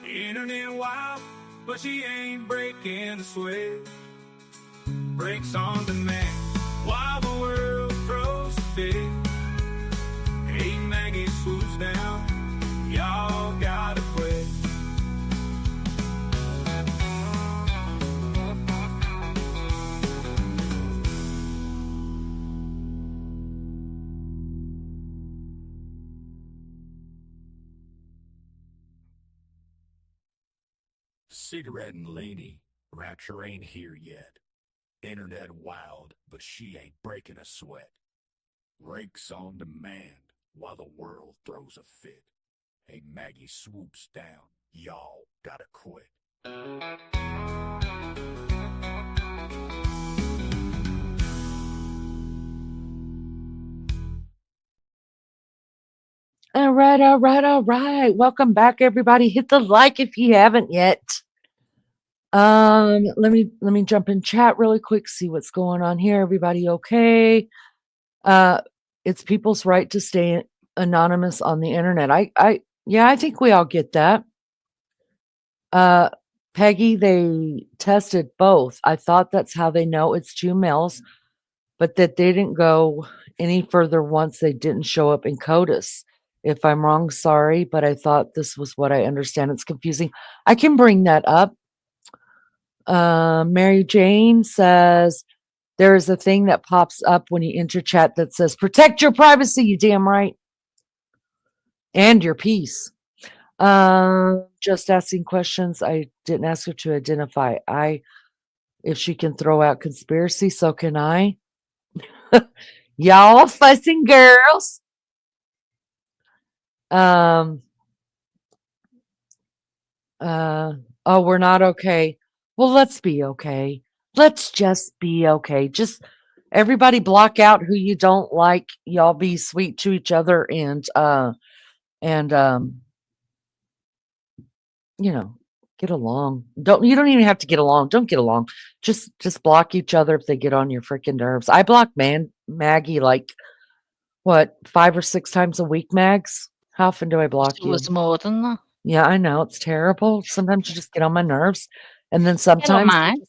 Internet wild, but she ain't breaking the sweat. Breaks on demand while the world throws a fit. Hey, Maggie swoops down, y'all gotta quit. Cigarette and Laney, rapture ain't here yet. Internet wild, but she ain't breaking a sweat. Breaks on demand while the world throws a fit. Hey, Maggie swoops down, y'all gotta quit.
All right. Welcome back, everybody. Hit the like if you haven't yet. Let me jump in chat really quick, see what's going on here. Everybody okay? It's people's right to stay anonymous on the internet. I think we all get that. Peggy, they tested both. I thought that's how they know it's 2 males, but that they didn't go any further once they didn't show up in CODIS. If I'm wrong, sorry, but I thought this was what I understand. It's confusing. I can bring that up. Mary Jane says there is a thing that pops up when you enter chat that says protect your privacy, you damn right, and your peace. Just asking questions. I didn't ask her to identify. If she can throw out conspiracy, so can I. Y'all fussing girls. Oh, we're not okay. Well, let's be okay. Let's just be okay. Just everybody block out who you don't like. Y'all be sweet to each other and get along. You don't even have to get along. Don't get along. Just block each other if they get on your freaking nerves. I block Maggie like what, 5 or 6 times a week, Mags? How often do I block
It
you?
was more than that.
Yeah, I know. It's terrible. Sometimes you just get on my nerves. And then
I don't
sometimes
mind.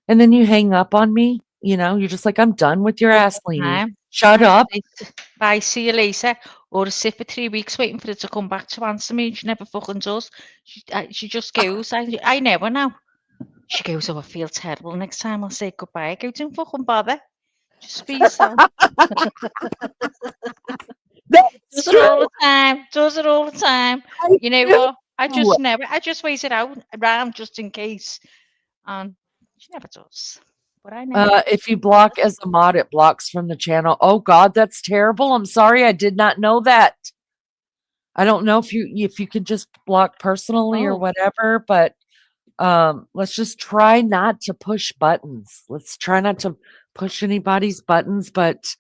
and then you hang up on me, you're just like, I'm done with your ass cleaning.
Time.
Shut up.
Bye, see you later. Or to sit for 3 weeks waiting for it to come back to answer me. She never fucking does. She just goes. I never know. She goes, oh, I feel terrible. Next time I'll say goodbye. I go, don't fucking bother. Just be yourself. Does it all the time. Does it all the time. You know what? I just wait it out around just in case. And she never does. But I know.
If you block as a mod, it blocks from the channel. Oh God, that's terrible. I'm sorry. I did not know that. I don't know if you can just block personally or whatever, but let's just try not to push buttons. Let's try not to push anybody's buttons, but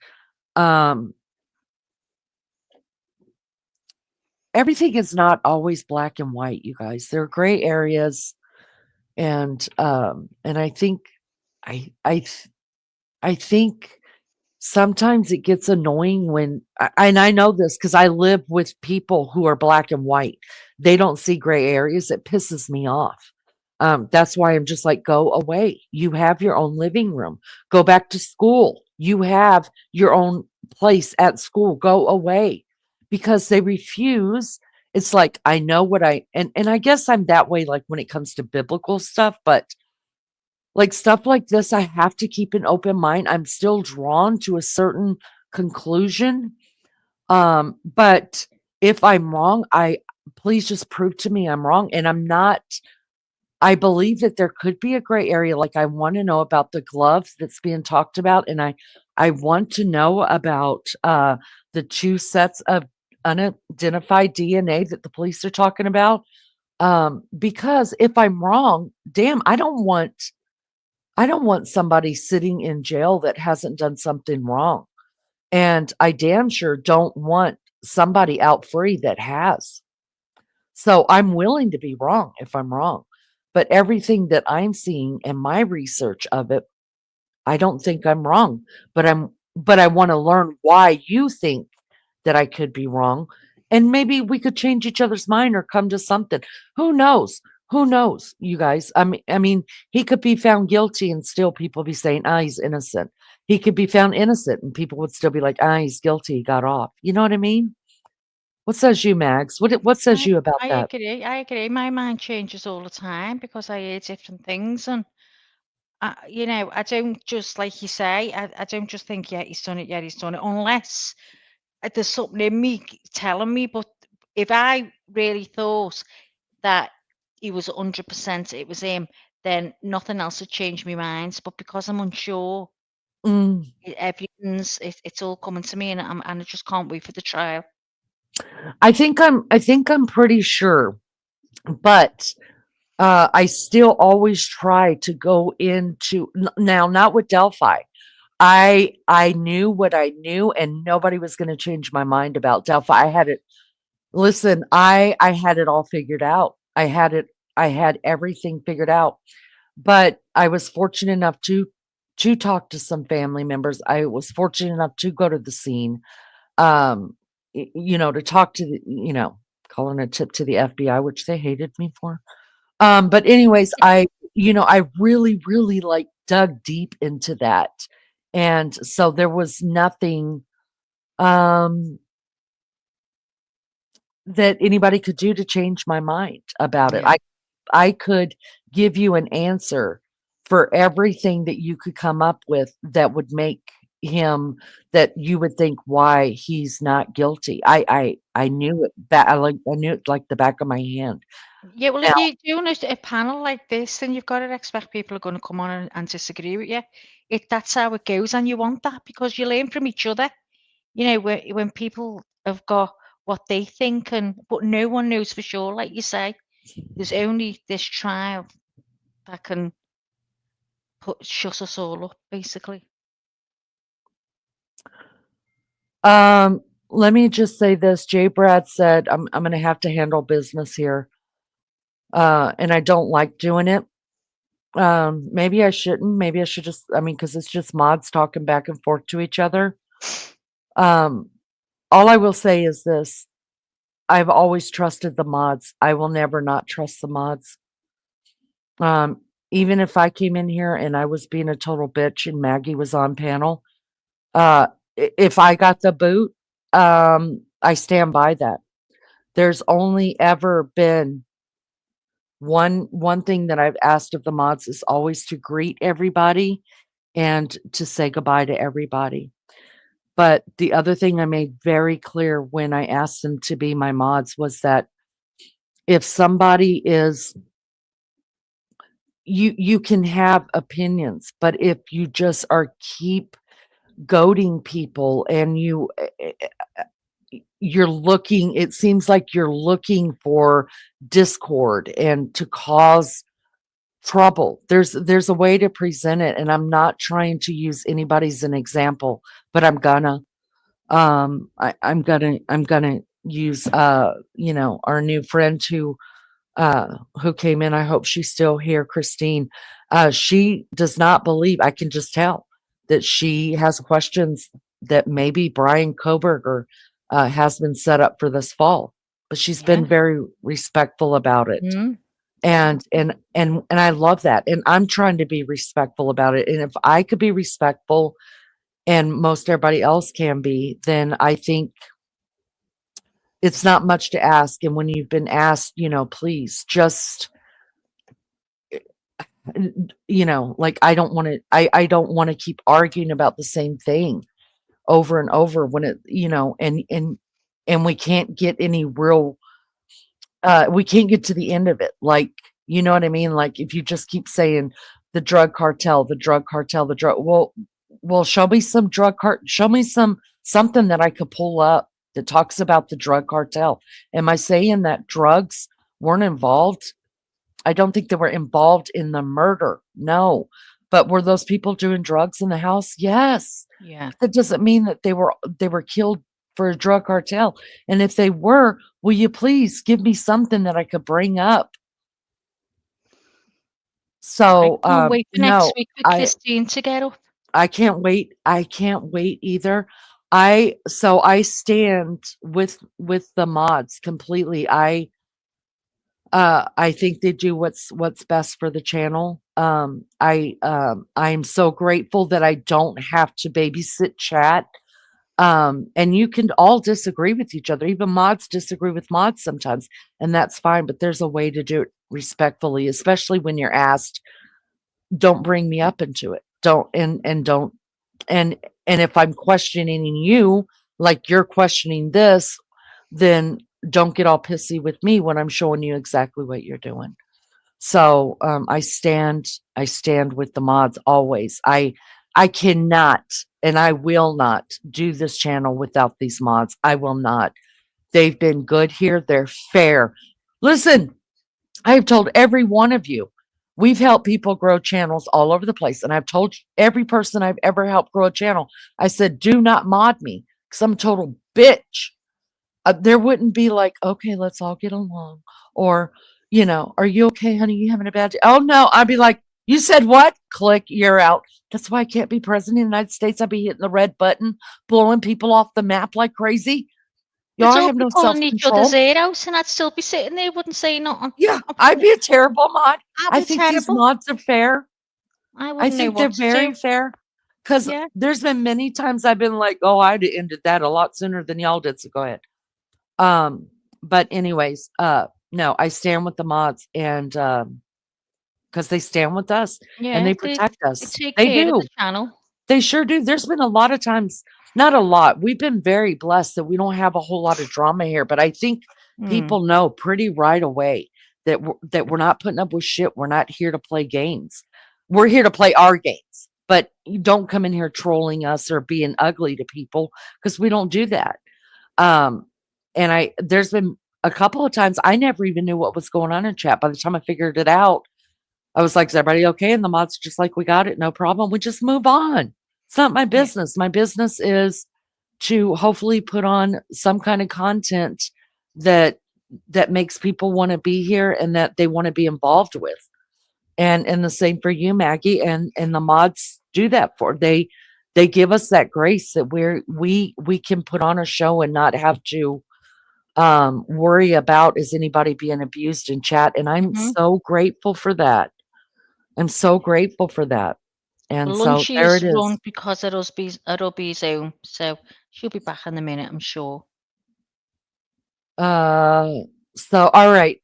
everything is not always black and white, you guys. There are gray areas, and I think I think sometimes it gets annoying when, and I know this because I live with people who are black and white. They don't see gray areas. It pisses me off. That's why I'm just like, go away. You have your own living room. Go back to school. You have your own place at school. Go away. Because they refuse. It's like, I know what and I guess I'm that way, like when it comes to biblical stuff, but like stuff like this, I have to keep an open mind. I'm still drawn to a certain conclusion. But if I'm wrong, please just prove to me I'm wrong. And I'm not. I believe that there could be a gray area. Like I want to know about the gloves that's being talked about. And I want to know about the 2 sets of unidentified DNA that the police are talking about. Because if I'm wrong, damn, I don't want somebody sitting in jail that hasn't done something wrong. And I damn sure don't want somebody out free that has. So I'm willing to be wrong if I'm wrong. But everything that I'm seeing and my research of it, I don't think I'm wrong. But I want to learn why you think that I could be wrong. And maybe we could change each other's mind or come to something. Who knows? Who knows, you guys? I mean, he could be found guilty and still people be saying, ah, he's innocent. He could be found innocent and people would still be like, ah, he's guilty, he got off. You know what I mean? What says you, Mags? What says
I
you about
I
that?
agree. I agree. My mind changes all the time because I hear different things, and I don't just like you say. I don't just think, yeah, he's done it. Yeah, he's done it. Unless there's something in me telling me. But if I really thought that he was 100%, it was him, then nothing else would change my mind. But because I'm unsure,
Mm,
it's all coming to me, and I just can't wait for the trial.
I think I'm pretty sure, but I still always try to go into now, not with Delphi. I knew what I knew, and nobody was going to change my mind about Delphi. I had it. Listen, I had it all figured out. I had it. I had everything figured out. But I was fortunate enough to talk to some family members. I was fortunate enough to go to the scene. Um, to talk to calling a tip to the FBI, which they hated me for. But anyways, I really, really like dug deep into that. And so there was nothing um that anybody could do to change my mind about it.
Yeah.
I could give you an answer for everything that you could come up with that would make him that you would think why he's not guilty. I knew it that I knew it like the back of my hand.
Yeah, well,
Now,
if you're doing a panel like this, then you've got to expect people are going to come on and disagree with you. That's how it goes, and you want that because you learn from each other. When people have got what they think, but no one knows for sure. Like you say, there's only this trial that can shut us all up, basically.
let me just say this. Jay Brad said, I'm gonna have to handle business here. And I don't like doing it. Maybe I shouldn't. Maybe I should just, because it's just mods talking back and forth to each other. Um, all I will say is this. I've always trusted the mods. I will never not trust the mods. Um, even if I came in here and I was being a total bitch and Maggie was on panel, if I got the boot, I stand by that. There's only ever been one thing that I've asked of the mods is always to greet everybody and to say goodbye to everybody. But the other thing I made very clear when I asked them to be my mods was that if somebody is you can have opinions, but if you just are keep goading people and you're looking, it seems like you're looking for discord and to cause trouble. There's a way to present it, and I'm not trying to use anybody as an example, but I'm gonna use our new friend who came in. I hope she's still here, Christine. She does not believe, I can just tell that she has questions that maybe Bryan Kohberger has been set up for this fall, but she's been
Yeah.
very respectful about it.
Mm.
And I love that. And I'm trying to be respectful about it. And if I could be respectful and most everybody else can be, then I think it's not much to ask. And when you've been asked, please just like I don't want to keep arguing about the same thing over and over when it, and we can't get any real we can't get to the end of it. Like, you know what I mean? Like if you just keep saying the drug cartel, the drug cartel, the drug, well, show me some show me something that I could pull up that talks about the drug cartel. Am I saying that drugs weren't involved? I don't think they were involved in the murder. No. But were those people doing drugs in the house? Yes.
Yeah.
That doesn't mean that they were killed for a drug cartel? And if they were, will you please give me something that I could bring up?
I
So,
can't wait for next
no,
week for
I
Christine to get up.
I can't wait. I can't wait either. So I stand with the mods completely. I think they do what's best for the channel. I'm so grateful that I don't have to babysit chat. And you can all disagree with each other. Even mods disagree with mods sometimes, and that's fine, but there's a way to do it respectfully, especially when you're asked, don't bring me up into it. Don't and don't and if I'm questioning you like you're questioning this, then don't get all pissy with me when I'm showing you exactly what you're doing. So I stand with the mods always. I cannot and I will not do this channel without these mods. I will not. They've been good here. They're fair. Listen, I have told every one of you, we've helped people grow channels all over the place. And I've told every person I've ever helped grow a channel, I said, do not mod me because I'm a total bitch. There wouldn't be like, okay, let's all get along. Or, are you okay, honey? You having a bad day? Oh, no. I'd be like, you said what? Click, you're out. That's why I can't be president of the United States. I'd be hitting the red button, blowing people off the map like crazy.
They'd
Y'all
all
have
be
no
calling each other's
self-control.
ear out, and I'd still be sitting there, wouldn't say nothing.
Yeah, I'd be a terrible mod.
I'd
I
be
think these
terrible.
mods are fair.
I
I
wouldn't know
think they're
what to
very
do.
fair because
Yeah.
there's been many times I've been like, oh, I'd have ended that a lot sooner than y'all did. So go ahead. But anyways, no, I stand with the mods and because they stand with us and
Yeah,
they
they
protect us.
take
They
care of
do.
the channel.
They sure do. There's been a lot of times, not a lot. We've been very blessed that we don't have a whole lot of drama here, but I think people know pretty right away that we're not putting up with shit. We're not here to play games. We're here to play our games. But you don't come in here trolling us or being ugly to people because we don't do that. Um, and there's been a couple of times I never even knew what was going on in chat. By the time I figured it out, I was like, is everybody okay? And the mods just like, we got it. No problem. We just move on. It's not my
Yeah.
business. My business is to hopefully put on some kind of content that makes people want to be here and that they want to be involved with. And the same for you, Maggie, and the mods do that they give us that grace that we can put on a show and not have to worry about is anybody being abused in chat. And I'm so grateful for that. I'm so grateful for that. And so
Lunch
there
is
it is.
run because at Hubby's home, so she'll be back in a minute, I'm sure.
So all right.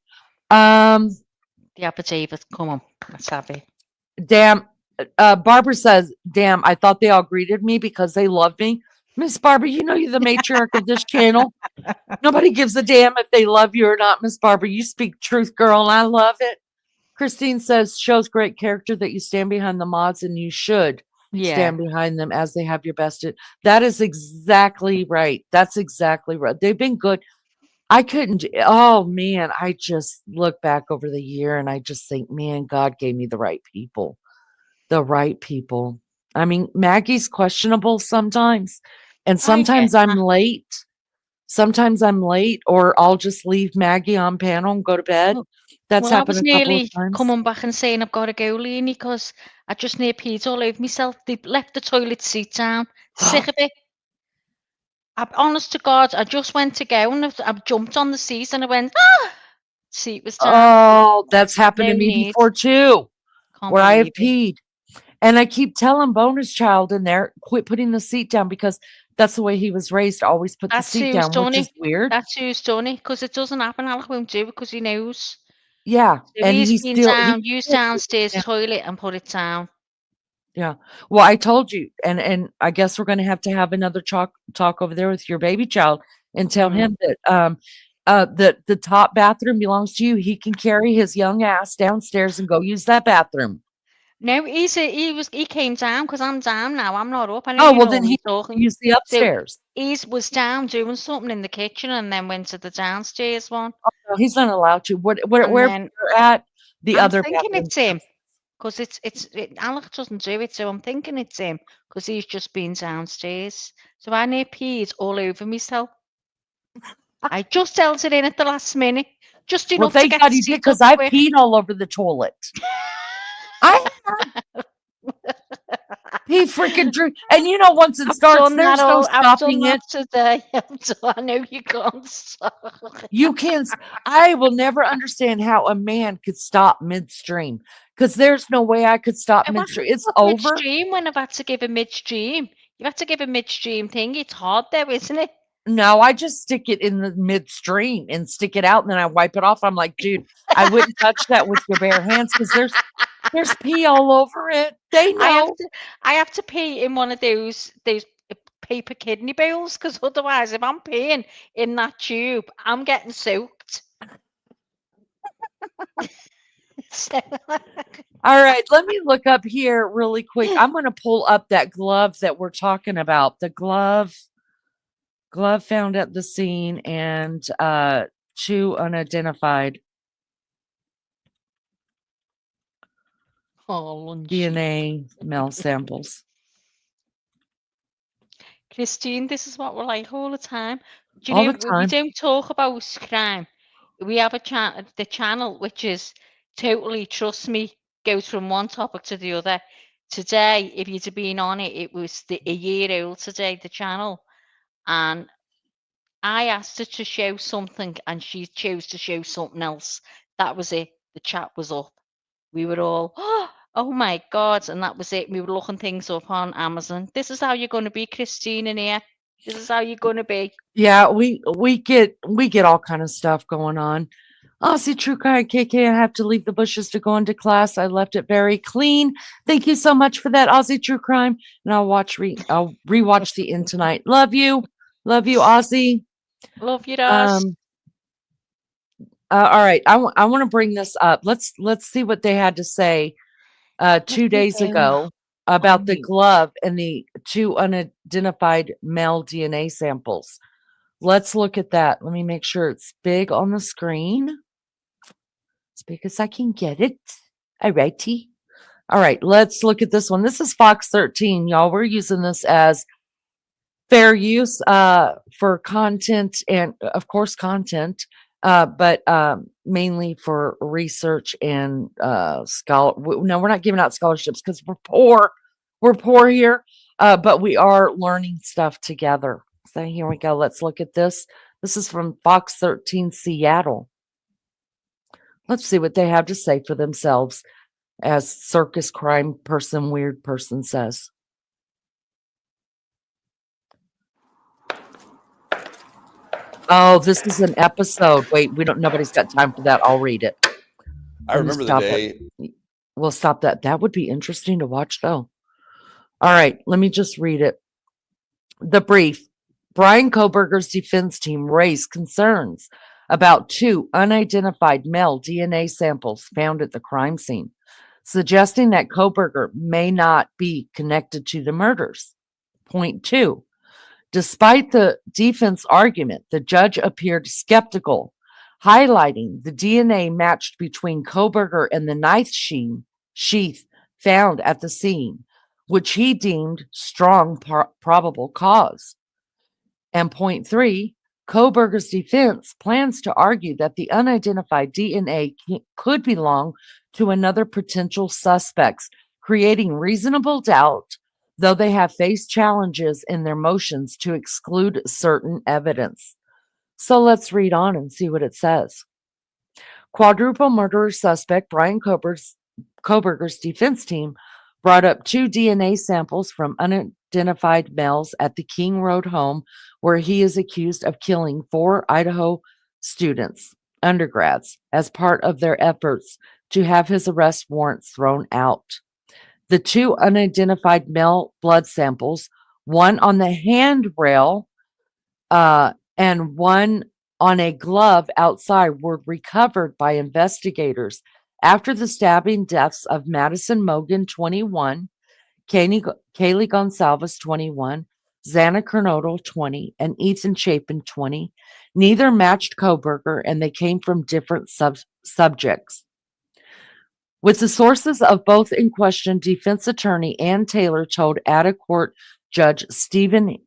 The appetite, come on, let's have it.
Damn. Barbara says, damn, I thought they all greeted me because they love me. Miss Barbara, you know you're the matriarch of this channel. Nobody gives a damn if they love you or not, Miss Barbara. You speak truth, girl, and I love it. Christine says, shows great character that you stand behind the mods, and you should stand behind them as they have your best. That is exactly right. That's exactly right. They've been good. I couldn't, oh man, I just look back over the year and I just think, man, God gave me the right people. The right people. I mean, Maggie's questionable sometimes, and sometimes I'm late. Sometimes I'm late, or I'll just leave Maggie on panel and go to bed. That's
I
happened
was
a couple of
nearly
times.
coming back and saying I've got to go, Leanie, because I just near peed all over myself. They left the toilet seat down. Sick of it. Honest to God, I just went to go and I jumped on the seat and I went, seat was down.
Oh, that's happened to
No
me
need.
before too,
Can't
where I have
believe it.
peed. And I keep telling bonus child in there, quit putting the seat down because that's the way he was raised, to always put the
That's
seat
who's
down,
done
which is
it.
weird.
That's who's done it, because it doesn't happen. Alec won't do it because he knows.
Yeah.
So
And
he's
he's
been
still,
down, use downstairs
yeah.
toilet and put it down.
Yeah. Well, I told you, and I guess we're going to have another talk over there with your baby child and tell him that the top bathroom belongs to you. He can carry his young ass downstairs and go use that bathroom.
No, he came down because I'm down now. I'm not up. I know
Oh,
you
well,
know
then
me
he
talking.
use the upstairs.
So he was down doing something in the kitchen and then went to the downstairs one.
Oh, no, he's not allowed to. Where
And then
you're at, the
I'm
other
thinking
bathroom.
it's him. because Alec doesn't do it, so I'm thinking it's him because he's just been downstairs. So I near peed all over myself. I just held it in at the last minute, just
Well,
enough to
thank
get
God
the
you did,
seat
because
up
I
quick.
peed all over the toilet. I pee freaking drink. And you know, once it starts, there's no
I've done
stopping
that
it.
today. I know you can't stop.
You can't. I will never understand how a man could stop midstream, because there's no way I could stop
I want
midstream. It's
stop
over.
midstream when I've had to give a midstream. You have to give a midstream thing. It's hard though, isn't it?
No, I just stick it in the midstream and stick it out, and then I wipe it off. I'm like, dude, I wouldn't touch that with your bare hands, because there's pee all over it. They know.
I have to pee in one of those paper kidney bowls, because otherwise, if I'm peeing in that tube, I'm getting soaked. So,
All right, let me look up here really quick. I'm going to pull up that glove that we're talking about. The glove found at the scene, and 2 unidentified DNA male samples.
Christine, this is what we're like all the time. Do you
All
know,
the
we
time.
don't talk about crime. We have the channel, which is totally, trust me, goes from one topic to the other. Today, if you'd have been on it, it was a year old today, the channel. And I asked her to show something, and she chose to show something else. That was it. The chat was up. We were all, oh my God. And that was it. We were looking things up on Amazon. This is how you're going to be, Christine, in here. This is how you're going to be.
Yeah, we get all kind of stuff going on. Aussie True Crime KK, I have to leave the bushes to go into class. I left it very clean. Thank you so much for that, Aussie True Crime. And I'll rewatch the end tonight. Love you, Aussie.
Love you, Ross.
All right, I want to bring this up. Let's see what they had to say 2 days ago about the glove and the 2 unidentified male DNA samples. Let's look at that. Let me make sure it's big on the screen. As big as I can get it. All righty. All right, let's look at this one. This is Fox 13, y'all. We're using this as fair use for content, and of course content, but mainly for research and scholar. No, we're not giving out scholarships because we're poor. We're poor here, but we are learning stuff together. So here we go. Let's look at this. This is from Fox 13 Seattle. Let's see what they have to say for themselves, as circus crime person, weird person says. Oh, this is an episode. Wait, nobody's got time for that. I'll read it.
I remember the day.
We'll stop that. That would be interesting to watch, though. All right, let me just read it. The brief. Bryan Kohberger's defense team raised concerns about 2 unidentified male DNA samples found at the crime scene, suggesting that Kohberger may not be connected to the murders. Point 2. Despite the defense argument, the judge appeared skeptical, highlighting the DNA matched between Kohberger and the knife sheath found at the scene, which he deemed strong probable cause. And point 3, Kohberger's defense plans to argue that the unidentified DNA could belong to another potential suspects, creating reasonable doubt, though they have faced challenges in their motions to exclude certain evidence. So let's read on and see what it says. Quadruple murderer suspect Bryan Kohberger's defense team brought up 2 DNA samples from unidentified males at the King Road home where he is accused of killing 4 Idaho students, undergrads, as part of their efforts to have his arrest warrants thrown out. The 2 unidentified male blood samples, one on the handrail and one on a glove outside, were recovered by investigators after the stabbing deaths of Madison Mogan, 21, Kaylee Gonsalves, 21, Xana Kernodle, 20, and Ethan Chapin, 20. Neither matched Kohberger, and they came from different subjects. With the sources of both in question, defense attorney Ann Taylor told out-of-court Judge Stephen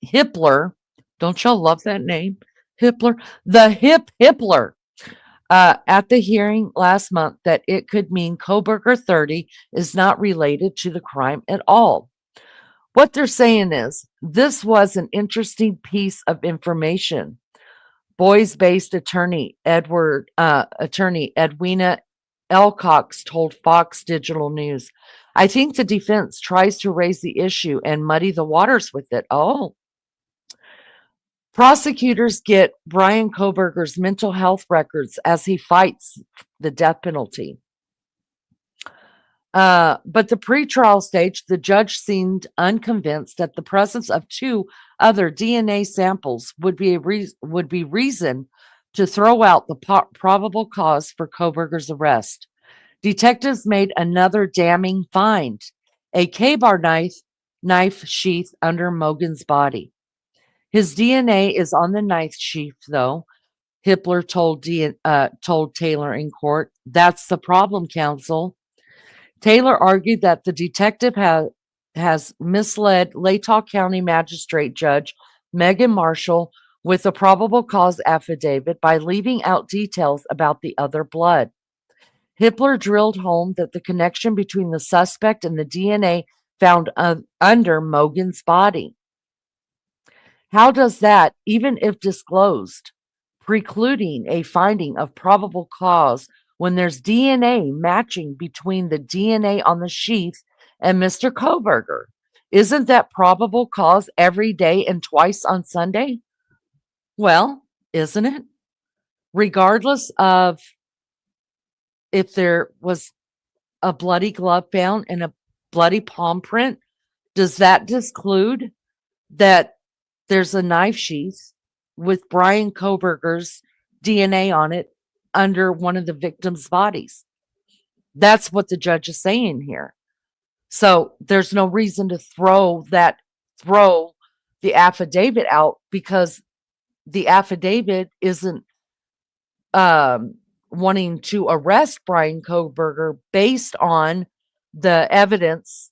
Hippler, don't y'all love that name? Hippler? The Hippler. At the hearing last month that it could mean Kohberger 30 is not related to the crime at all. What they're saying is this was an interesting piece of information. Boise-based attorney Edwina Elcox told Fox Digital News, I think the defense tries to raise the issue and muddy the waters with it. Oh. Prosecutors get Bryan Kohberger's mental health records as he fights the death penalty. But the pretrial stage, the judge seemed unconvinced that the presence of 2 other DNA samples would be reason to throw out the probable cause for Kohberger's arrest. Detectives made another damning find: a K-bar knife sheath under Mogen's body. His DNA is on the knife sheath, though. Hippler told Taylor in court. That's the problem, counsel. Taylor argued that the detective has misled Latah County Magistrate Judge Megan Marshall with a probable cause affidavit by leaving out details about the other blood. Hippler drilled home that the connection between the suspect and the DNA found under Mogen's body. How does that, even if disclosed, precluding a finding of probable cause when there's DNA matching between the DNA on the sheath and Mr. Kohberger? Isn't that probable cause every day and twice on Sunday? Well, isn't it? Regardless of if there was a bloody glove found and a bloody palm print, does that disclude that there's a knife sheath with Bryan Kohberger's DNA on it under one of the victim's bodies? That's what the judge is saying here. So there's no reason to throw the affidavit out, because the affidavit isn't wanting to arrest Bryan Kohberger based on the evidence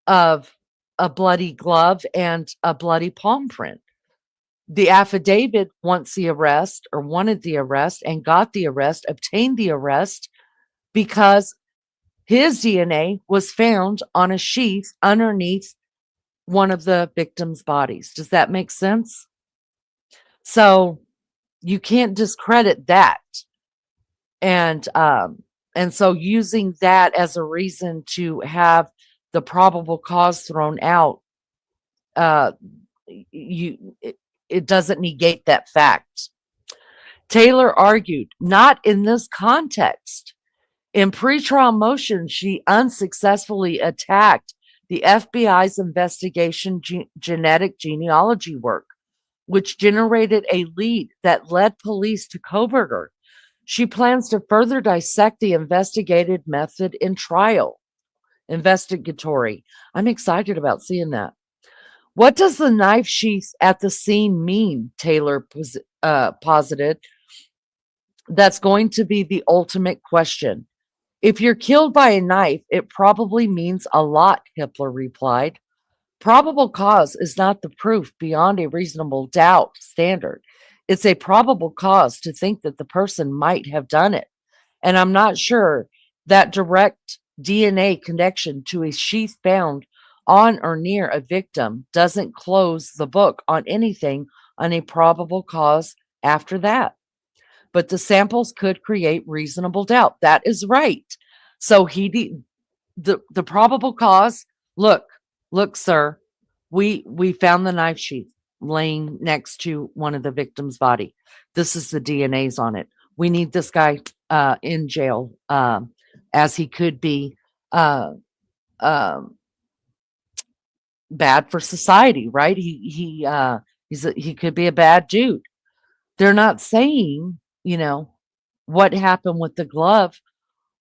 of a bloody glove and a bloody palm print. The affidavit wants the arrest, or wanted the arrest, and got the arrest, obtained the arrest, because his DNA was found on a sheath underneath one of the victim's bodies. Does that make sense? So you can't discredit that. And so using that as a reason to have the probable cause thrown out, it doesn't negate that fact. Taylor argued, not in this context. In pretrial motion, she unsuccessfully attacked the FBI's investigation genetic genealogy work, which generated a lead that led police to Kohberger. She plans to further dissect the investigated method in trial. Investigatory. I'm excited about seeing that. What does the knife sheath at the scene mean? Taylor posited. That's going to be the ultimate question. If you're killed by a knife, it probably means a lot, Hippler replied. Probable cause is not the proof beyond a reasonable doubt standard. It's a probable cause to think that the person might have done it. And I'm not sure that direct DNA connection to a sheath found on or near a victim doesn't close the book on anything on a probable cause after that. But the samples could create reasonable doubt. That is right. So the probable cause, look, sir, we found the knife sheath laying next to one of the victim's body. This is the DNA's on it. We need this guy in jail, as he could be bad for society, right? He could be a bad dude. They're not saying, what happened with the glove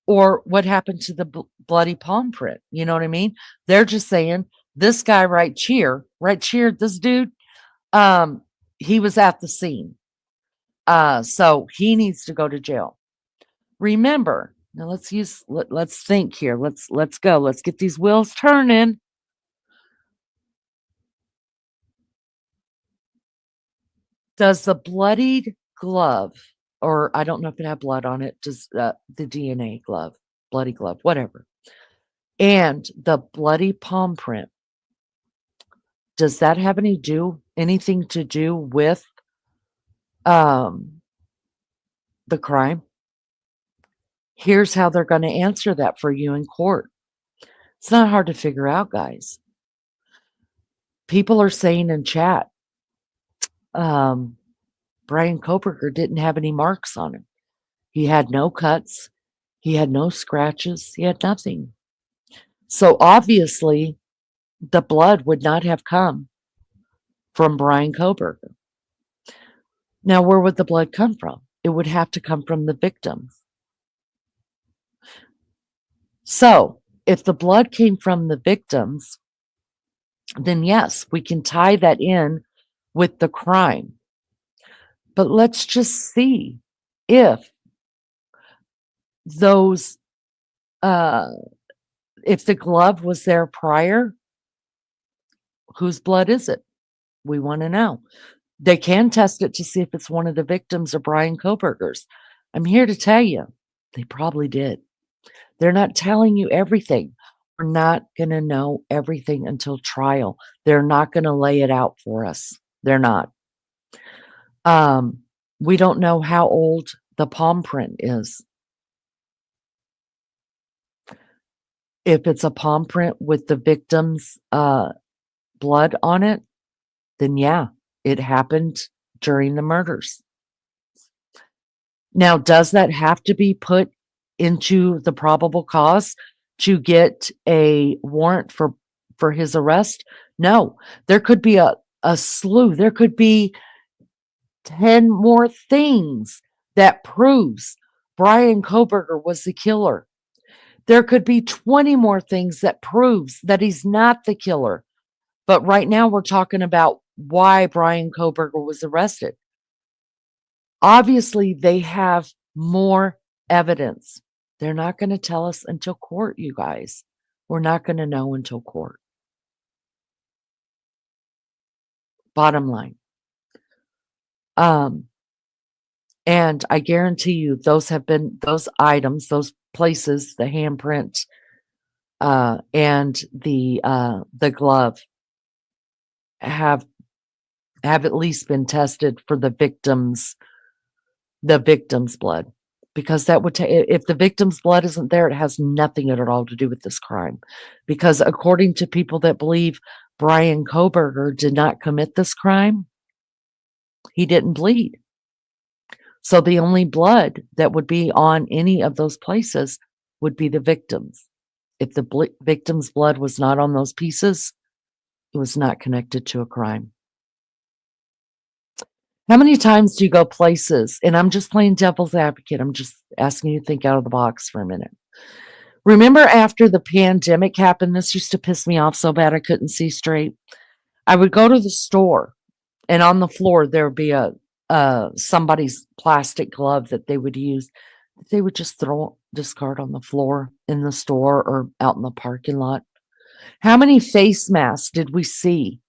or what happened to the bloody palm print. You know what I mean? They're just saying this guy right here, this dude, he was at the scene. So he needs to go to jail. Remember, Now let's think here. Let's go. Let's get these wheels turning. Does the bloodied glove, or I don't know if it had blood on it, does the DNA glove, bloody glove, whatever, and the bloody palm print, does that have anything to do with the crime? Here's how they're going to answer that for you in court. It's not hard to figure out, guys. People are saying in chat, Bryan Kohberger didn't have any marks on him. He had no cuts. He had no scratches. He had nothing. So obviously, the blood would not have come from Bryan Kohberger. Now, where would the blood come from? It would have to come from the victim. So, if the blood came from the victims, then yes, we can tie that in with the crime. But let's just see if those, if the glove was there prior, whose blood is it? We want to know. They can test it to see if it's one of the victims or Bryan Kohberger's. I'm here to tell you, they probably did. They're not telling you everything. We're not going to know everything until trial. They're not going to lay it out for us. They're not. We don't know how old the palm print is. If it's a palm print with the victim's blood on it, then yeah, it happened during the murders. Now, does that have to be put into the probable cause to get a warrant for his arrest? No. There could be a slew. There could be 10 more things that proves Bryan Kohberger was the killer. There could be 20 more things that proves that he's not the killer. But right now we're talking about why Bryan Kohberger was arrested. Obviously, they have more evidence. They're not going to tell us until court, you guys. We're not going to know until court. Bottom line. And I guarantee you those items, those places, the handprint, and the glove have at least been tested for the victim's blood, because that would if the victim's blood isn't there, it has nothing at all to do with this crime, because according to people that believe Bryan Kohberger did not commit this crime, he didn't bleed. So the only blood that would be on any of those places would be the victim's. If the victim's blood was not on those pieces, it was not connected to a crime. How many times do you go places? And I'm just playing devil's advocate. I'm just asking you to think out of the box for a minute. Remember after the pandemic happened, this used to piss me off so bad I couldn't see straight. I would go to the store, and on the floor there would be somebody's plastic glove that they would use. They would just discard on the floor in the store or out in the parking lot. How many face masks did we see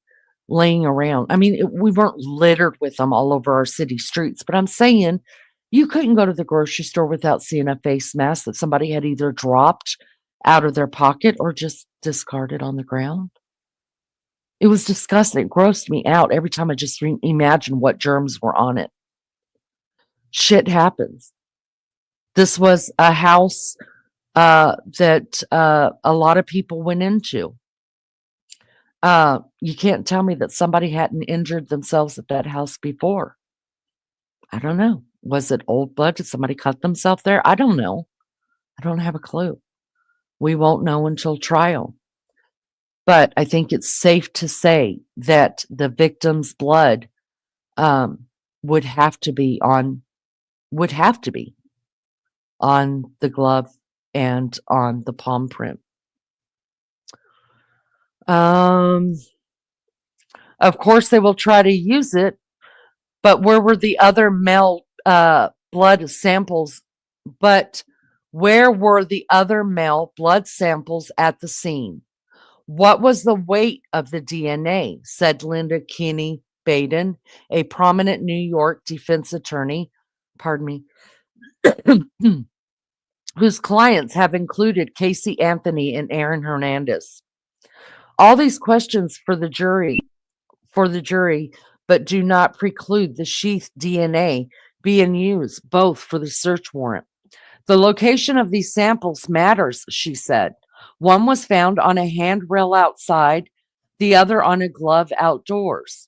laying around? I mean, we weren't littered with them all over our city streets, but I'm saying you couldn't go to the grocery store without seeing a face mask that somebody had either dropped out of their pocket or just discarded on the ground. It was disgusting. It grossed me out every time I just imagined what germs were on it. Shit happens. This was a house that a lot of people went into. You can't tell me that somebody hadn't injured themselves at that house before. I don't know. Was it old blood? Did somebody cut themselves there? I don't know. I don't have a clue. We won't know until trial. But I think it's safe to say that the victim's blood would have to be on the glove and on the palm print. Of course, they will try to use it, but where were the other male blood samples? But Where were the other male blood samples at the scene? What was the weight of the DNA? Said Linda Kinney Baden, a prominent New York defense attorney, pardon me, whose clients have included Casey Anthony and Aaron Hernandez. All these questions for the jury, but do not preclude the sheath DNA being used both for the search warrant. The location of these samples matters, she said. One was found on a handrail outside, the other on a glove outdoors.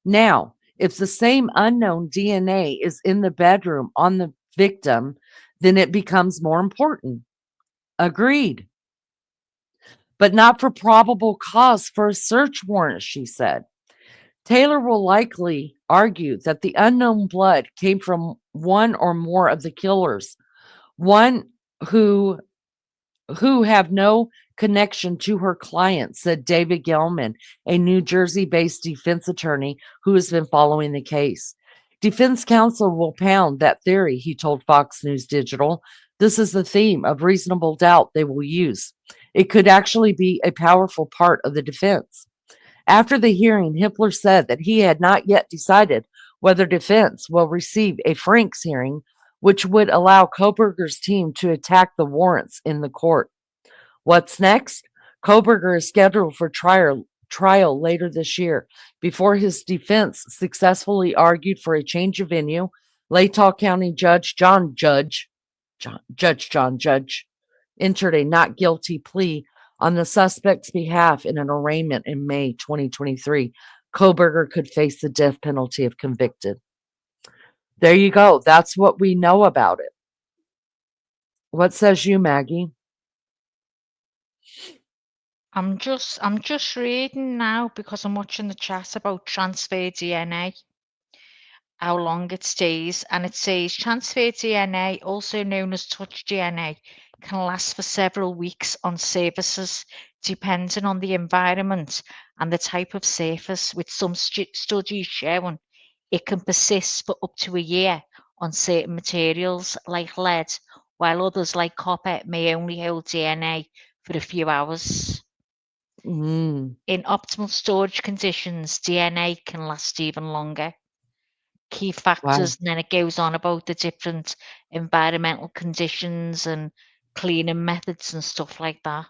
Now, if the same unknown DNA is in the bedroom on the victim, then it becomes more important. Agreed. But not for probable cause for a search warrant, she said. Taylor will likely argue that the unknown blood came from one or more of the killers, one who have no connection to her client, said David Gelman, a New Jersey-based defense attorney who has been following the case. Defense counsel will pound that theory, he told Fox News Digital. This is the theme of reasonable doubt they will use. It could actually be a powerful part of the defense. After the hearing, Hippler said that he had not yet decided whether defense will receive a Franks hearing, which would allow Kohberger's team to attack the warrants in the court. What's next? Kohberger is scheduled for trial later this year. Before his defense successfully argued for a change of venue, Latah County Judge John Judge entered a not guilty plea on the suspect's behalf in an arraignment in May 2023. Kohberger could face the death penalty if convicted. There you go. That's what we know about it. What says you, Maggie?
I'm just reading now because I'm watching the chat about transfer DNA, how long it stays, and it says transfer DNA, also known as touch DNA, can last for several weeks on surfaces depending on the environment and the type of surface, with some studies showing it can persist for up to a year on certain materials like lead, while others like copper may only hold DNA for a few hours. In optimal storage conditions, DNA can last even longer. Key factors, and then it goes on about the different environmental conditions and cleaning methods and stuff like that.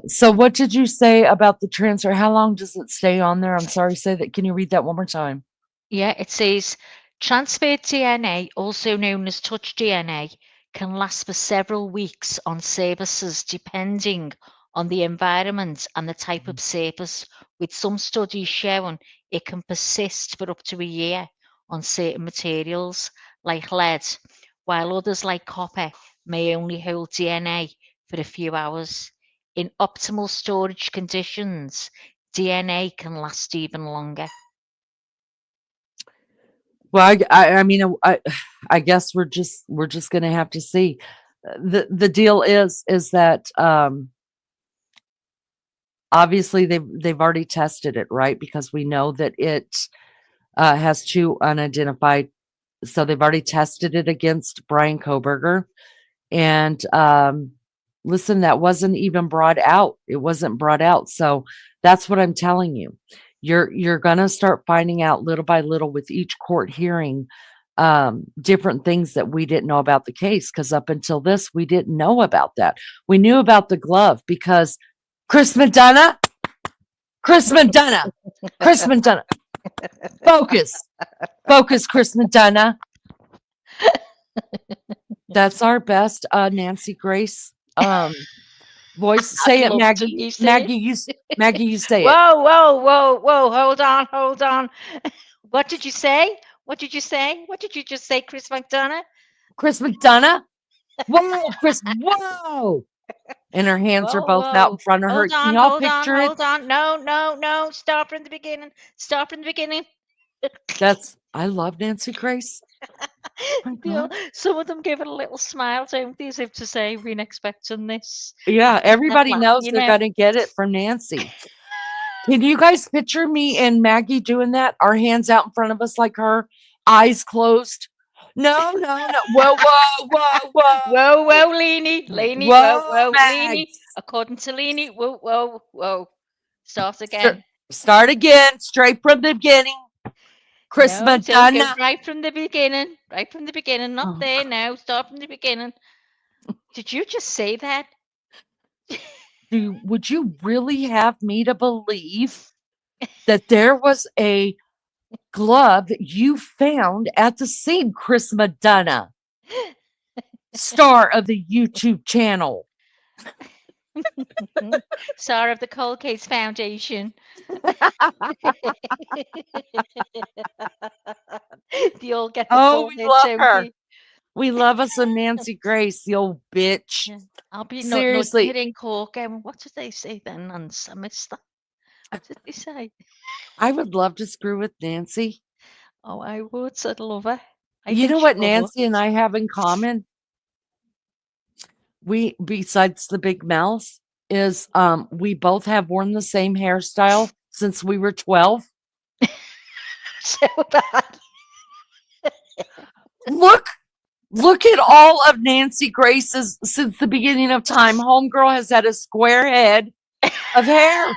So what did you say about the transfer? How long does it stay on there? I'm sorry, say that. Can you read that one more time?
Yeah, it says transferred DNA, also known as touch DNA, can last for several weeks on surfaces depending on the environment and the type of surface, with some studies showing it can persist for up to a year on certain materials like lead, while others like copper may only hold DNA for a few hours. In optimal storage conditions, DNA can last even longer.
Well, I mean, I guess we're just going to have to see. The deal is that obviously they've already tested it, right? Because we know that it has two unidentified. So they've already tested it against Bryan Kohberger, and listen, that wasn't even brought out. It wasn't brought out. So that's what I'm telling you. You're going to start finding out little by little with each court hearing different things that we didn't know about the case, because up until this, we didn't know about that. We knew about the glove because Chris McDonough, focus, Chris McDonough. That's our best Nancy Grace voice. Say it, Maggie. Maggie, you say it.
Whoa! Hold on. What did you say? What did you just say, Chris McDonough?
Chris McDonough? Whoa, Chris! Whoa! And her hands are both out in front of her. Can y'all picture it?
Hold on. No. Start from the beginning.
I love Nancy Grace.
Some of them give it a little smile, don't they, as if to say, we're expecting this.
Yeah, everybody knows they're going to get it from Nancy. Can you guys picture me and Maggie doing that? Our hands out in front of us like her, eyes closed. No. Whoa.
Whoa, Leanie.
Whoa,
Leanie.
Mags.
According to Leanie, whoa. Start again.
Start again, straight from the beginning.
No, so go
Christmas.
right from the beginning. Not
Oh.
there now. Start from the beginning. Did you just say that?
Would you really have me to believe that there was a glove that you found at the same Chris Madonna, star of the YouTube channel?
Star of the Cold Case Foundation. They all get the full
we
hit,
love
don't
her.
they?
We love us some Nancy Grace, the old bitch.
Yeah. I'll be
Seriously.
hitting Cork. What did they say then on Mister? What did they say?
I would love to screw with Nancy.
Oh, I would. I'd love her.
You know what Nancy and I have in common? We, besides the big mouth, is we both have worn the same hairstyle since we were 12.
So bad.
Look at all of Nancy Grace's since the beginning of time. Homegirl has had a square head of hair.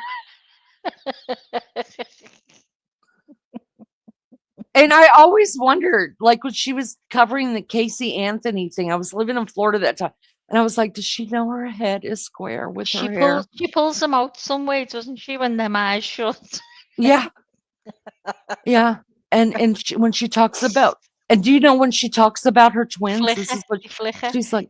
And I always wondered, like when she was covering the Casey Anthony thing, I was living in Florida that time. And I was like, does she know her head is square with her hair?
She pulls them out some way, doesn't she, when their eyes shut?
Yeah. Yeah. And when she talks about, and do you know when she talks about her twins? This is what she's like.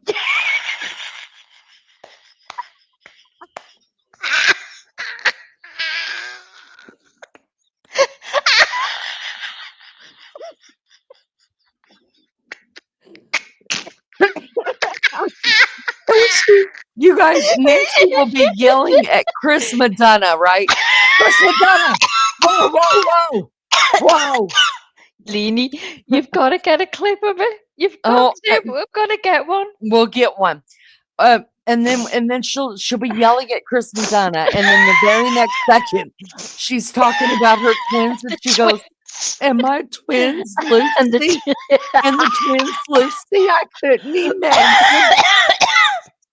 You guys, Nancy will be yelling at Chris Madonna, right? Chris Madonna! Whoa!
Leanie, you've got to get a clip of it. You've got to. We've got to get one.
We'll get one. And then she'll be yelling at Chris Madonna, and then the very next second, she's talking about her twins, and she goes, "And my twins, Lucy, and the twins, Lucy, I couldn't imagine."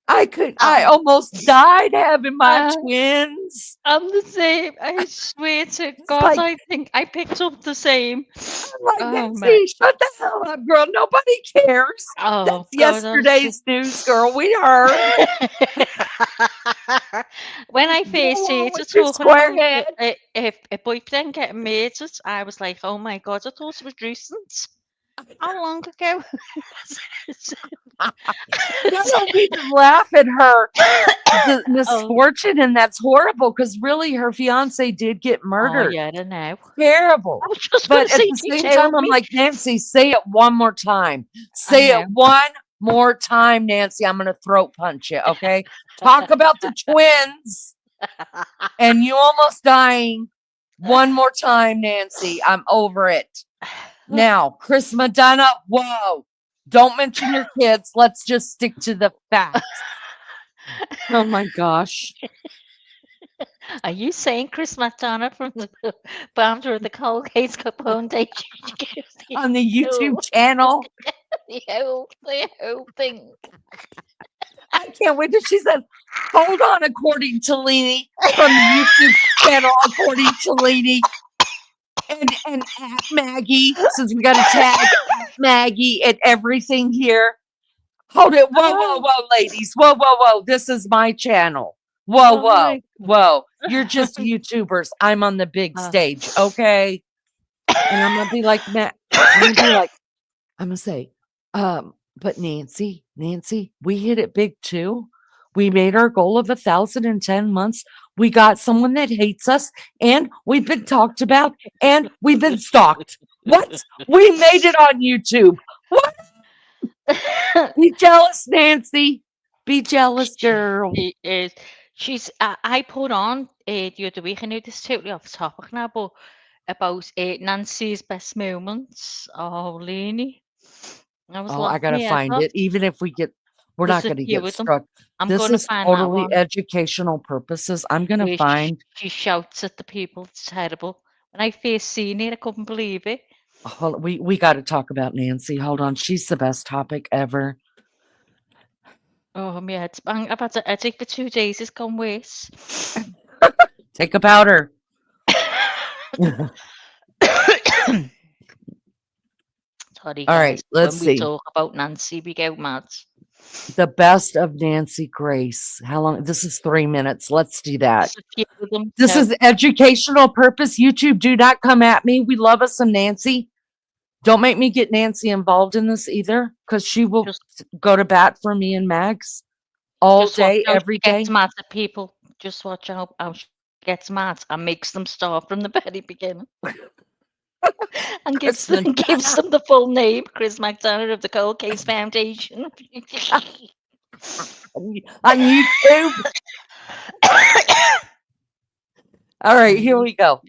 I almost died having my twins.
I'm the same. I swear to God, I think I picked up the same.
Nancy, shut the hell up, girl. Nobody cares. That's yesterday's news, girl. We heard.
When I first heard her talking about a boyfriend getting murdered, I was like, oh my God, I thought it was recent. How long ago?
I don't need to laugh at her misfortune, and that's horrible because really her fiance did get murdered.
Oh, yeah, I know.
Terrible. But at the same time, I'm like, Nancy, say it one more time. Say it one more time, Nancy. I'm going to throat punch you, okay? Talk about the twins and you almost dying. One more time, Nancy. I'm over it. Now, Chris Madonna, whoa. Don't mention your kids. Let's just stick to the facts. Oh my gosh.
Are you saying Chris Madonna from the founder of the Cold Case Foundation
on the YouTube channel?
The whole thing.
I can't wait till she says, hold on, according to Leanie, from the YouTube channel, according to Leanie. And at Maggie, since we got to tag Maggie and everything here. Hold it. Whoa, ladies. Whoa. This is my channel. Whoa. You're just YouTubers. I'm on the big stage, okay? And I'm going to be like, I'm going to say, but Nancy, we hit it big too. We made our goal of 1,010 months. We got someone that hates us, and we've been talked about, and we've been stalked. What? We made it on YouTube. What? Be jealous, Nancy. Be jealous, girl.
She is. She's. I put on the other week. I know this is totally off topic now, but about Nancy's best moments. Oh, Leanie.
I gotta find it. Even if we get. We're
There's
not
a
going to
few
get
of them.
struck.
I'm
This
gonna
is
find that
totally
one
educational purposes. I'm going to
where
find.
she shouts at the people. It's terrible. When I first seen it, I couldn't believe it.
We got to talk about Nancy. Hold on. She's the best topic ever.
Oh, my head's bang. I've had a headache for 2 days. It's gone worse.
Take a powder.
Sorry,
All
guys.
right, let's
When we
see.
talk about Nancy, we go mad.
The best of Nancy Grace. How long? This is 3 minutes. Let's do that.
There's a few of them.
This
So
is educational purpose. YouTube, do not come at me. We love us some Nancy. Don't make me get Nancy involved in this either, because she will
just
go to bat for me and Mags all
watch
day,
how
every
she gets
day.
mad at people. Just watch how she gets mad and makes them start from the very beginning. And gives them the full name, Chris McDonough of the Cold Case Foundation.
On YouTube. All right, here we go.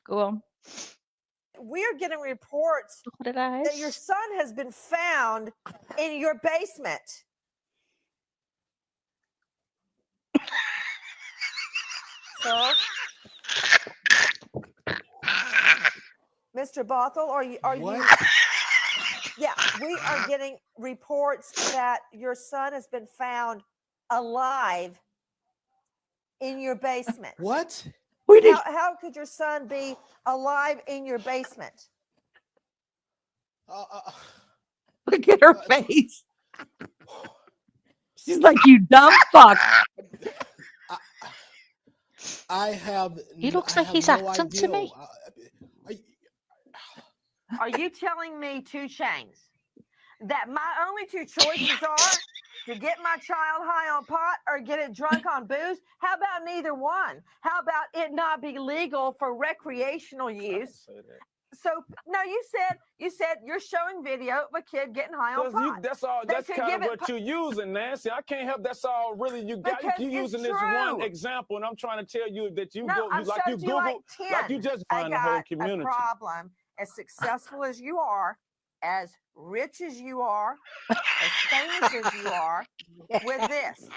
Go on.
We are getting reports
Look at
that your son has been found in your basement. So, Mr. Bothell, are you? Yeah, we are getting reports that your son has been found alive in your basement.
What?
How could your son be alive in your basement?
Look at her face. She's like, you dumb fuck.
I have.
He looks like he's acting to me.
Are you telling me, 2 Chainz, that my only 2 choices are to get my child high on pot or get it drunk on booze? How about neither one? How about it not be legal for recreational use? So no, you said you're showing video of a kid getting high on pot.
That's kind of what you're using, Nancy. I can't help. That's all really you got. You using this one example, and I'm trying to tell you that you you just find the whole community.
A problem. As successful as you are, as rich as you are, as famous as you are, with this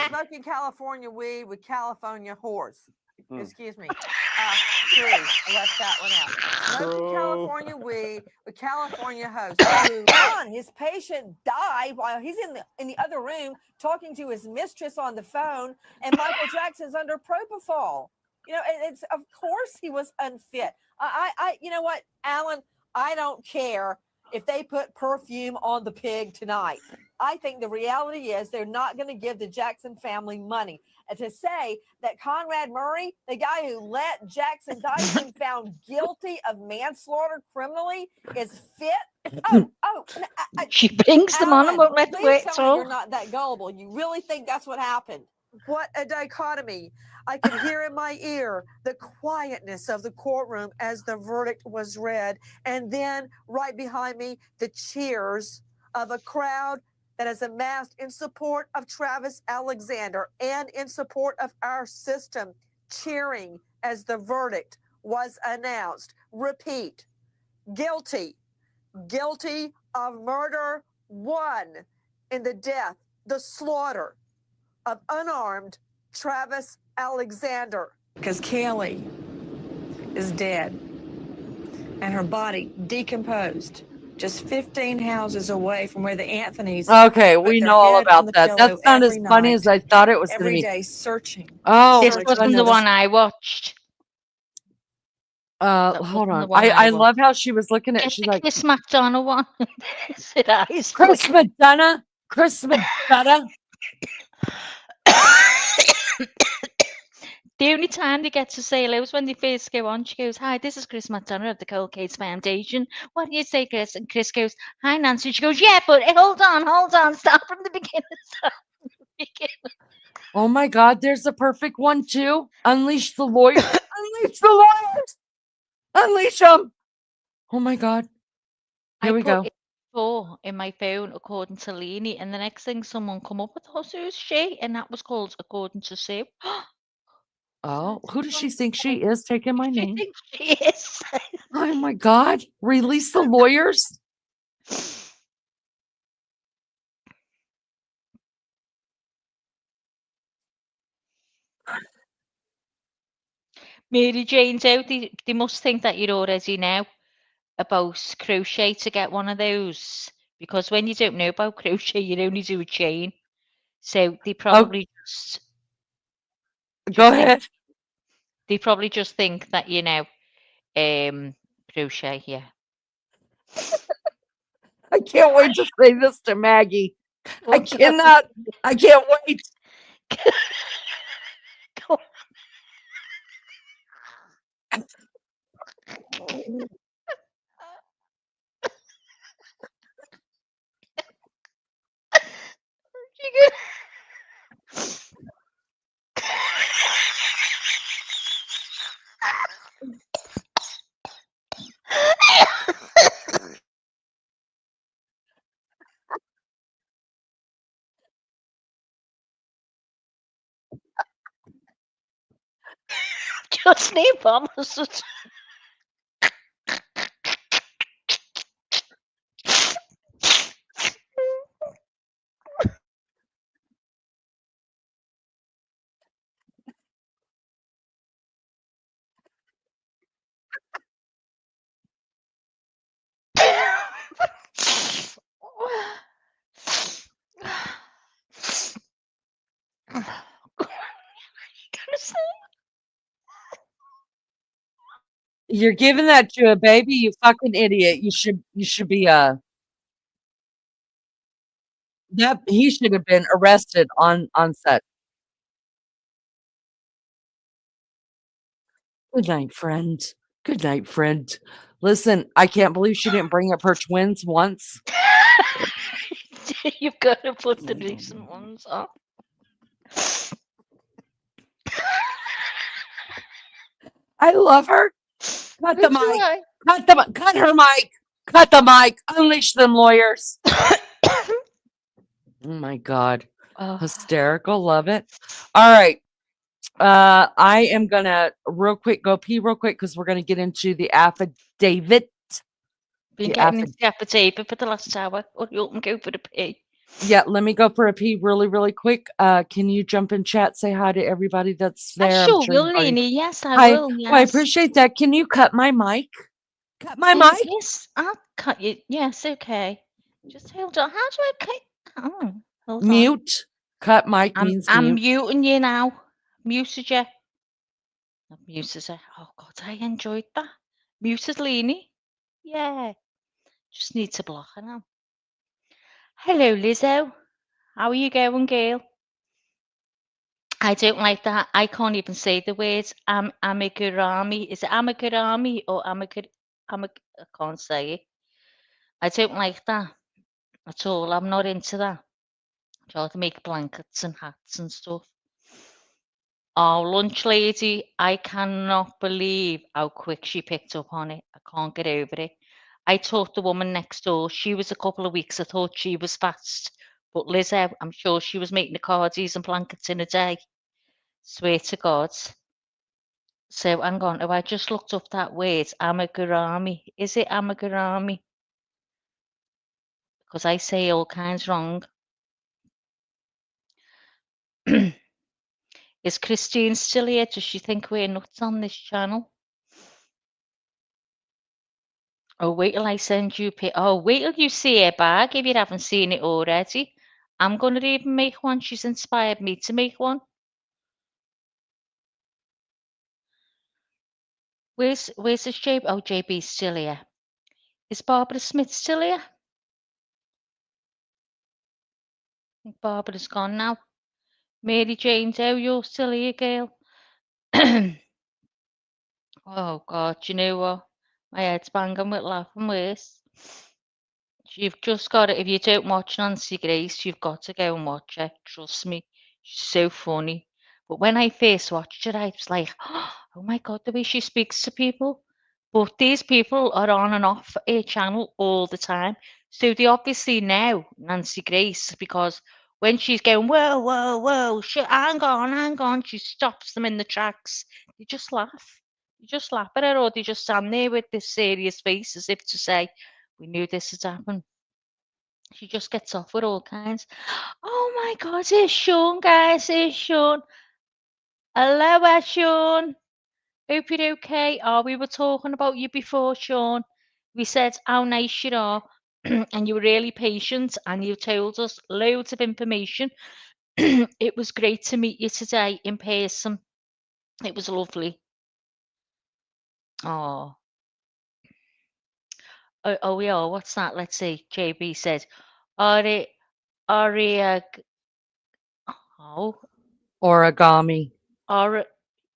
smoking California weed with California whores. Excuse me. True. I left that one out. Smoking California weed with California hoes. His patient died while he's in the other room talking to his mistress on the phone, and Michael Jackson's under propofol. You know, it's of course he was unfit. You know what, Alan? I don't care if they put perfume on the pig tonight. I think the reality is they're not going to give the Jackson family money. And to say that Conrad Murray, the guy who let Jackson die, being found guilty of manslaughter criminally, is fit.
She brings them on and won't let them wait.
Tell me you're not that gullible. You really think that's what happened? What a dichotomy. I could hear in my ear the quietness of the courtroom as the verdict was read. And then right behind me, the cheers of a crowd that has amassed in support of Travis Alexander and in support of our system, cheering as the verdict was announced. Repeat, guilty of murder 1 in the death, the slaughter of unarmed Travis Alexander. Because Kaylee is dead and her body decomposed just 15 houses away from where the Anthonys.
Okay, we know all about that. That's not as funny as I thought it was going to be.
Every day searching.
Oh,
this wasn't the one I watched.
Hold on. I love how she was looking at. She's like,
Chris McDonough one.
Chris McDonough. Chris McDonough.
The only time they get to say hello is when they first go on. She goes, "Hi, this is Chris McDonough of the Cold Case Foundation. What do you say, Chris?" And Chris goes, "Hi, Nancy." She goes, "Yeah, but hold on. Start from the beginning.
Oh my God, there's a perfect one too. Unleash the lawyers. Unleash the lawyers. Unleash them. Oh my God. Here we go.
4 in my phone, according to Leanie, and the next thing someone come up with, "Oh, who's she?" And that was called according to Sue.
Oh, who does she think she is taking my name?
She thinks she is.
Oh my God. Release the lawyers.
Mary Jane's out. They must think that you already know about crochet to get one of those. Because when you don't know about crochet, you only do a chain. So they probably just
Go ahead.
They probably just think that, crochet, yeah.
I can't wait to say this to Maggie. I can't wait.
Go Just need bombs.
You're giving that to a baby, you fucking idiot. You should be he should have been arrested on set. Good night, friend. Good night, friend. Listen, I can't believe she didn't bring up her twins once.
You've got to put the recent ones on.
I love her. Cut the mic. Cut her mic. Cut the mic. Unleash them lawyers. Oh my God. Hysterical. Love it. All right. I am gonna go pee real quick because we're gonna get into the affidavit.
Been getting into the affidavit for the last hour. Or you can go for the pee.
Yeah, let me go for a pee really, really quick. Can you jump in chat, say hi to everybody that's there?
I sure will, Lainey. Yes, I will. Yes.
Well, I appreciate that. Can you cut my mic? Cut my mic?
Yes, I'll cut you. Yes, okay. Just hold on. How do I cut? Oh, hold
mute.
On.
Cut mic means mute.
I'm muting you now. Muted you. I've muted her. Oh, God, I enjoyed that. Muted Lainey. Yeah. Just need to block her now. Hello, Lizzo. How are you going, girl? I don't like that. I can't even say the words amigurumi. Is it amigurumi or I can't say it. I don't like that at all. I'm not into that. I'd rather make blankets and hats and stuff. Oh, lunch lady, I cannot believe how quick she picked up on it. I can't get over it. I taught the woman next door. She was a couple of weeks. I thought she was fast. But Lizzo, I'm sure she was making the cardies and blankets in a day. Swear to God. So hang on. Oh, I just looked up that word, amigurumi. Is it amigurumi? Because I say all kinds wrong. Is Christine still here? Does she think we're nuts on this channel? Oh, wait till I send you wait till you see her bag if you haven't seen it already. I'm going to even make one. She's inspired me to make one. Where's this JB? Oh, JB's still here. Is Barbara Smith still here? I think Barbara's gone now. Mary Jane, oh, you're still here, girl. Oh, God, you know what? My head's banging with laughing worse. You've just got to, if you don't watch Nancy Grace, you've got to go and watch her. Trust me. She's so funny. But when I first watched her, I was like, oh my God, the way she speaks to people. But these people are on and off her channel all the time. So they obviously know Nancy Grace because when she's going, whoa, whoa, whoa, hang on, she stops them in the tracks. They just laugh. You just laugh at her or they just stand there with this serious face as if to say, we knew this had happened. She just gets off with all kinds. Oh my God, here's Sean, guys. Here's Sean. Hello, Sean. Hope you're okay. We were talking about you before, Sean. We said how nice you are, and you were really patient, and you told us loads of information. It was great to meet you today in person. It was lovely. Oh, we are. What's that? Let's see. JB said, Ari,
Origami.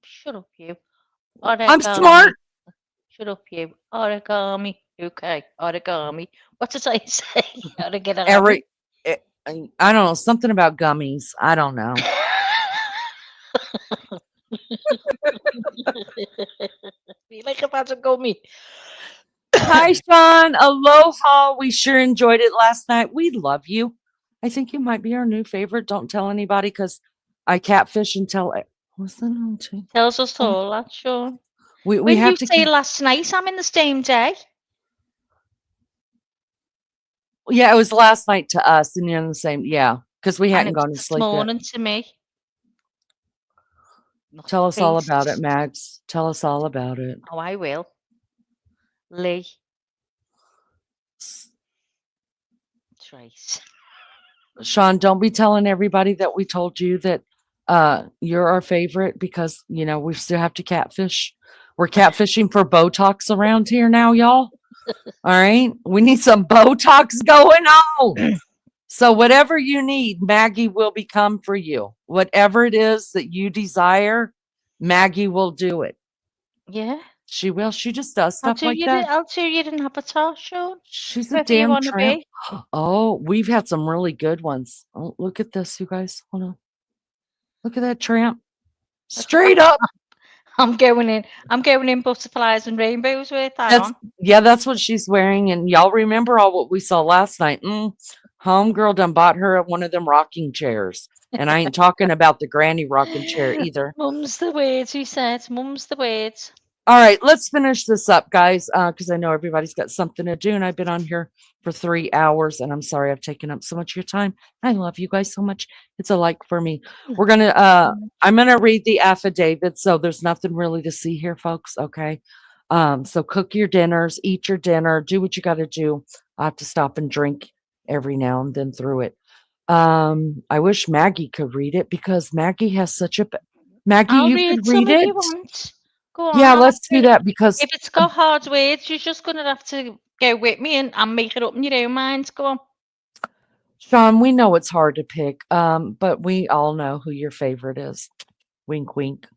Shut up, you.
I'm smart.
Shut up, you. Origami. Okay, origami. What did I say?
I don't know, something about gummies. I don't know.
Be like about a gummy.
Hi, Sean. Aloha. We sure enjoyed it last night. We love you. I think you might be our new favorite. Don't tell anybody because I catfish and tell. What's that on to?
Tells us all that, Sean.
We
when
have
you
to
say last night, I'm in the same day.
Yeah, it was last night to us, and you're in the same. Yeah, because we hadn't gone to sleep
this morning to me.
Tell us all about it, Max. Tell us all about it.
Oh, I will. Lee. Trace.
Sean, don't be telling everybody that we told you that you're our favorite because, you know, we still have to catfish. We're catfishing for Botox around here now, y'all. All right. We need some Botox going on. So whatever you need, Maggie will become for you. Whatever it is that you desire, Maggie will do it.
Yeah.
She will. She just does stuff like that.
I'll do you an avatar, Sean.
She's a damn tramp. Oh, we've had some really good ones. Oh, look at this, you guys. Hold on. Look at that tramp. Straight up.
I'm going in butterflies and rainbows with that on.
Yeah, that's what she's wearing. And y'all remember all what we saw last night. Homegirl done bought her one of them rocking chairs. And I ain't talking about the granny rocking chair either.
Mum's the words, he said. Mum's the words.
All right, let's finish this up, guys, because I know everybody's got something to do. And I've been on here for 3 hours. And I'm sorry I've taken up so much of your time. I love you guys so much. It's a like for me. We're going to, I'm going to read the affidavit. So there's nothing really to see here, folks. Okay. So cook your dinners, eat your dinner, do what you got to do. I have to stop and drink every now and then through it. I wish Maggie could read it because Maggie has such a, Maggie, you could read it.
You want. Go on,
yeah, let's do that because
if it's got hard words, you're just going to have to go with me and make it up in your own mind. Go on.
Sean, we know it's hard to pick, but we all know who your favorite is. Wink, wink.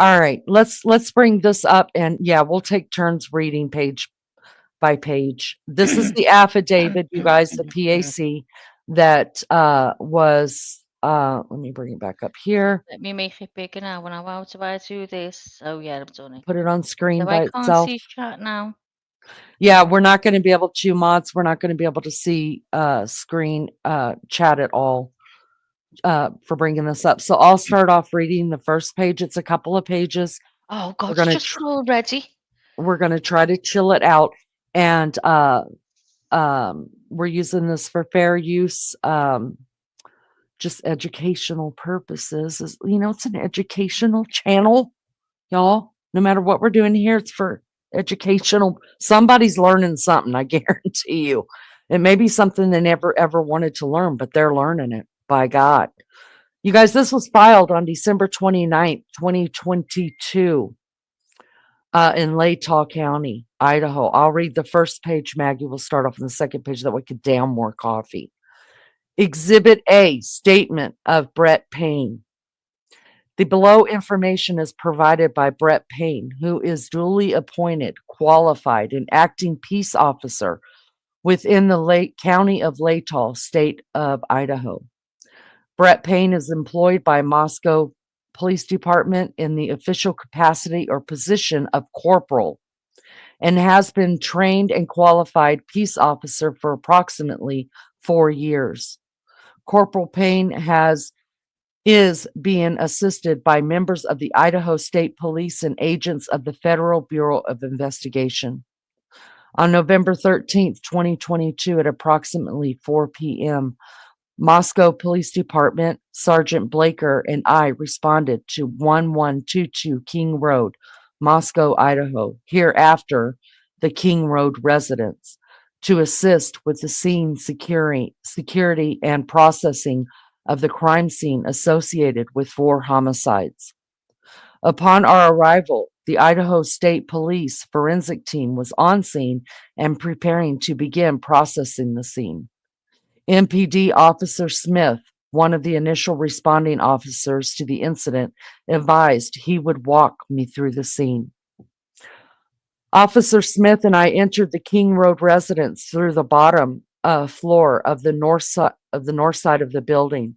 All right, let's bring this up, and yeah, we'll take turns reading page by page. This is the affidavit, you guys, the PAC that was. Let me bring it back up here.
Let me make it bigger now. When I'm out to do this. Oh yeah, I've done it.
Put it on screen
so
by
I can't
itself.
See chat now.
Yeah, we're not going to be able to, mods. We're not going to be able to see screen chat at all for bringing this up. So I'll start off reading the first page. It's a couple of pages.
Oh God, we're just already.
We're going to try to chill it out, and we're using this for fair use. Just educational purposes. You know, it's an educational channel, y'all. No matter what we're doing here, it's for educational. Somebody's learning something, I guarantee you. It may be something they never ever wanted to learn, but they're learning it, by God. You guys, this was filed on December 29th, 2022 in Latah County, Idaho. I'll read the first page. Maggie will start off on the second page. That way we could down more coffee. Exhibit A, statement of Brett Payne. The below information is provided by Brett Payne, who is duly appointed, qualified, and acting peace officer within the County of Latah, State of Idaho. Brett Payne is employed by Moscow Police Department in the official capacity or position of corporal and has been trained and qualified peace officer for approximately 4 years. Corporal Payne is being assisted by members of the Idaho State Police and agents of the Federal Bureau of Investigation. On November 13th, 2022, at approximately 4 p.m., Moscow Police Department, Sergeant Blaker, and I responded to 1122 King Road, Moscow, Idaho, hereafter the King Road residence, to assist with the scene security and processing of the crime scene associated with 4 homicides. Upon our arrival, the Idaho State Police forensic team was on scene and preparing to begin processing the scene. MPD Officer Smith, one of the initial responding officers to the incident, advised he would walk me through the scene. Officer Smith and I entered the King Road residence through the bottom floor of the north side of the building.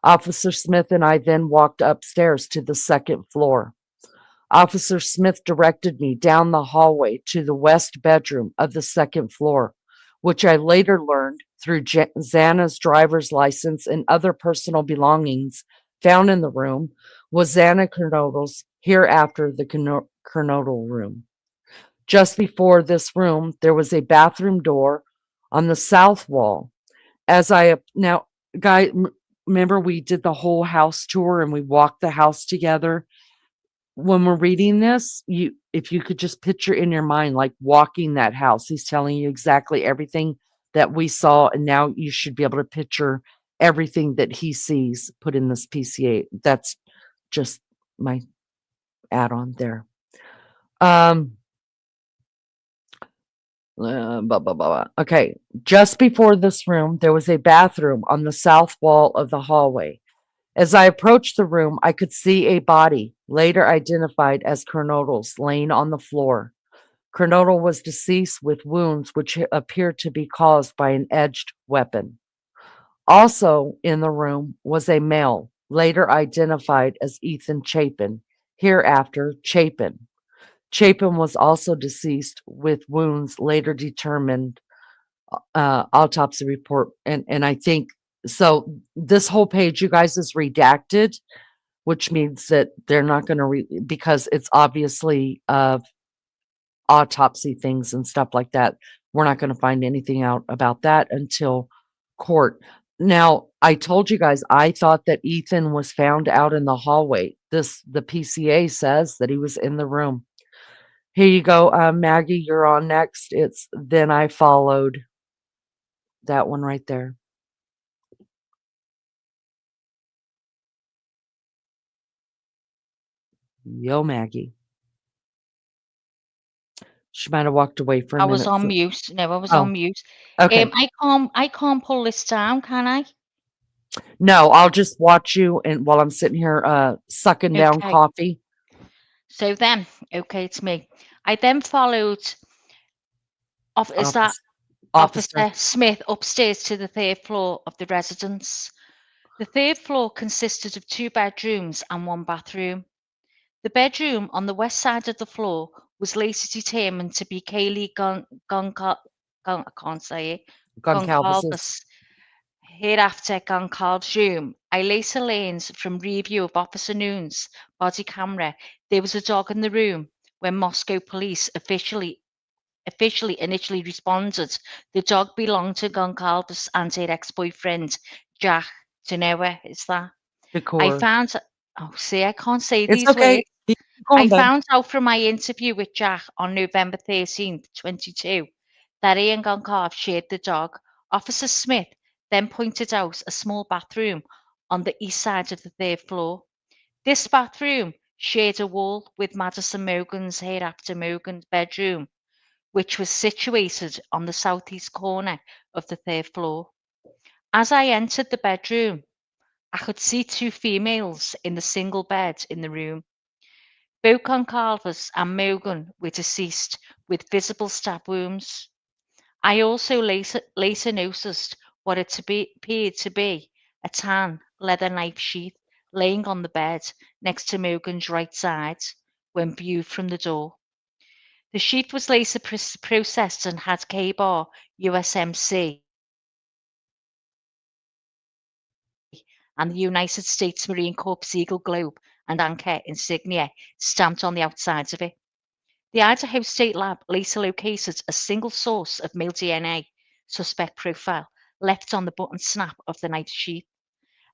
Officer Smith and I then walked upstairs to the second floor. Officer Smith directed me down the hallway to the west bedroom of the second floor, which I later learned through Xana's driver's license and other personal belongings found in the room was Xana Kernodle's, hereafter the Kernodle room. Just before this room, there was a bathroom door on the south wall. Now, guys, remember we did the whole house tour and we walked the house together? When we're reading this, if you could just picture in your mind, like walking that house, he's telling you exactly everything that we saw. And now you should be able to picture everything that he sees put in this PCA. That's just my add-on there. Okay, just before this room, there was a bathroom on the south wall of the hallway. As I approached the room, I could see a body, later identified as Kernodle's, laying on the floor. Kernodle was deceased with wounds which appeared to be caused by an edged weapon. Also in the room was a male, later identified as Ethan Chapin, hereafter Chapin. Chapin was also deceased with wounds later determined autopsy report. And I think, so this whole page, you guys, is redacted, which means that they're not going to because it's obviously autopsy things and stuff like that. We're not going to find anything out about that until court. Now, I told you guys, I thought that Ethan was found out in the hallway. The PCA says that he was in the room. Here you go, Maggie, you're on next. It's Then I Followed. That one right there. Yo, Maggie. She might have walked away for a minute.
I was on mute. No, I was
Oh,
on mute.
okay.
I can't pull this down, can I?
No, I'll just watch you and while I'm sitting here sucking down coffee.
So then, okay, it's me. I then followed Officer Smith upstairs to the 3rd floor of the residence. The 3rd floor consisted of 2 bedrooms and 1 bathroom. The bedroom on the west side of the floor was later determined to be Kaylee Goncalves, hereafter Goncalves' room. I later learned from review of Officer Noon's body camera there was a dog in the room when Moscow police initially responded. The dog belonged to Goncalves and her ex-boyfriend, Jack. Do you know where is that? I found, I can't say these words. I found out from my interview with Jack on November 13th, 22, that he and Goncalves shared the dog. Officer Smith then pointed out a small bathroom on the east side of the 3rd floor. This bathroom shared a wall with Madison Mogan's, hereafter Mogan's, bedroom, which was situated on the southeast corner of the 3rd floor. As I entered the bedroom, I could see 2 females in the single bed in the room. Both Goncalves and Mogan were deceased with visible stab wounds. I also later noticed what appeared to be a tan leather knife sheath laying on the bed next to Mogan's right side when viewed from the door. The sheath was later processed and had K-bar USMC and the United States Marine Corps Eagle Globe and Anchor insignia stamped on the outsides of it. The Idaho State Lab later located a single source of male DNA suspect profile left on the button snap of the knife sheath.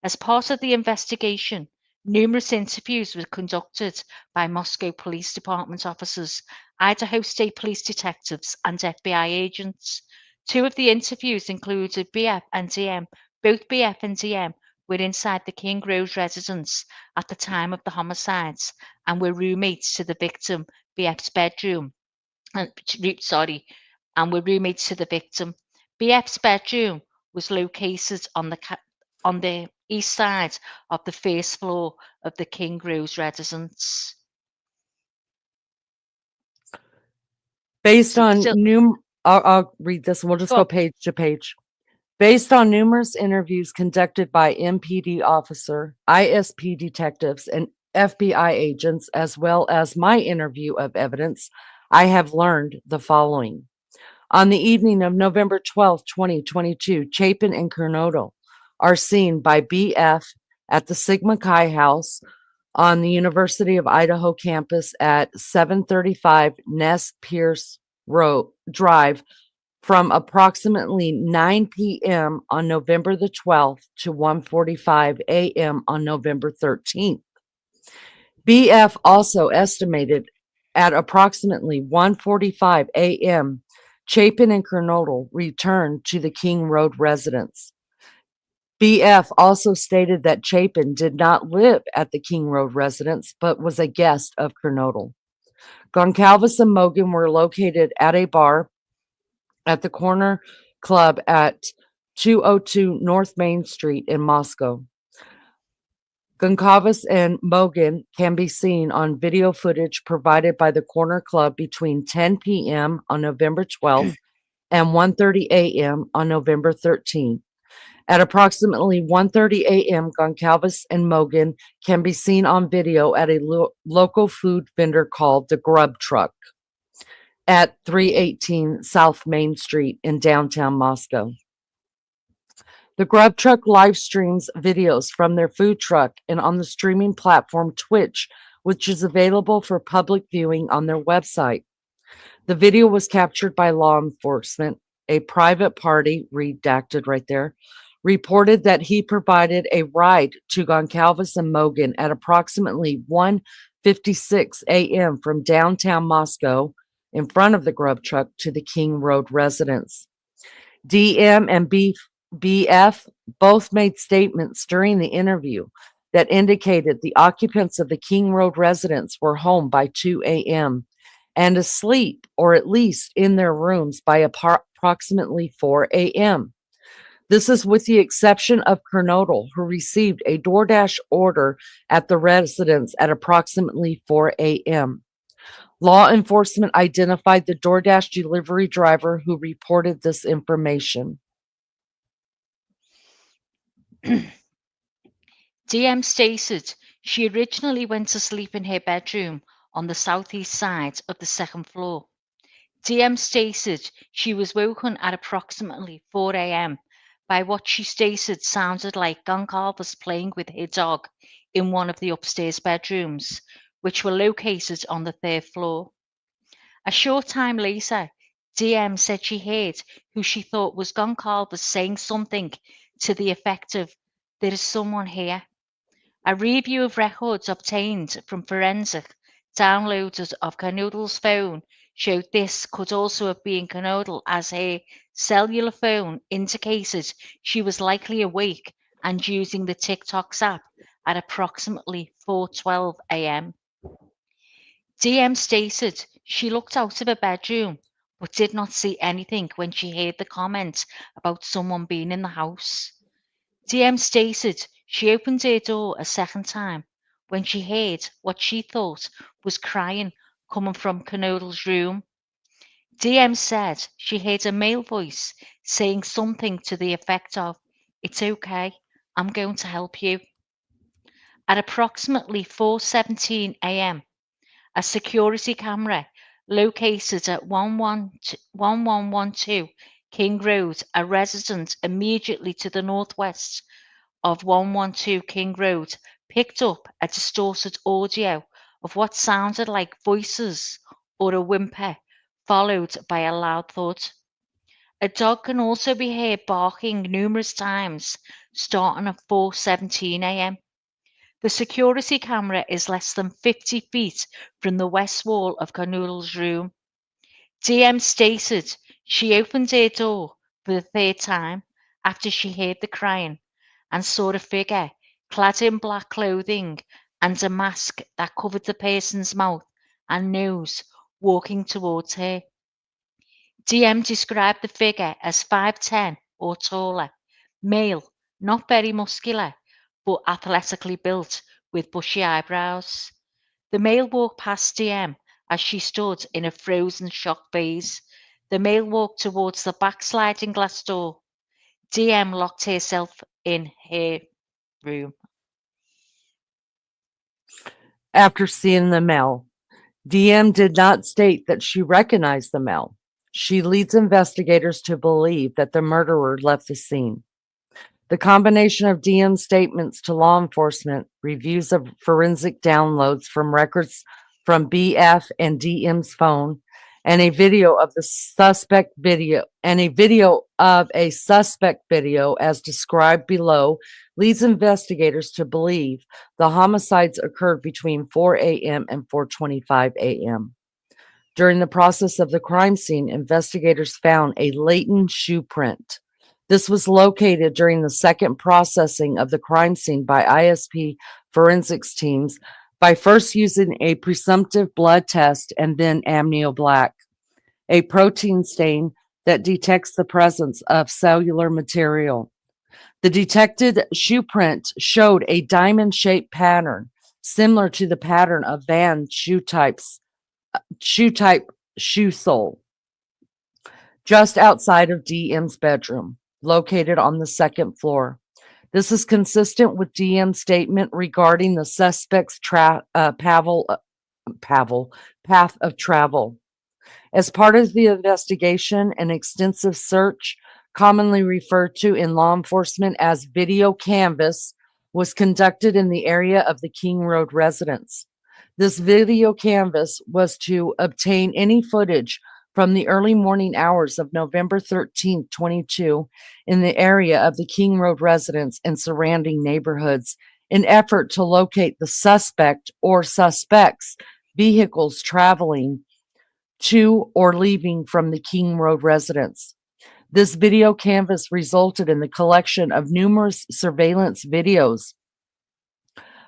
As part of the investigation, Numerous interviews were conducted by Moscow Police Department officers, Idaho State Police detectives, and FBI agents. Two of the interviews included BF and DM. Both BF and DM were inside the King Road residence at the time of the homicides and were roommates to the victim, BF's bedroom. And were roommates to the victim. BF's bedroom was located on the east side of the first floor of the King Rose residence.
Based on I'll read this and we'll just go page to page. Based on numerous interviews conducted by MPD officer, ISP detectives, and FBI agents, as well as my interview of evidence, I have learned the following. On the evening of November 12, 2022, Chapin and Kernodle are seen by BF at the Sigma Chi House on the University of Idaho campus at 735 Ness Pierce Road Drive from approximately 9 p.m. on November the 12th to 1:45 a.m. on November 13th. BF also estimated at approximately 1:45 a.m. Chapin and Kernodle returned to the King Road residence. BF also stated that Chapin did not live at the King Road residence, but was a guest of Kernodle. Goncalves and Mogan were located at a bar at the Corner Club at 202 North Main Street in Moscow. Goncalves and Mogan can be seen on video footage provided by the Corner Club between 10 p.m. on November 12th and 1:30 a.m. on November 13th. At approximately 1:30 a.m., Goncalves and Mogan can be seen on video at a local food vendor called the Grub Truck at 318 South Main Street in downtown Moscow. The Grub Truck live streams videos from their food truck and on the streaming platform Twitch, which is available for public viewing on their website. The video was captured by law enforcement. A private party, redacted right there, reported that he provided a ride to Goncalves and Mogan at approximately 1:56 a.m. from downtown Moscow in front of the Grub Truck to the King Road residence. DM and BF both made statements during the interview that indicated the occupants of the King Road residence were home by 2 a.m. and asleep, or at least in their rooms, by approximately 4 a.m. This is with the exception of Kernodle, who received a DoorDash order at the residence at approximately 4 a.m. Law enforcement identified the DoorDash delivery driver who reported this information.
DM stated she originally went to sleep in her bedroom on the southeast side of the second floor. DM stated she was woken at approximately 4 a.m. by what she stated sounded like Goncalves playing with her dog in one of the upstairs bedrooms, which were located on the third floor. A short time later, DM said she heard who she thought was Goncalves saying something to the effect of, "There is someone here." A review of records obtained from forensic downloaders of Kernodle's phone showed this could also have been Kernodle, as her cellular phone indicated she was likely awake and using the TikTok app at approximately 4:12 a.m. DM stated she looked out of her bedroom but did not see anything when she heard the comment about someone being in the house. DM stated she opened her door a second time when she heard what she thought was crying coming from Kernodle's room. DM said she heard a male voice saying something to the effect of, "It's okay, I'm going to help you." At approximately 4:17 a.m., a security camera located at 1112 King Road, a residence immediately to the northwest of 112 King Road, picked up a distorted audio of what sounded like voices or a whimper, followed by a loud thud. A dog can also be heard barking numerous times, starting at 4:17 a.m. The security camera is less than 50 feet from the west wall of Cornwall's room. DM stated she opened her door for the third time after she heard the crying and saw a figure clad in black clothing and a mask that covered the person's mouth and nose walking towards her. DM described the figure as 5'10" or taller, male, not very muscular, but athletically built with bushy eyebrows. The male walked past DM as she stood in a frozen shock phase. The male walked towards the backsliding glass door. DM locked herself in her room.
After seeing the male, DM did not state that she recognized the male. She leads investigators to believe that the murderer left the scene. The combination of DM's statements to law enforcement, reviews of forensic downloads from records from BF and DM's phone, and a video of a suspect video as described below leads investigators to believe the homicides occurred between 4 a.m. and 4:25 a.m. During the process of the crime scene, investigators found a latent shoe print. This was located during the second processing of the crime scene by ISP forensics teams by first using a presumptive blood test and then amnio-black, a protein stain that detects the presence of cellular material. The detected shoe print showed a diamond-shaped pattern similar to the pattern of Van shoe type shoe sole just outside of DM's bedroom, located on the second floor. This is consistent with DM's statement regarding the suspect's path of travel. As part of the investigation, an extensive search, commonly referred to in law enforcement as video canvas, was conducted in the area of the King Road residence. This video canvas was to obtain any footage from the early morning hours of November 13, 22, in the area of the King Road residence and surrounding neighborhoods in effort to locate the suspect or suspects' vehicles traveling to or leaving from the King Road residence. This video canvas resulted in the collection of numerous surveillance videos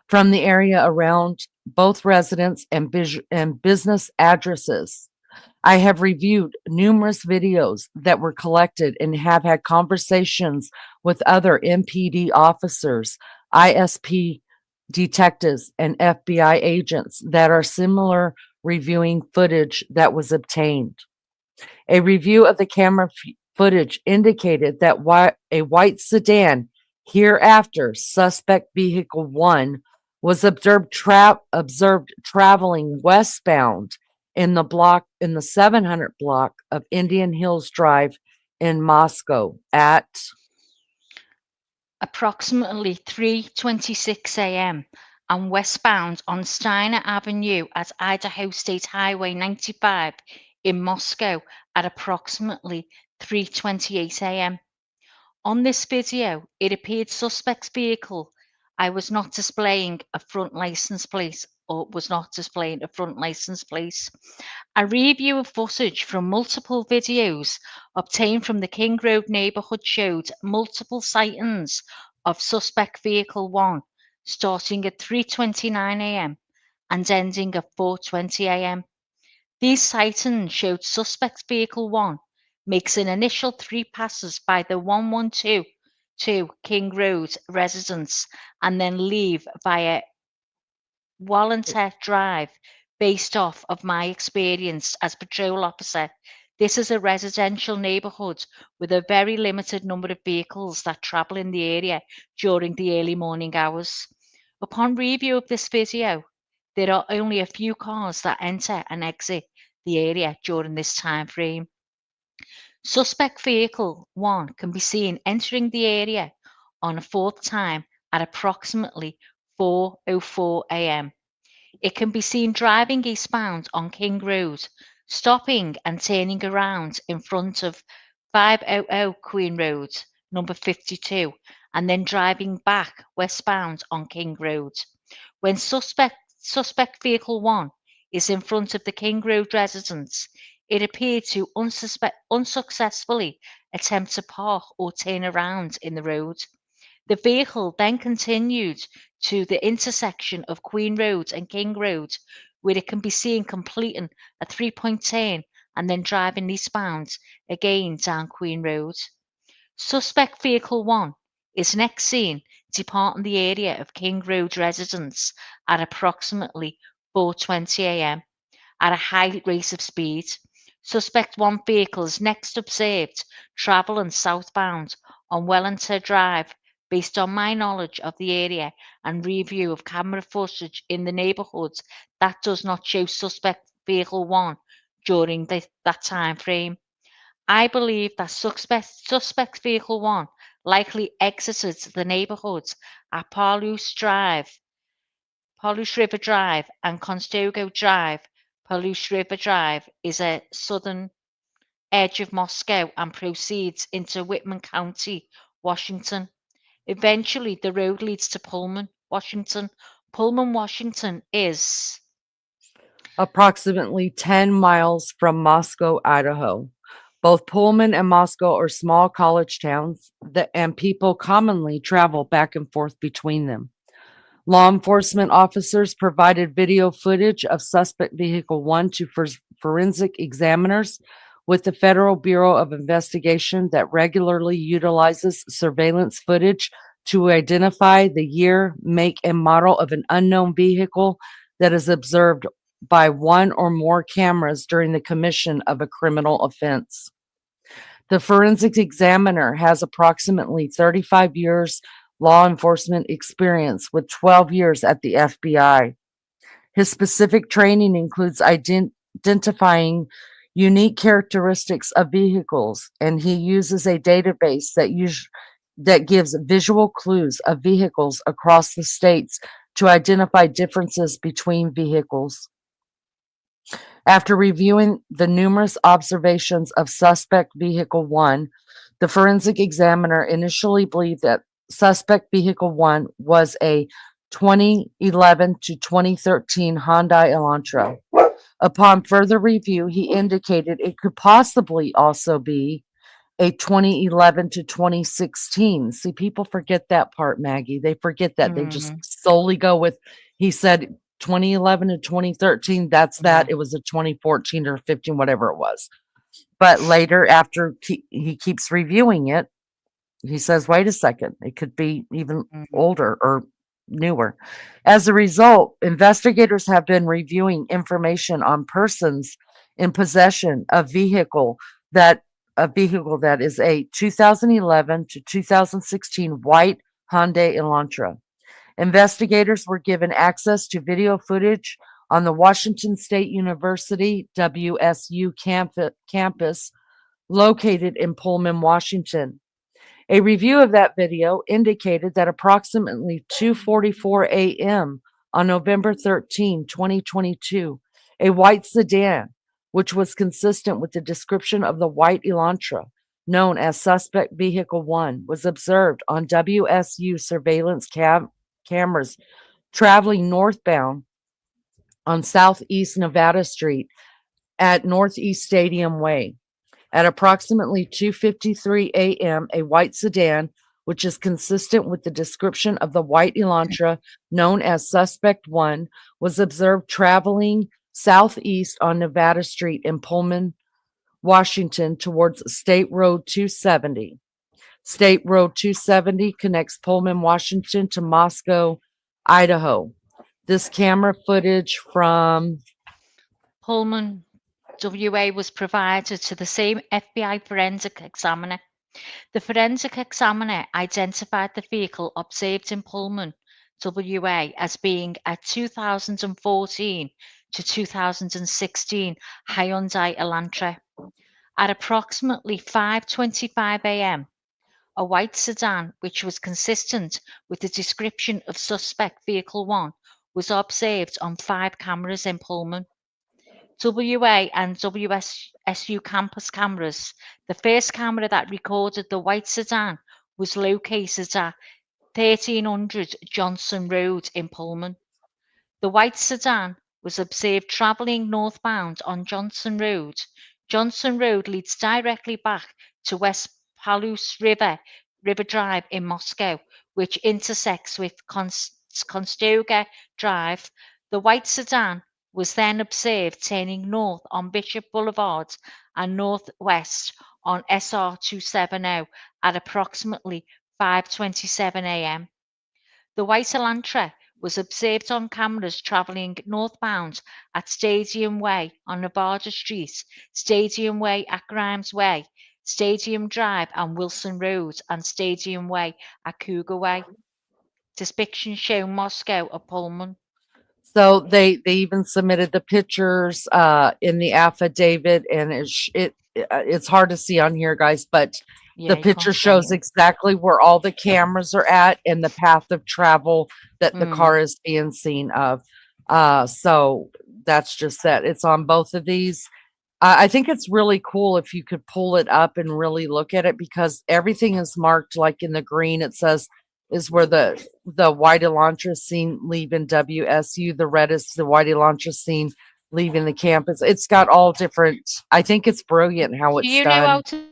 from the area around both residence and business addresses. I have reviewed numerous videos that were collected and have had conversations with other MPD officers, ISP detectives, and FBI agents that are similar reviewing footage that was obtained. A review of the camera footage indicated that a white sedan, hereafter suspect vehicle 1, was observed traveling westbound in the 700 block of Indian Hills Drive in Moscow at
approximately 3:26 a.m. and westbound on Steiner Avenue at Idaho State Highway 95 in Moscow at approximately 3:28 a.m. On this video, it appeared suspect's vehicle I was not displaying a front license plate or was not displaying a front license plate. A review of footage from multiple videos obtained from the King Road neighborhood showed multiple sightings of suspect vehicle 1 starting at 3:29 a.m. and ending at 4:20 a.m. These sightings showed suspect vehicle 1 makes an initial 3 passes by the 112 King Road residence and then leave via Wallenter Drive. Based off of my experience as patrol officer, this is a residential neighborhood with a very limited number of vehicles that travel in the area during the early morning hours. Upon review of this video, there are only a few cars that enter and exit the area during this time frame. Suspect vehicle 1 can be seen entering the area on a fourth time at approximately 4:04 a.m. It can be seen driving eastbound on King Road, stopping and turning around in front of 500 Queen Road, number 52, and then driving back westbound on King Road. When suspect vehicle 1 is in front of the King Road residence, it appeared to unsuccessfully attempt to park or turn around in the road. The vehicle then continued to the intersection of Queen Road and King Road, where it can be seen completing a 3-point turn and then driving eastbound again down Queen Road. Suspect vehicle 1 is next seen departing the area of King Road residence at approximately 4:20 a.m. at a high rate of speed. Suspect 1 vehicle is next observed travelling southbound on Wellington Drive. Based on my knowledge of the area and review of camera footage in the neighbourhood, that does not show suspect vehicle 1 during that time frame. I believe that suspect vehicle 1 likely exited the neighbourhood at Palush River Drive and Conestoga Drive. Palush River Drive is a southern edge of Moscow and proceeds into Whitman County, Washington. Eventually, the road leads to Pullman, Washington. Pullman, Washington is
approximately 10 miles from Moscow, Idaho. Both Pullman and Moscow are small college towns and people commonly travel back and forth between them. Law enforcement officers provided video footage of suspect vehicle 1 to forensic examiners with the Federal Bureau of Investigation that regularly utilizes surveillance footage to identify the year, make, and model of an unknown vehicle that is observed by one or more cameras during the commission of a criminal offense. The forensic examiner has approximately 35 years law enforcement experience with 12 years at the FBI. His specific training includes identifying unique characteristics of vehicles, and he uses a database that gives visual clues of vehicles across the states to identify differences between vehicles. After reviewing the numerous observations of suspect vehicle 1, the forensic examiner initially believed that suspect vehicle 1 was a 2011 to 2013 Hyundai Elantra. Upon further review, he indicated it could possibly also be a 2011 to 2016. See, people forget that part, Maggie. They forget that. They just solely go with, he said 2011 to 2013. That's that. It was a 2014 or 15, whatever it was. But later, after he keeps reviewing it, he says, wait a second, it could be even older or newer. As a result, investigators have been reviewing information on persons in possession of vehicle that is a 2011 to 2016 white Hyundai Elantra. Investigators were given access to video footage on the Washington State University WSU campus located in Pullman, Washington. A review of that video indicated that approximately 2:44 a.m. on November 13, 2022, a white sedan, which was consistent with the description of the white Elantra, known as suspect vehicle 1, was observed on WSU surveillance cameras traveling northbound on Southeast Nevada Street at Northeast Stadium Way. At approximately 2:53 a.m., a white sedan, which is consistent with the description of the white Elantra, known as Suspect 1, was observed traveling southeast on Nevada Street in Pullman, Washington, towards State Road 270. State Road 270 connects Pullman, Washington to Moscow, Idaho. This camera footage from
Pullman, WA was provided to the same FBI forensic examiner. The forensic examiner identified the vehicle observed in Pullman, WA, as being a 2014 to 2016 Hyundai Elantra. At approximately 5:25 a.m., a white sedan, which was consistent with the description of suspect vehicle 1, was observed on 5 cameras in Pullman. WA and WSU campus cameras. The first camera that recorded the white sedan was located at 1300 Johnson Road in Pullman. The white sedan was observed travelling northbound on Johnson Road. Johnson Road leads directly back to West Palouse River Drive in Moscow, which intersects with Konstoga Drive. The white sedan was then observed turning north on Bishop Boulevard and northwest on SR 270 at approximately 5:27 a.m. The white Elantra was observed on cameras travelling northbound at Stadium Way on Nevada Street, Stadium Way at Grimes Way, Stadium Drive and Wilson Road, and Stadium Way at Cougar Way. Depictions show Moscow at Pullman.
So they even submitted the pictures in the affidavit, and it's hard to see on here, guys, but the picture shows exactly where all the cameras are at and the path of travel that the car is being seen of. So that's just that. It's on both of these. I think it's really cool if you could pull it up and really look at it, because everything is marked like in the green. It says is where the white Elantra seen leaving WSU. The red is the white Elantra seen leaving the campus. It's got all different. I think it's brilliant how it's done. Do you know
how to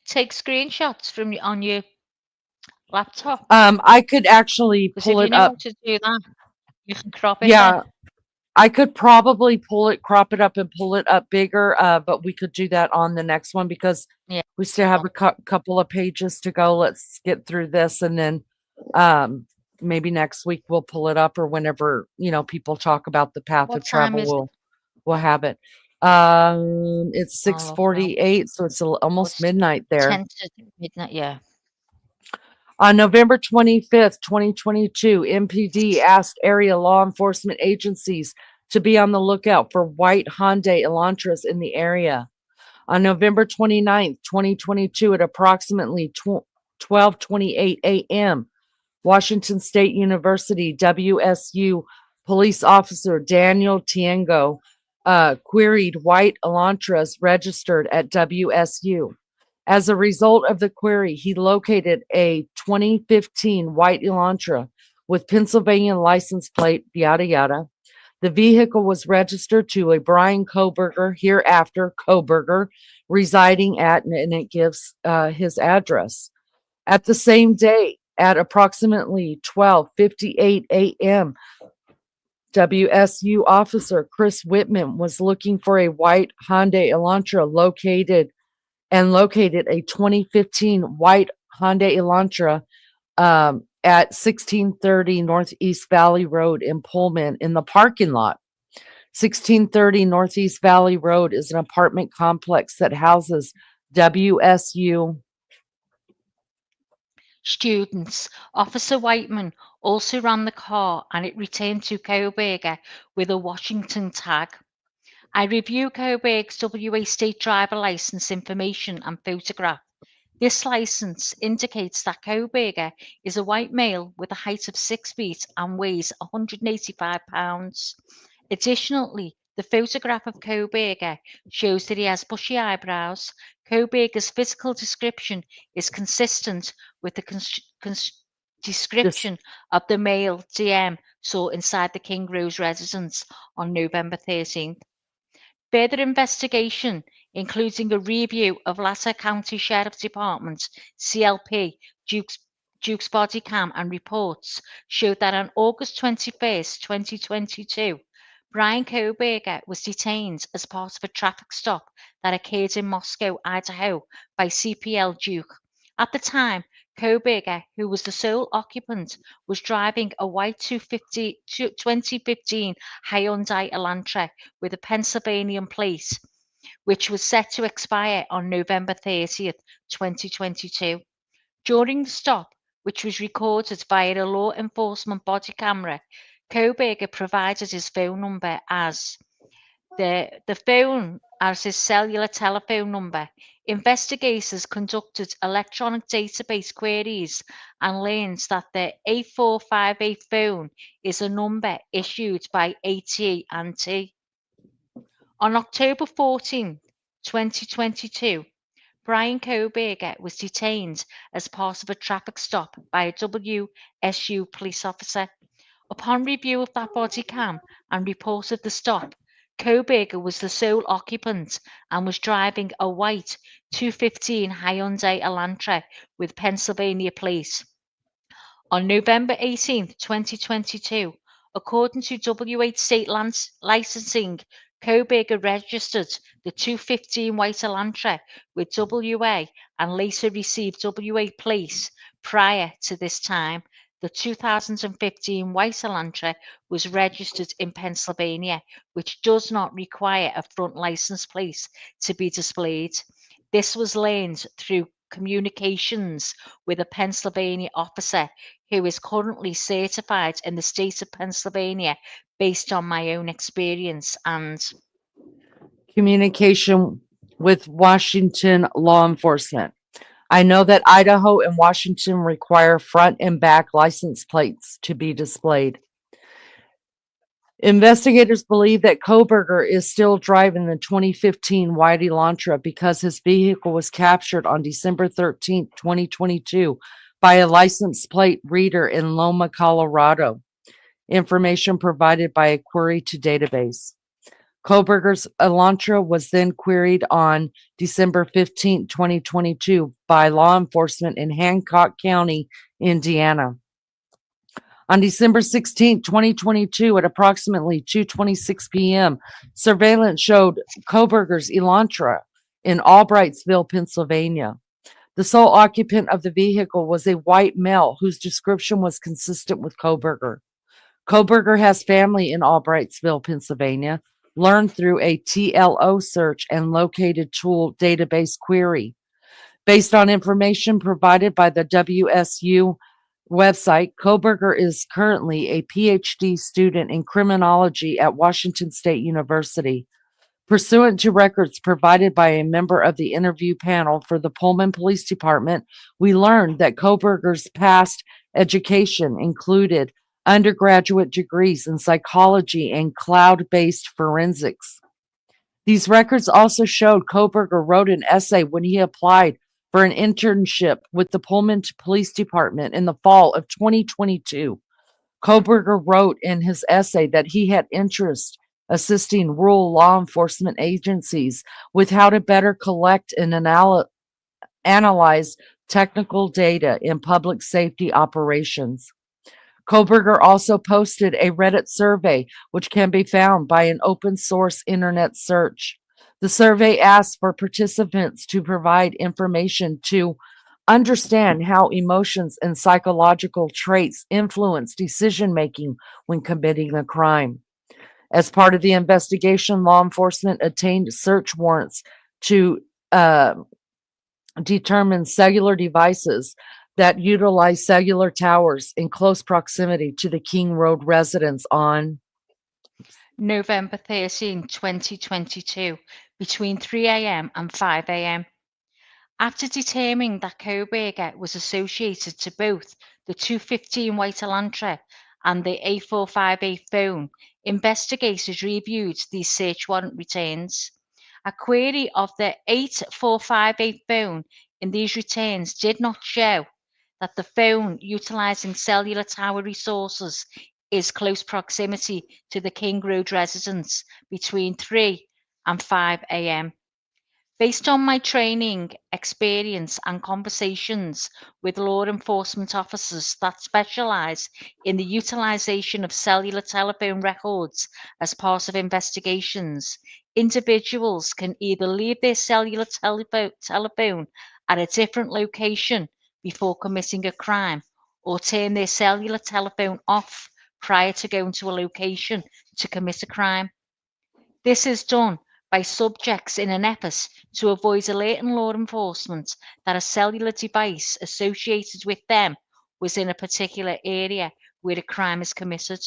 take screenshots from on your laptop?
I could actually pull it up.
How to do that, you can crop it.
Yeah. I could probably crop it up and pull it up bigger, but we could do that on the next one because we still have a couple of pages to go. Let's get through this, and then maybe next week we'll pull it up, or whenever people talk about the path of travel, we'll have it. It's 6:48, so it's almost midnight there.
10 to midnight, yeah.
On November 25th, 2022, MPD asked area law enforcement agencies to be on the lookout for white Hyundai Elantras in the area. On November 29th, 2022, at approximately 12:28 a.m., Washington State University WSU police officer Daniel Tiengo queried white Elantras registered at WSU. As a result of the query, he located a 2015 white Elantra with Pennsylvania license plate, yada, yada. The vehicle was registered to a Bryan Kohberger, hereafter Kohberger, residing at, and it gives his address. At the same day, at approximately 12:58 a.m., WSU officer Chris Whitman was looking for a white Hyundai Elantra located a 2015 white Hyundai Elantra at 1630 Northeast Valley Road in Pullman in the parking lot. 1630 Northeast Valley Road is an apartment complex that houses WSU
students. Officer Whiteman also ran the car, and it returned to Kohberger with a Washington tag. I review Kohberger's WA state driver license information and photograph. This license indicates that Kohberger is a white male with a height of 6 feet and weighs 185 pounds. Additionally, the photograph of Kohberger shows that he has bushy eyebrows. Kohberger's physical description is consistent with the description of the male DM saw inside the King Rose residence on November 13th. Further investigation, including a review of Latter County Sheriff's Department, CLP, Duke's body cam and reports, showed that on August 21st, 2022, Bryan Kohberger was detained as part of a traffic stop that occurred in Moscow, Idaho, by CPL Duke. At the time, Kohberger, who was the sole occupant, was driving a white 2015 Hyundai Elantra with a Pennsylvania plate, which was set to expire on November 30th, 2022. During the stop, which was recorded via a law enforcement body camera, Kohberger provided his phone number as the phone as his cellular telephone number. Investigators conducted electronic database queries and learned that the 8458 phone is a number issued by AT&T. On October 14, 2022, Bryan Kohberger was detained as part of a traffic stop by a WSU police officer. Upon review of that body cam and report of the stop, Kohberger was the sole occupant and was driving a white 215 Hyundai Elantra with Pennsylvania plate. On November 18, 2022, according to W8 state licensing, Kohberger registered the 215 white Elantra with WA and later received WA plates. Prior to this time, the 2015 white Elantra was registered in Pennsylvania, which does not require a front license plate to be displayed. This was learned through communications with a Pennsylvania officer who is currently certified in the state of Pennsylvania based on my own experience and
communication with Washington law enforcement. I know that Idaho and Washington require front and back license plates to be displayed. Investigators believe that Kohberger is still driving the 2015 white Elantra because his vehicle was captured on December 13, 2022 by a license plate reader in Loma, Colorado. Information provided by a query to database. Kohberger's Elantra was then queried on December 15, 2022 by law enforcement in Hancock County, Indiana. On December 16, 2022 at approximately 2:26 p.m., surveillance showed Kohberger's Elantra in Albrightsville, Pennsylvania. The sole occupant of the vehicle was a white male whose description was consistent with Kohberger. Kohberger has family in Albrightsville, Pennsylvania, learned through a TLO search and located tool database query. Based on information provided by the WSU website, Kohberger is currently a PhD student in criminology at Washington State University. Pursuant to records provided by a member of the interview panel for the Pullman Police Department, we learned that Kohberger's past education included undergraduate degrees in psychology and cloud-based forensics. These records also showed Kohberger wrote an essay when he applied for an internship with the Pullman Police Department in the fall of 2022. Kohberger wrote in his essay that he had interest assisting rural law enforcement agencies with how to better collect and analyze technical data in public safety operations. Kohberger also posted a Reddit survey, which can be found by an open source internet search. The survey asked for participants to provide information to understand how emotions and psychological traits influence decision making when committing a crime. As part of the investigation, law enforcement obtained search warrants to determine cellular devices that utilize cellular towers in close proximity to the King Road residence on
November 13, 2022, between 3 a.m. and 5 a.m. After determining that Kohberger was associated to both the 215 white Elantra and the A458 phone, investigators reviewed these search warrant returns. A query of the 8458 phone in these returns did not show that the phone utilizing cellular tower resources is close proximity to the King Road residence between 3 and 5 a.m. Based on my training, experience, and conversations with law enforcement officers that specialize in the utilization of cellular telephone records as part of investigations, individuals can either leave their cellular telephone at a different location before committing a crime or turn their cellular telephone off prior to going to a location to commit a crime. This is done by subjects in an effort to avoid alerting law enforcement that a cellular device associated with them was in a particular area where a crime is committed.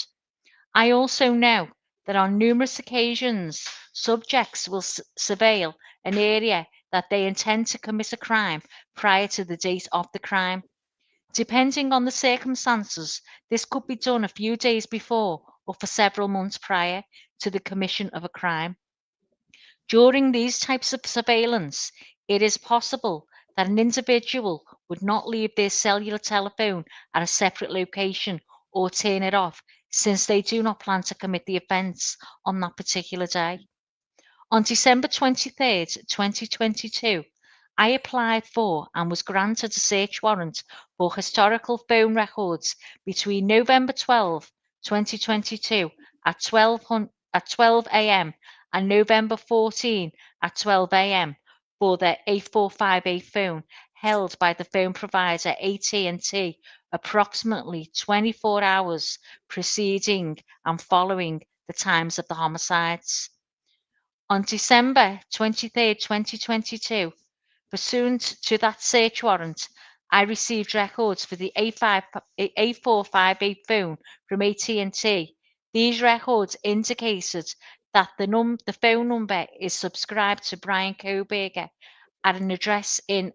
I also know that on numerous occasions, subjects will surveil an area that they intend to commit a crime prior to the date of the crime. Depending on the circumstances, this could be done a few days before or for several months prior to the commission of a crime. During these types of surveillance, it is possible that an individual would not leave their cellular telephone at a separate location or turn it off since they do not plan to commit the offence on that particular day. On December 23rd, 2022, I applied for and was granted a search warrant for historical phone records between November 12, 2022 at 12 a.m. and November 14 at 12 a.m. for the 8458 phone held by the phone provider AT&T approximately 24 hours preceding and following the times of the homicides. On December 23rd, 2022, pursuant to that search warrant, I received records for the 8458 phone from AT&T. These records indicated that the phone number is subscribed to Bryan Kohberger at an address in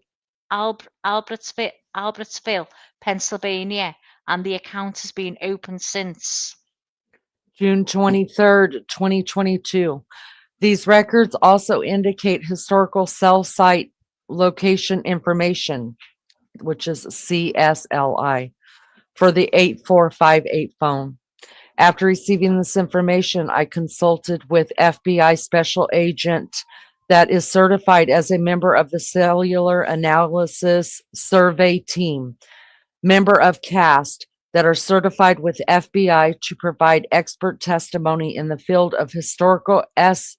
Albertsville, Pennsylvania, and the account has been open since
June 23rd, 2022. These records also indicate historical cell site location information, which is CSLI, for the 8458 phone. After receiving this information, I consulted with FBI special agent that is certified as a member of the Cellular Analysis Survey Team, member of CAST, that are certified with FBI to provide expert testimony in the field of historical CSLI,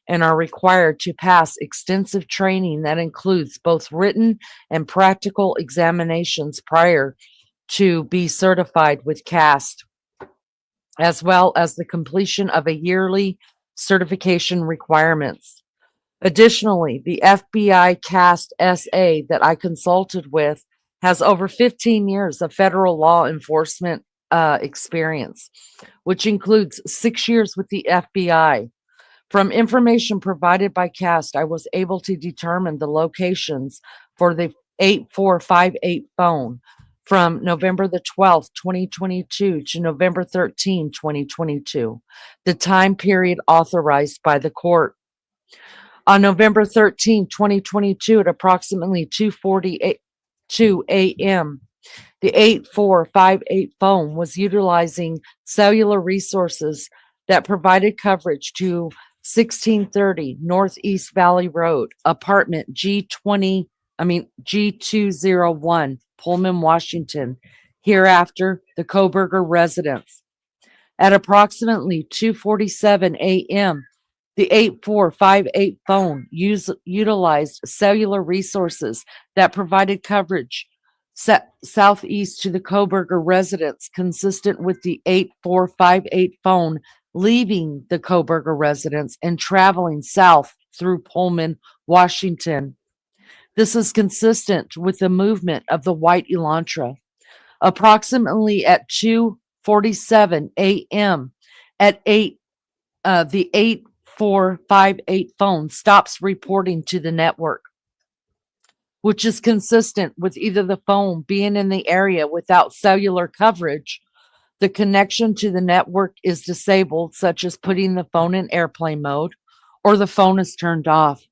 and are required to pass extensive training that includes both written and practical examinations prior to be certified with CAST, as well as the completion of a yearly certification requirements. Additionally, the FBI CAST SA that I consulted with has over 15 years of federal law enforcement experience, which includes 6 years with the FBI. From information provided by CAST, I was able to determine the locations for the 8458 phone from November the 12th, 2022 to November 13, 2022, the time period authorized by the court. On November 13, 2022, at approximately 2:42 a.m., the 8458 phone was utilizing cellular resources that provided coverage to 1630 Northeast Valley Road, apartment G201, Pullman, Washington, hereafter the Kohberger residence. At approximately 2:47 a.m., the 8458 phone utilized cellular resources that provided coverage southeast to the Kohberger residence, consistent with the 8458 phone leaving the Kohberger residence and traveling south through Pullman, Washington. This is consistent with the movement of the white Elantra. Approximately at 2:47 a.m. at the 8458 phone stops reporting to the network, which is consistent with either the phone being in the area without cellular coverage, the connection to the network is disabled, such as putting the phone in airplane mode, or the phone is turned off.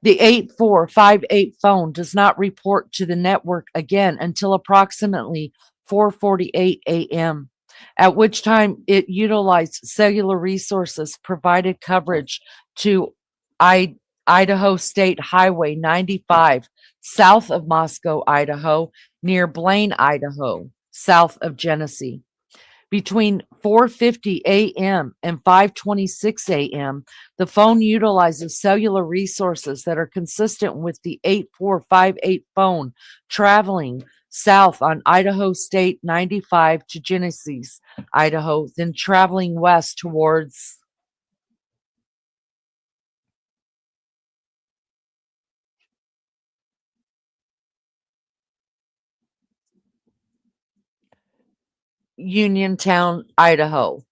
The 8458 phone does not report to the network again until approximately 4:48 a.m., at which time it utilized cellular resources, provided coverage to Idaho State Highway 95, south of Moscow, Idaho, near Blaine, Idaho, south of Genesee. Between 4:50 a.m. and 5:26 a.m., the phone utilizes cellular resources that are consistent with the 8458 phone traveling south on Idaho State 95 to Genesee, Idaho, then traveling west towards Uniontown, Idaho,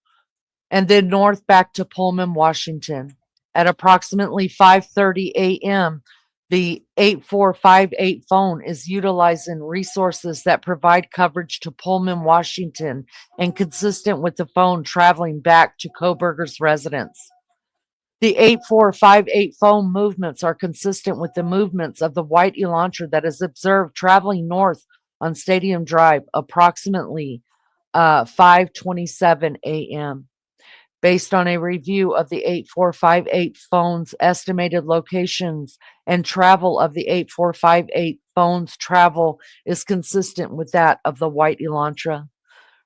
and then north back to Pullman, Washington. At approximately 5:30 a.m., the 8458 phone is utilizing resources that provide coverage to Pullman, Washington, and consistent with the phone traveling back to Kohberger's residence. The 8458 phone movements are consistent with the movements of the white Elantra that is observed traveling north on Stadium Drive approximately 5:27 a.m. Based on a review of the 8458 phone's estimated locations and travel of the 8458 phone's travel is consistent with that of the white Elantra.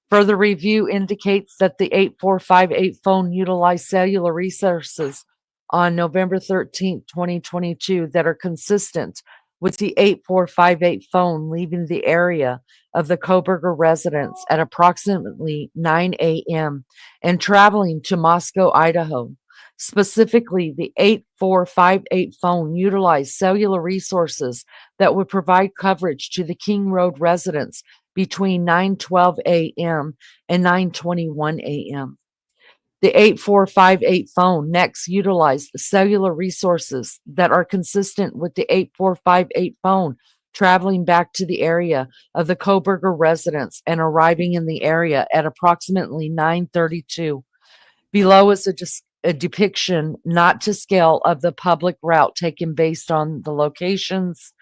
Further review indicates that the 8458 phone utilized cellular resources on November 13th, 2022 that are consistent with the 8458 phone leaving the area of the Kohberger residence at approximately 9 a.m. and traveling to Moscow, Idaho. Specifically, the 8458 phone utilized cellular resources that would provide coverage to the King Road residents between 9:12 a.m. and 9:21 a.m. The 8458 phone next utilized cellular resources that are consistent with the 8458 phone traveling back to the area of the Kohberger residence and arriving in the area at approximately 9:32. Below is a depiction, not to scale, of the public route taken based on the locations.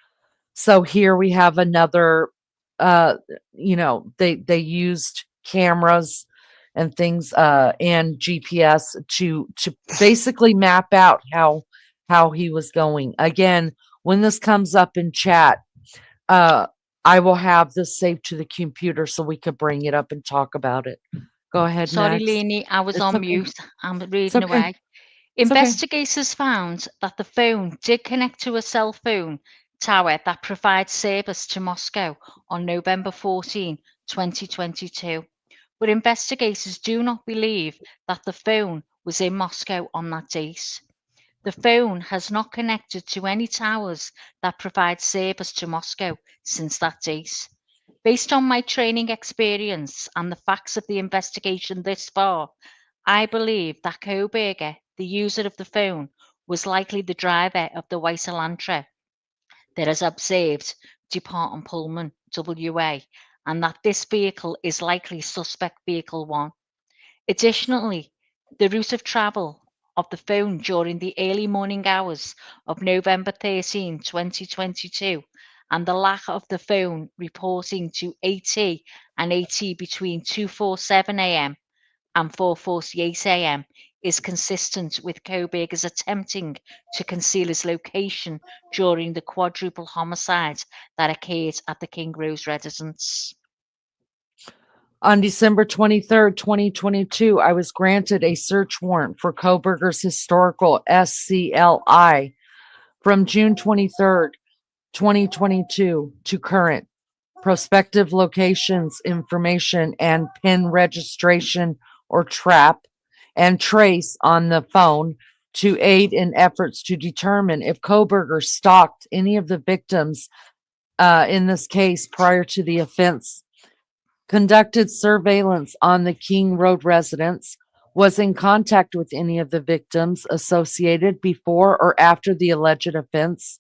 So here we have another, they used cameras and things, and GPS to basically map out how he was going. Again, when this comes up in chat, I will have this saved to the computer so we could bring it up and talk about it. Go ahead,
Sorry,
next.
Lainey, I was
It's
on
okay.
mute. I'm
It's
reading
okay.
away.
It's okay.
Investigators found that the phone did connect to a cell phone tower that provides service to Moscow on November 14, 2022. But investigators do not believe that the phone was in Moscow on that date. The phone has not connected to any towers that provide service to Moscow since that date. Based on my training experience and the facts of the investigation this far, I believe that Kohberger, the user of the phone, was likely the driver of the white Elantra that is observed depart on Pullman, WA, and that this vehicle is likely suspect vehicle 1. Additionally, the route of travel of the phone during the early morning hours of November 13, 2022, and the lack of the phone reporting to AT and AT between 2:47 a.m. and 4:48 a.m. is consistent with Kohberger's attempting to conceal his location during the quadruple homicide that occurred at the King Rose residence.
On December 23rd, 2022, I was granted a search warrant for Kohberger's historical SCLI from June 23rd, 2022 to current. Prospective locations, information, and PIN registration or trap and trace on the phone to aid in efforts to determine if Kohberger stalked any of the victims in this case prior to the offense. Conducted surveillance on the King Road residence, was in contact with any of the victims associated before or after the alleged offense.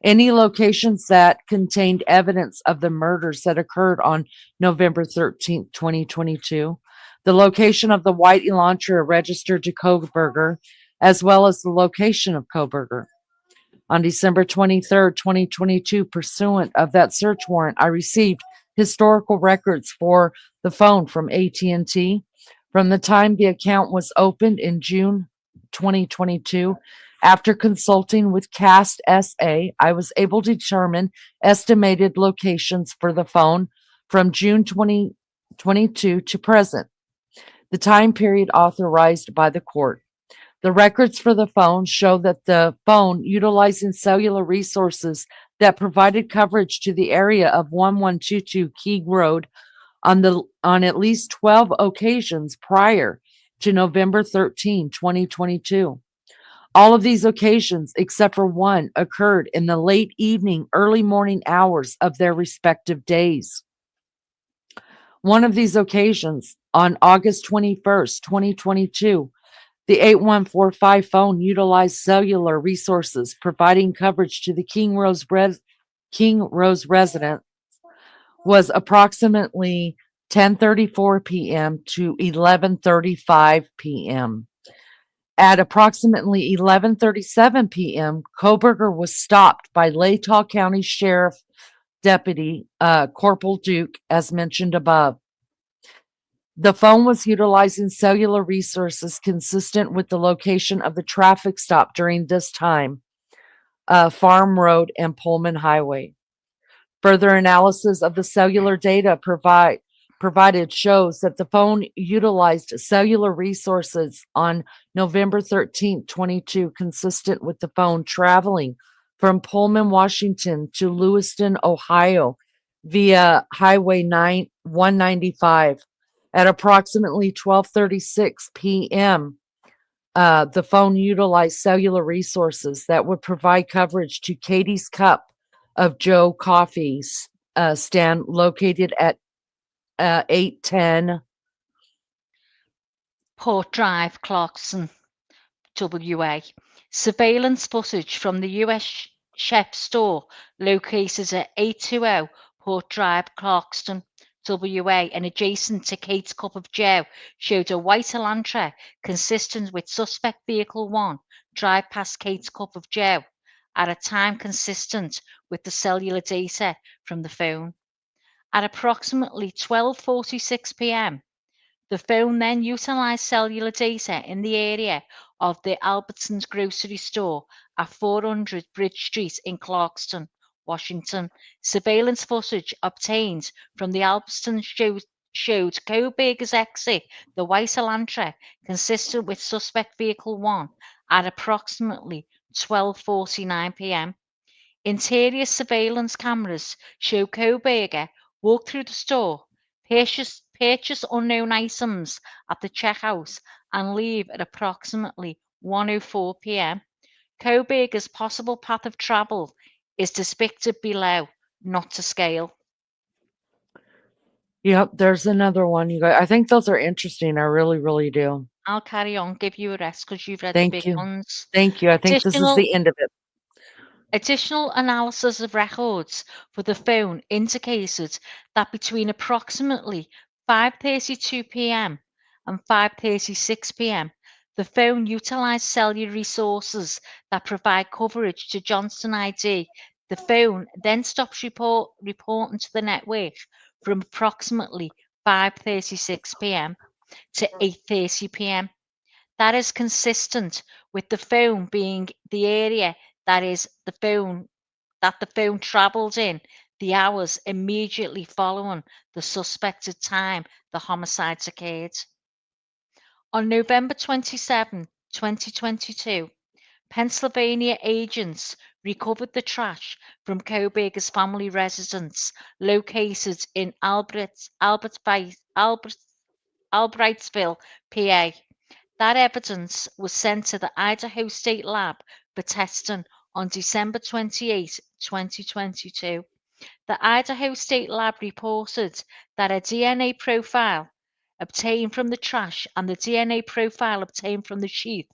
Any locations that contained evidence of the murders that occurred on November 13th, 2022. The location of the white Elantra registered to Kohberger, as well as the location of Kohberger. On December 23rd, 2022, pursuant of that search warrant, I received historical records for the phone from AT&T. From the time the account was opened in June 2022, after consulting with Cast SA, I was able to determine estimated locations for the phone from June 2022 to present, the time period authorized by the court. The records for the phone show that the phone, utilizing cellular resources that provided coverage to the area of 1122 King Road on at least 12 occasions prior to November 13, 2022. All of these occasions, except for one, occurred in the late evening, early morning hours of their respective days. One of these occasions, on August 21st, 2022, the 8145 phone utilized cellular resources, providing coverage to the King Rose resident, was approximately 10:34 p.m. to 11:35 p.m. At approximately 11:37 p.m., Kohberger was stopped by Latah County Sheriff deputy, Corporal Duke, as mentioned above. The phone was utilizing cellular resources consistent with the location of the traffic stop during this time, Farm Road and Pullman Highway. Further analysis of the cellular data provided shows that the phone utilized cellular resources on November 13, 22, consistent with the phone traveling from Pullman, Washington to Lewiston, Ohio via Highway 195. At approximately 12:36 p.m., the phone utilized cellular resources that would provide coverage to Katie's Cup of Joe coffee stand located at 810
Port Drive, Clarkson, WA. Surveillance footage from the US Chef store located at 820 Port Drive, Clarkston, WA, and adjacent to Kate's Cup of Joe showed a white Elantra consistent with suspect vehicle 1 drive past Kate's Cup of Joe at a time consistent with the cellular data from the phone. At approximately 12:46 p.m., the phone then utilized cellular data in the area of the Albertsons grocery store at 400 Bridge Street in Clarkston, Washington. Surveillance footage obtained from the Albertsons showed Kohberger's exit, the white Elantra, consistent with suspect vehicle 1 at approximately 12:49 p.m. Interior surveillance cameras show Kohberger walk through the store, purchase unknown items at the checkout, and leave at approximately 1:04 p.m. Kohberger's possible path of travel is depicted below, not to scale.
Yep, there's another one. You guys, I think those are interesting. I really, really do.
I'll carry on, give you a rest because you've read
Thank
the big
you.
ones.
Thank you. I think this is the end of it.
Additional analysis of records for the phone indicated that between approximately 5:32 p.m. and 5:36 p.m., the phone utilized cellular resources that provide coverage to Johnson ID. The phone then stops reporting to the network from approximately 5:36 p.m. to 8:30 p.m. That is consistent with the phone being the area that the phone traveled in the hours immediately following the suspected time the homicides occurred. On November 27, 2022, Pennsylvania agents recovered the trash from Kohberger's family residence located in Albrightsville, PA. That evidence was sent to the Idaho State Lab for testing on December 28, 2022. The Idaho State Lab reported that a DNA profile obtained from the trash and the DNA profile obtained from the sheath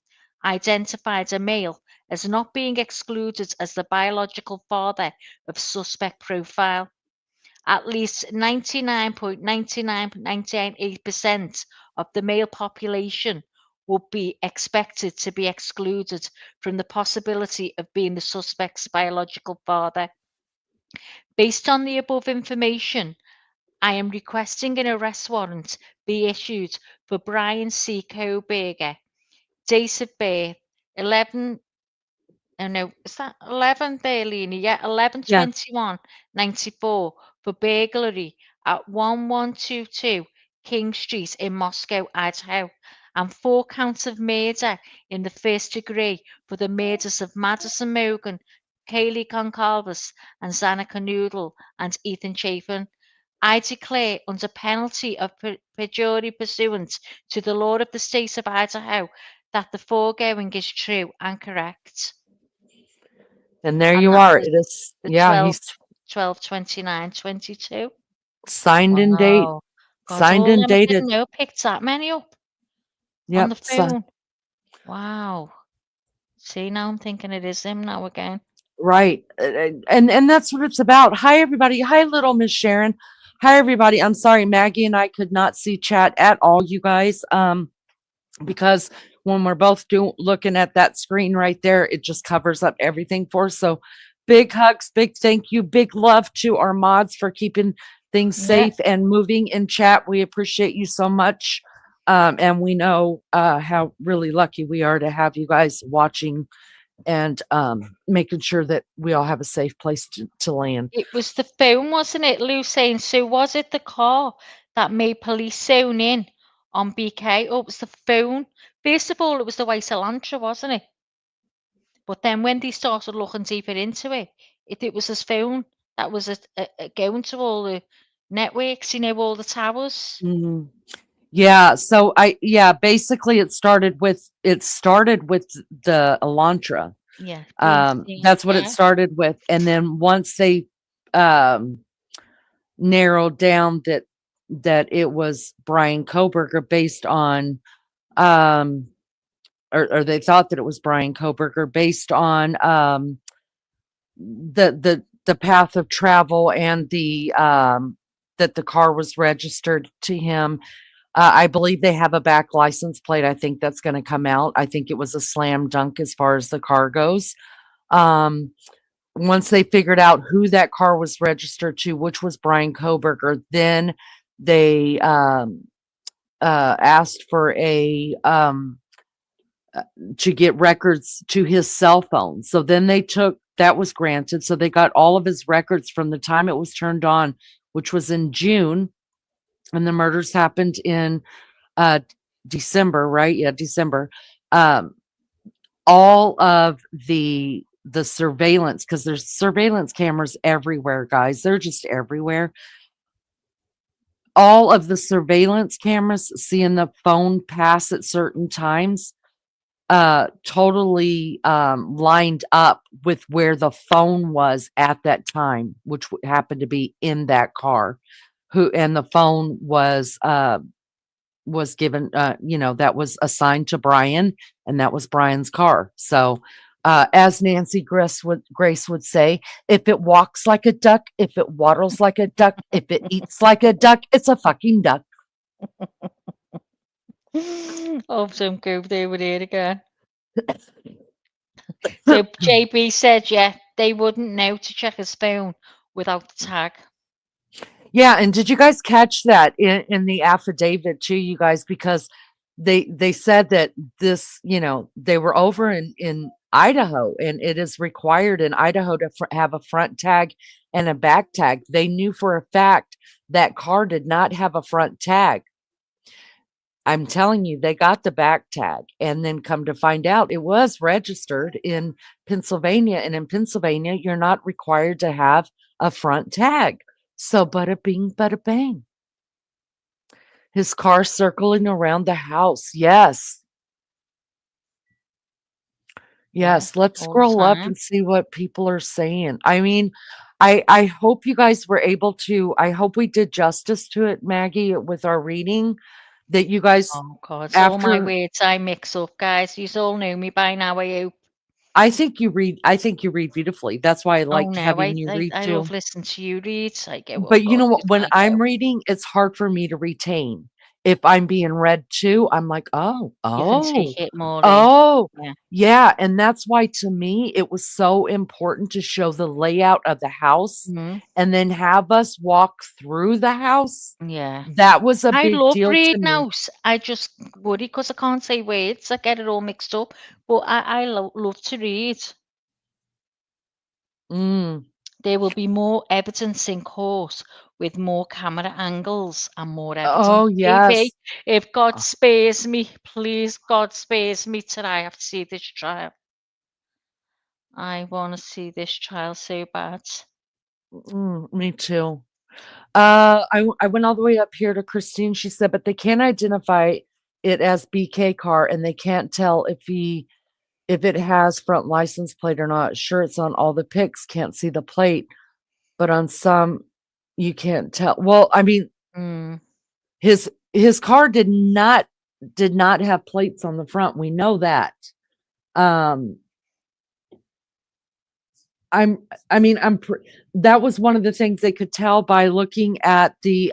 identified a male as not being excluded as the biological father of suspect profile. At least 99.9998% of the male population would be expected to be excluded from the possibility of being the suspect's biological father. Based on the above information, I am requesting an arrest warrant be issued for Bryan C. Kohberger, date of birth 11 11/21/94 for burglary at 1122 King Street in Moscow, Idaho, and 4 counts of murder in the first degree for the murders of Madison Morgan, Kaylee Goncalves, and Xana Canoodle, and Ethan Chapin. I declare under penalty of perjury pursuant to the law of the state of Idaho that the foregoing is true and correct.
And there you are. It is, yeah, he's
12/29/22.
signed and date.
God,
Signed and dated.
I didn't know picked that many up on the phone. Wow. See, now I'm thinking it is him now again.
Right. And that's what it's about. Hi, everybody. Hi, little Miss Sharon. Hi, everybody. I'm sorry, Maggie and I could not see chat at all, you guys. Because when we're both looking at that screen right there, it just covers up everything for us. So big hugs, big thank you, big love to our mods for keeping things safe and moving in chat. We appreciate you so much. And we know how really lucky we are to have you guys watching and making sure that we all have a safe place to land.
It was the phone, wasn't it, Lou saying? So was it the car that made police zone in on BK? Or it was the phone? First of all, it was the white Elantra, wasn't it? But then when they started looking deeper into it, it was his phone that was going to all the networks, all the towers.
Mm-hmm. Yeah, so basically it started with the Elantra.
Yeah.
That's what it started with. And then once they narrowed down that it was Bryan Kohberger based on or they thought that it was Bryan Kohberger based on the path of travel and the that the car was registered to him. I believe they have a back license plate. I think that's going to come out. I think it was a slam dunk as far as the car goes. Once they figured out who that car was registered to, which was Bryan Kohberger, then they asked for to get records to his cell phone. So then that was granted. So they got all of his records from the time it was turned on, which was in June. And the murders happened in December, right? Yeah, December. All of the surveillance, because there's surveillance cameras everywhere, guys. They're just everywhere. All of the surveillance cameras seeing the phone pass at certain times totally lined up with where the phone was at that time, which happened to be in that car. And the phone was given, that was assigned to Bryan, and that was Bryan's car. So, as Nancy Grace would say, if it walks like a duck, if it waddles like a duck, if it eats like a duck, it's a fucking duck.
Oh, some go there with it again. So JB said, they wouldn't know to check his phone without the tag.
Yeah, and did you guys catch that in the affidavit too, you guys? Because they said that this, they were over in Idaho, and it is required in Idaho to have a front tag and a back tag. They knew for a fact that car did not have a front tag. I'm telling you, they got the back tag, and then come to find out it was registered in Pennsylvania, and in Pennsylvania, you're not required to have a front tag. So bada bing, bada bang. His car circling around the house. Yes. Yes. Let's scroll up and see what people are saying. I mean, I hope you guys were able to, I hope we did justice to it, Maggie, with our reading. That you guys,
oh God, all my words I mix up, guys. You all know me by now, I hope.
I think you read beautifully. That's why I like having you read
I
too.
love listening to you read.
But you know what? When I'm reading, it's hard for me to retain. If I'm being read too, I'm like,
you can take it more.
Yeah. And that's why to me, it was so important to show the layout of the house and then have us walk through the house.
Yeah.
That was a big
love
deal
reading
to me.
House. I just worry because I can't say words. I get it all mixed up. But I love to read. There will be more evidence in court with more camera angles and more evidence.
Oh, yes.
If God spares me, please, God spares me till I have to see this trial. I want to see this trial so bad.
Me too. I went all the way up here to Christine. She said, but they can't identify it as BK car, and they can't tell if it has front license plate or not. Sure, it's on all the pics. Can't see the plate, but on some you can't tell. Well, I mean, his car did not have plates on the front. We know that. That was one of the things they could tell by looking at the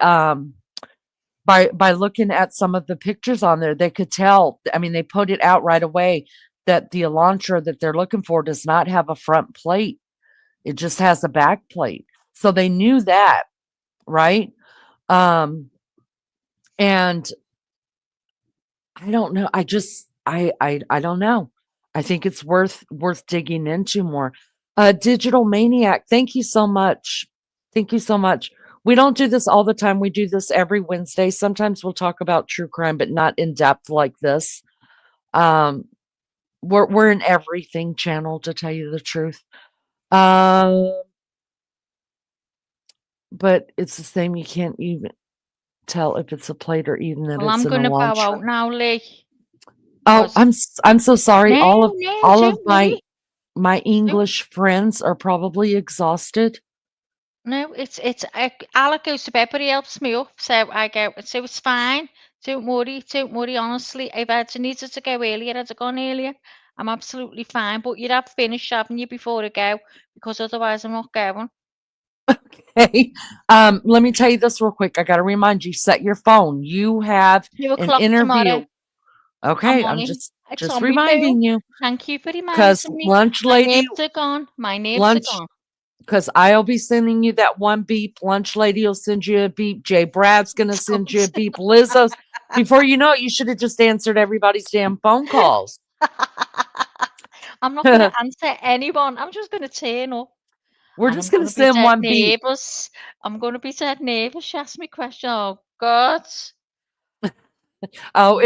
by looking at some of the pictures on there. They could tell. I mean, they put it out right away that the Elantra that they're looking for does not have a front plate. It just has a back plate. So they knew that, right? And I don't know. I don't know. I think it's worth digging into more. Digital Maniac, thank you so much. Thank you so much. We don't do this all the time. We do this every Wednesday. Sometimes we'll talk about true crime, but not in depth like this. We're an everything channel, to tell you the truth. But it's the same. You can't even tell if it's a plate or even that
Well,
it's
I'm
an
going to bow
alarm.
out now, Lee.
Oh, I'm so sorry.
No,
All of
don't worry.
my English friends are probably exhausted.
No, Alec goes to bed, but he helps me up, so I go. So it's fine. Don't worry. Honestly, if I needed to go earlier, I'd have gone earlier. I'm absolutely fine. But you'd have finished, haven't you, before I go? Because otherwise, I'm not going.
Okay. Let me tell you this real quick. I got to remind you, set your phone. You have
2
an
o'clock
interview.
tomorrow.
Okay,
I'm
I'm
on it.
just
It's on my
reminding
phone.
you,
Thank you for
because
reminding me.
lunch
My
lady,
nerves are gone.
lunch, because I'll be sending you that one beep. Lunch lady will send you a beep. Jay Brad's gonna send you a beep. Lizzo's. Before you know it, you should have just answered everybody's damn phone calls.
I'm not going to answer anyone. I'm just going to turn up.
We're just gonna send one beep.
I'm going to be dead nervous. She asked me a question. Oh God.
Oh,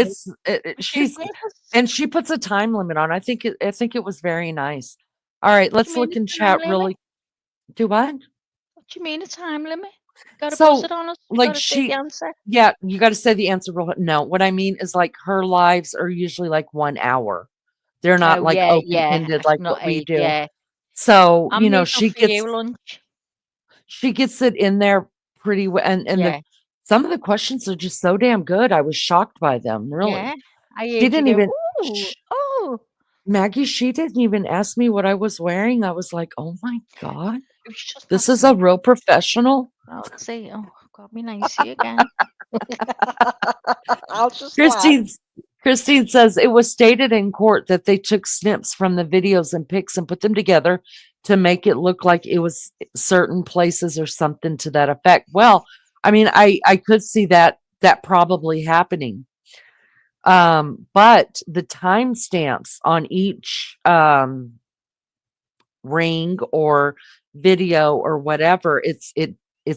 she puts a time limit on. I think it was very nice. All right, let's look in chat really. Do what?
What do you mean a time limit? Got to buzz
So,
it on us.
like,
Got to say the answer.
yeah, you got to say the answer real. No, what I mean is, like, her lives are usually like 1 hour. They're not
Oh
like
yeah,
open-ended
It's
like
not
what we
a
do. So,
I'm making
she
for you lunch.
gets it in there pretty well, and some of the questions are just so damn good. I was shocked by them, really.
Yeah, I
She
heard
didn't
you go,
even.
ooh, oh.
Maggie, she didn't even ask me what I was wearing. I was like, oh my God,
It was just
this
last
is a
night.
real professional.
I'll say, oh, got me nicey again. I'll just
Christine says it was stated in court that they took snips from the videos and pics and put them together to make it look like it was certain places or something to that effect. Well, I mean, I could see that probably happening. But the timestamps on each ring or video or whatever, it's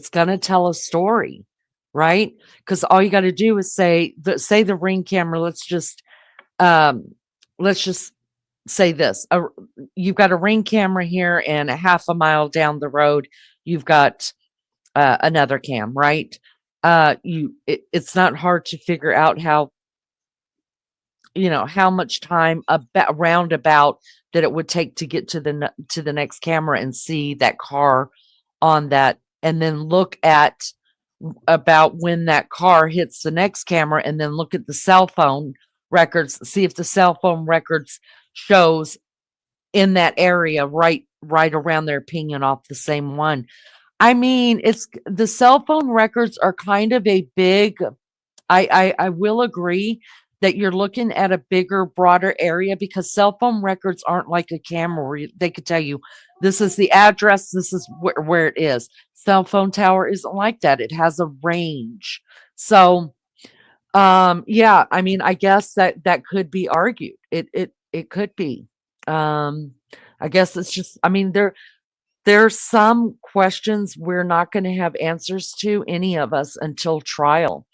gonna tell a story, right? Because all you got to do is say the ring camera. Let's just say this: you've got a ring camera here, and a half a mile down the road, you've got another cam, right? It's not hard to figure out how much time roundabout that it would take to get to the next camera and see that car on that, and then look at about when that car hits the next camera, and then look at the cell phone records, see if the cell phone records shows in that area right around their pinging off the same one. I mean, it's the cell phone records are kind of a big. I will agree that you're looking at a bigger, broader area, because cell phone records aren't like a camera where they could tell you this is the address, this is where it is. Cell phone tower isn't like that. It has a range. So, yeah, I mean, I guess that could be argued. It could be. I guess it's just, I mean, there's some questions we're not going to have answers to, any of us, until trial.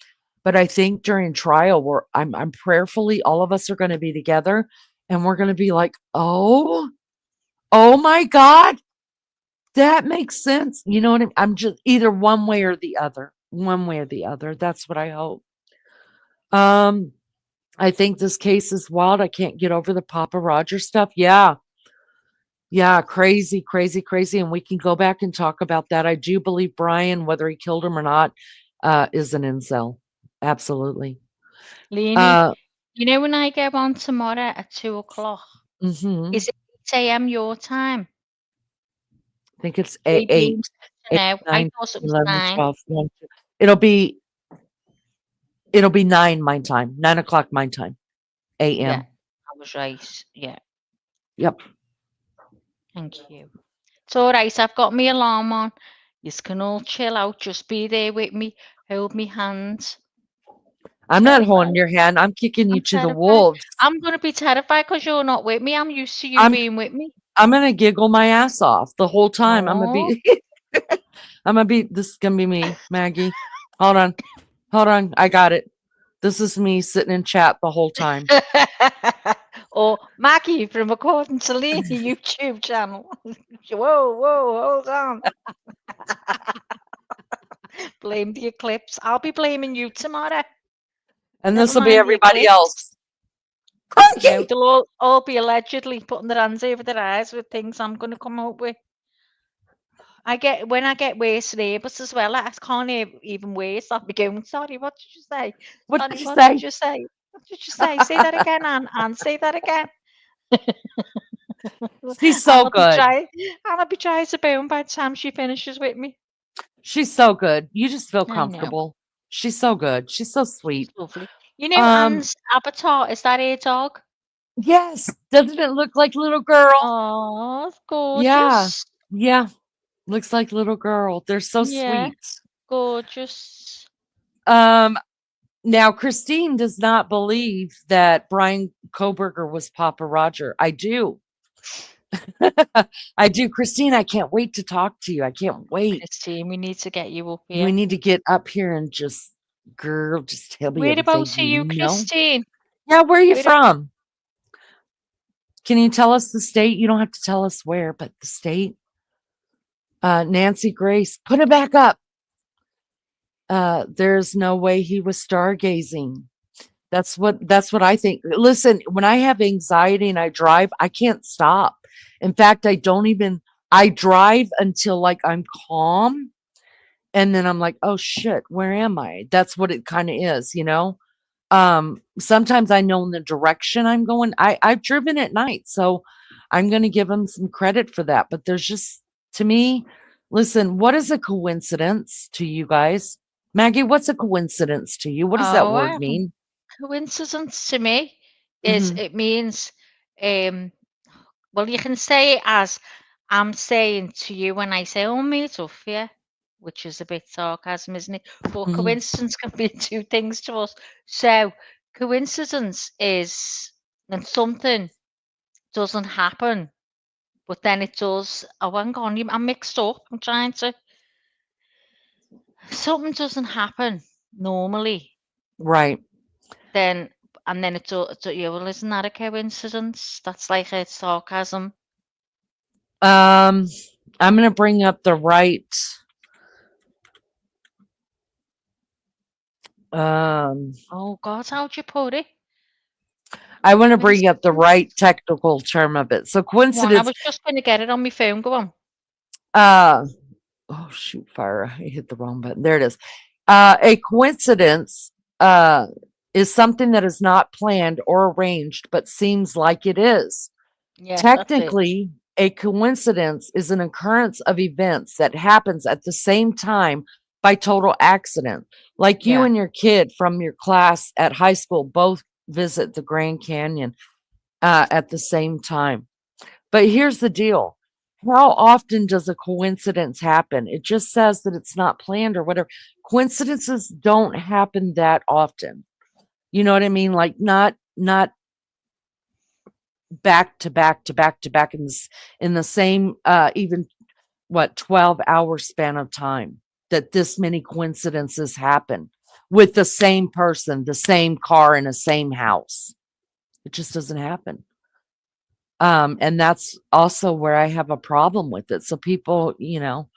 But I think during trial, I'm prayerfully, all of us are going to be together, and we're going to be like, oh my God, that makes sense. You know what I mean? I'm just either one way or the other. That's what I hope. I think this case is wild. I can't get over the Papa Roger stuff. Yeah, crazy. And we can go back and talk about that. I do believe Bryan, whether he killed him or not, is an incel. Absolutely.
Leanie, when I go on tomorrow at 2 o'clock,
Mm-hmm.
is it 8 a.m. your time?
I think it's 8,
9,
9,
I thought it was
11,
9.
12, 1, 2. It'll be 9 my time, 9 o'clock my time, a.m.
Yeah, I was right. Yeah.
Yep.
Thank you. It's all right. I've got my alarm on. You can all chill out. Just be there with me. Hold me hand.
I'm not holding your hand. I'm kicking you to the wolves.
I'm going to be terrified because you're not with me. I'm used to you being with me.
I'm going to giggle my ass off the whole time. I'm going to be, this is going to be me, Maggie. Hold on. I got it. This is me sitting in chat the whole time.
Or Maggie from According to Lee YouTube channel. Whoa, hold on. Blame the eclipse. I'll be blaming you tomorrow.
And this will be everybody else.
No, they'll all be allegedly putting their hands over their eyes with things I'm going to come up with. When I get worse neighbours as well, I can't even worse. I'll be going, sorry, what did you say?
What did you say?
What did you say? Say that again, Anne. Say that again.
She's so good.
I'll be trying to bone by the time she finishes with me.
She's so good. You just feel comfortable. She's so good. She's so sweet.
Lovely. You know, Anne's avatar, is that her dog?
Yes. Doesn't it look like little girl?
Oh, gorgeous.
Yeah. Looks like little girl. They're so sweet.
Gorgeous.
Now Christine does not believe that Bryan Kohberger was Papa Roger. I do. I do. Christine, I can't wait to talk to you. I can't wait.
Christine, we need to get you up here.
We need to get up here and just tell me
Whereabouts are you, Christine?
Yeah, where are you from? Can you tell us the state? You don't have to tell us where, but the state. Nancy Grace, put it back up. There's no way he was stargazing. That's what I think. Listen, when I have anxiety and I drive, I can't stop. In fact, I drive until like I'm calm. And then I'm like, oh shit, where am I? That's what it kind of is, you know? Sometimes I know in the direction I'm going. I've driven at night, so I'm going to give them some credit for that. But there's just, to me, listen, what is a coincidence to you guys? Maggie, what's a coincidence to you? What does that word mean?
Coincidence to me is it means, well, you can say it as I'm saying to you when I say, oh, meet up here, which is a bit sarcasm, isn't it? But coincidence can be two things to us. So coincidence is when something doesn't happen, but then it does. Oh, hang on, I'm mixed up. I'm trying to. Something doesn't happen normally.
Right.
And then it's well, isn't that a coincidence? That's like a sarcasm.
I'm going to bring up the right.
Oh God, how'd you put it?
I want to bring up the right technical term of it. So coincidence.
I was just going to get it on my phone. Go on.
Oh shoot, fire! I hit the wrong button. There it is. A coincidence is something that is not planned or arranged, but seems like it is.
Yeah,
technically, a coincidence is an occurrence of events that happens at the same time by total accident. Like you and your kid from your class at high school both visit the Grand Canyon at the same time. But here's the deal. How often does a coincidence happen? It just says that it's not planned or whatever. Coincidences don't happen that often. You know what I mean? Like not back to back to back to back in the same even 12-hour span of time that this many coincidences happen with the same person, the same car, in the same house. It just doesn't happen. And that's also where I have a problem with it. So people, you know,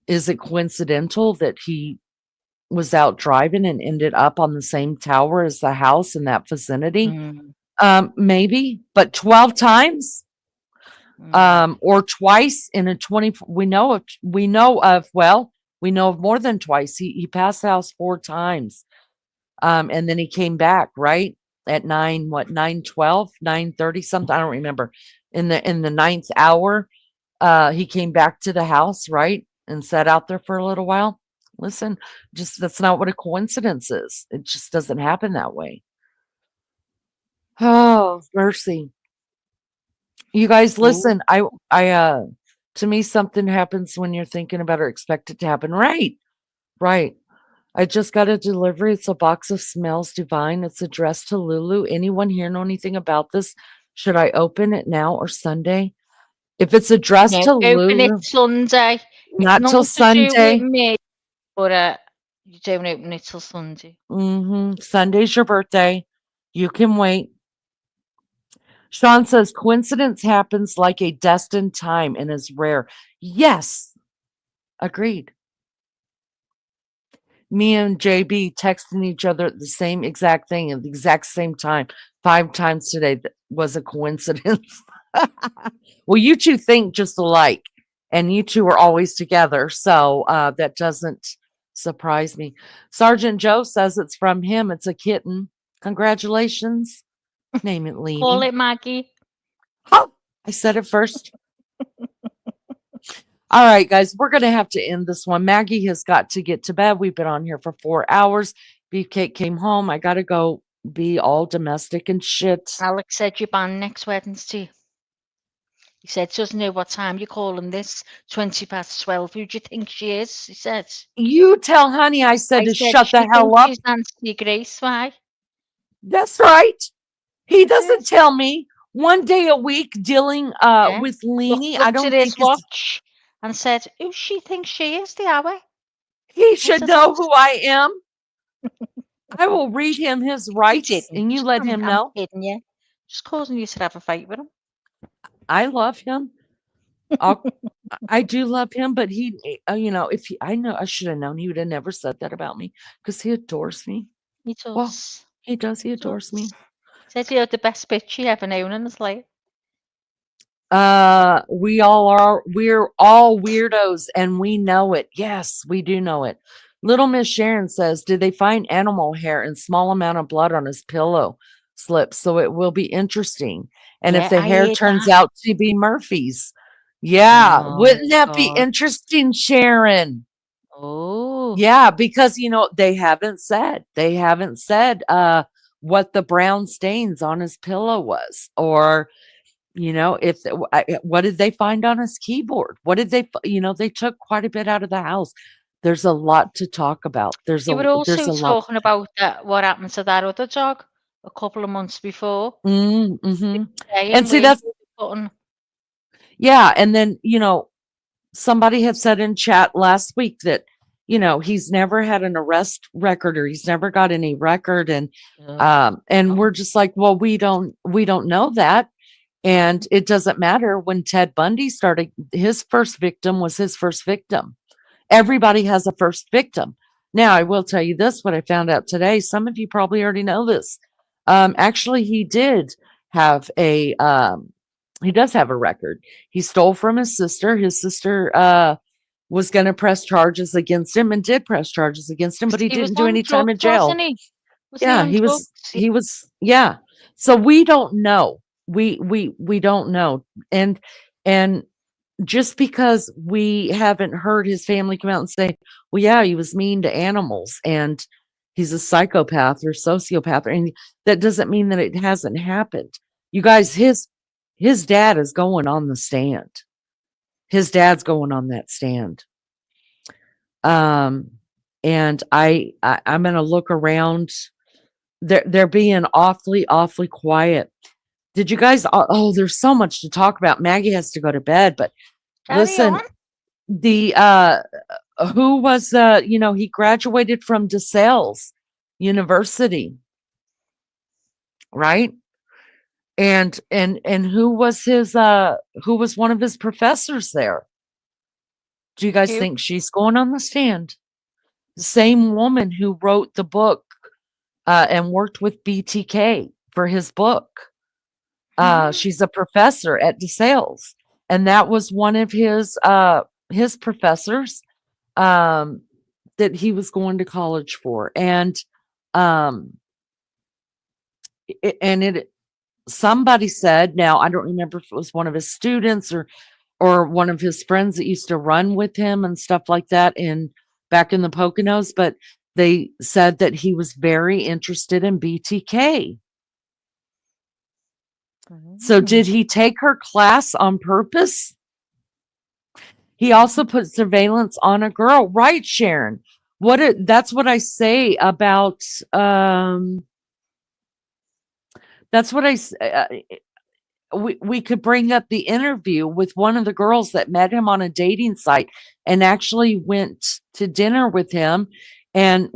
is it coincidental that he was out driving and ended up on the same tower as the house in that vicinity? Maybe, but 12 times or twice in a 24. We know of more than twice. He passed the house 4 times. And then he came back, right? At 9:12, 9:30, something. I don't remember. In the 9th hour, he came back to the house, right? And sat out there for a little while. Listen, that's not what a coincidence is. It just doesn't happen that way. Oh, mercy. You guys listen, to me, something happens when you're thinking about or expect it to happen. Right. I just got a delivery. It's a box of Smells Divine. It's addressed to Lulu. Anyone here know anything about this? Should I open it now or Sunday? If it's addressed to
Open it
Lulu,
Sunday.
not
It's
till
nothing to do with
Sunday.
me, but you don't open it till Sunday.
Sunday's your birthday. You can wait. Sean says coincidence happens like a destined time and is rare. Yes, agreed. Me and JB texting each other the same exact thing at the exact same time 5 times today was a coincidence. Well, you two think just alike, and you two are always together, so that doesn't surprise me. Sergeant Joe says it's from him. It's a kitten. Congratulations. Name it Leanie.
Call it Maggie.
Oh, I said it first. All right, guys, we're going to have to end this one. Maggie has got to get to bed. We've been on here for 4 hours. Beefcake came home. I got to go be all domestic and shit.
Alex said you're banned next Wednesday. He said, doesn't know what time you're calling this. 12:20. Who do you think she is? He said.
You tell honey I said to shut the hell up.
She's Nancy Grace, why?
That's right. He doesn't tell me. One day a week dealing with Leanie. I don't think
watch and said, who she thinks she is, the hour.
He should know who I am. I will read him his rights and you let him know.
I'm kidding you. Just causing you to have a fight with him.
I love him. I do love him, but he, if he, I know I should have known he would have never said that about me because he adores me.
He does.
Well, he does. He adores me.
Said you're the best bitch he ever known in his life.
We all are. We're all weirdos, and we know it. Yes, we do know it. Little Miss Sharon says, "Did they find animal hair and small amount of blood on his pillow slip? So it will be interesting. And if the hair turns out to be Murphy's, wouldn't that be interesting, Sharon?"
Oh,
yeah, because they haven't said what the brown stains on his pillow was, or if what did they find on his keyboard? What did they they took quite a bit out of the house. There's a lot to talk about.
You were also talking about what happened to that other dog a couple of months before.
Mm-hmm. And see, that's and then somebody had said in chat last week that he's never had an arrest record, or he's never got any record, and we're just like, well, we don't know that. And it doesn't matter. When Ted Bundy started, his first victim was his first victim. Everybody has a first victim. Now, I will tell you this, what I found out today. Some of you probably already know this. Actually, he did have he does have a record. He stole from his sister. His sister was going to press charges against him and did press charges against him, but he didn't do any time in jail. He was. So we don't know. We don't know. And just because we haven't heard his family come out and say, well, yeah, he was mean to animals and he's a psychopath or sociopath, and that doesn't mean that it hasn't happened. You guys, his dad is going on the stand. His dad's going on that stand. And I'm going to look around. They're being awfully quiet. Did you guys? Oh, there's so much to talk about. Maggie has to go to bed, but listen, who was he graduated from DeSales University, right? And who was one of his professors there? Do you guys think she's going on the stand? The same woman who wrote the book and worked with BTK for his book. She's a professor at DeSales, and that was one of his professors that he was going to college for. And somebody said, now I don't remember if it was one of his students or one of his friends that used to run with him and stuff like that back in the Poconos, but they said that he was very interested in BTK. So did he take her class on purpose? He also put surveillance on a girl, right, Sharon? That's what I say about that's what we could bring up the interview with one of the girls that met him on a dating site and actually went to dinner with him and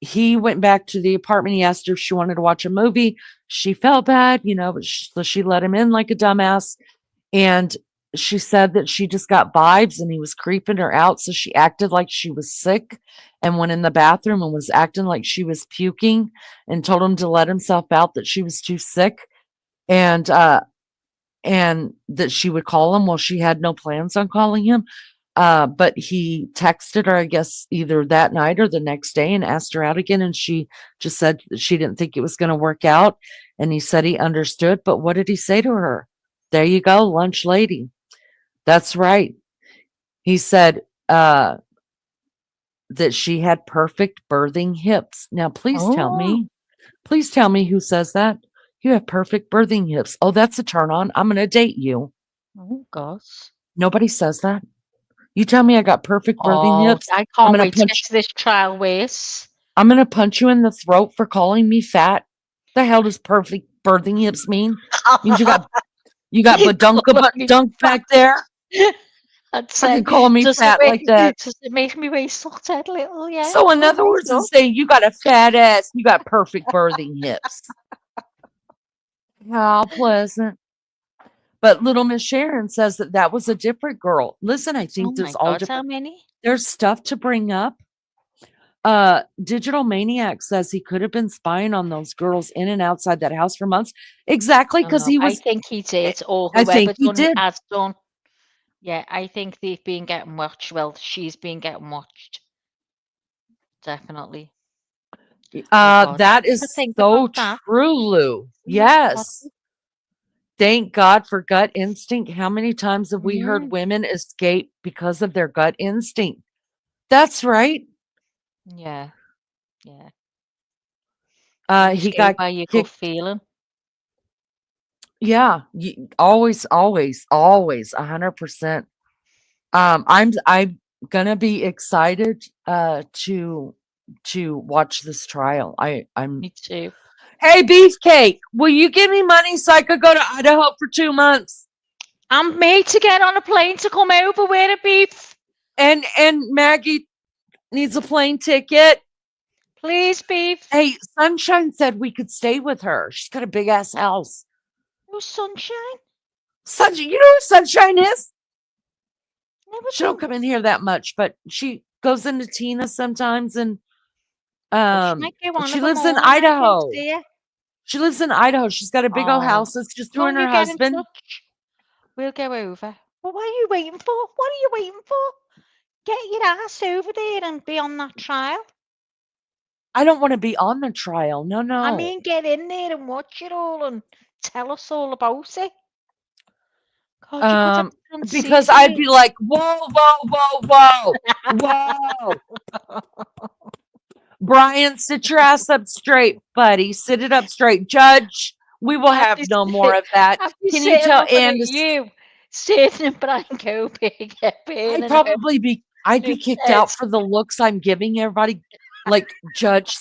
he went back to the apartment. He asked her if she wanted to watch a movie. She felt bad, so she let him in like a dumbass. And she said that she just got vibes and he was creeping her out. So she acted like she was sick and went in the bathroom and was acting like she was puking and told him to let himself out, that she was too sick. And that she would call him. Well, she had no plans on calling him. But he texted her, I guess, either that night or the next day and asked her out again. And she just said she didn't think it was going to work out. And he said he understood. But what did he say to her? There you go, lunch lady. That's right. He said that she had perfect birthing hips. Now, please tell me who says that. You have perfect birthing hips. Oh, that's a turn on. I'm going to date you.
Oh, gosh.
Nobody says that. You tell me I got perfect birthing hips.
I can't wait to get to this trial waist.
I'm going to punch you in the throat for calling me fat. The hell does perfect birthing hips mean? Means you got badunk back there? You call me fat like that.
Does it make me waist sorted a little, yeah?
So in other words, I'm saying you got a fat ass, you got perfect birthing hips. How pleasant. But little Miss Sharon says that was a different girl. Listen, I think there's all different.
How many?
There's stuff to bring up. Digital Maniac says he could have been spying on those girls in and outside that house for months. Exactly, because he was.
I think he did, or whoever has done. Yeah, I think they've been getting watched. Well, she's been getting watched. Definitely.
That is so true, Lou. Yes. Thank God for gut instinct. How many times have we heard women escape because of their gut instinct? That's right.
Yeah. Yeah.
He got
by your gut feeling.
Yeah, always, 100%. I'm gonna be excited to watch this trial. I'm
Me too.
Hey, Beefcake, will you give me money so I could go to Idaho for 2 months?
I'm made to get on a plane to come over with a Beef.
And Maggie needs a plane ticket.
Please, Beef.
Hey, Sunshine said we could stay with her. She's got a big ass house.
Who's Sunshine?
Sunshine, you know who Sunshine is?
She
don't come in here that much, but she goes into Tina sometimes, and she lives in Idaho. She lives in Idaho. She's got a big old house. It's just her and her husband.
We'll go over. Well, what are you waiting for? What are you waiting for? Get your ass over there and be on that trial.
I don't want to be on the trial. No.
I mean, get in there and watch it all and tell us all about it. God,
because I'd be like, whoa. Bryan, sit your ass up straight, buddy. Sit it up straight. Judge, we will have no more of that. Can you tell
you sitting in Bryan Kohberger?
I'd be kicked out for the looks I'm giving everybody. Like, Judge,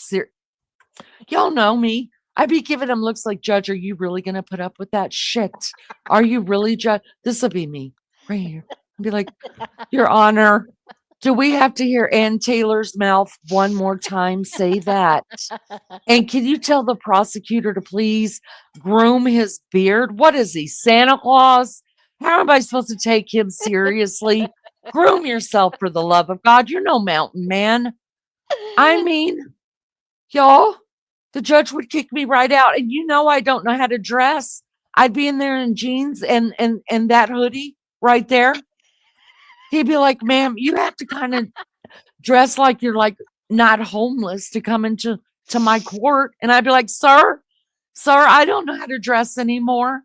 y'all know me. I'd be giving them looks like, Judge, are you really going to put up with that shit? Are you really, Judge? This will be me right here. I'd be like, Your Honor, do we have to hear Ann Taylor's mouth one more time say that? And can you tell the prosecutor to please groom his beard? What is he, Santa Claus? How am I supposed to take him seriously? Groom yourself for the love of God. You're no mountain man. I mean, y'all, the judge would kick me right out. And I don't know how to dress. I'd be in there in jeans and that hoodie right there. He'd be like, ma'am, you have to kind of dress like you're like not homeless to come into my court. And I'd be like, sir, I don't know how to dress anymore.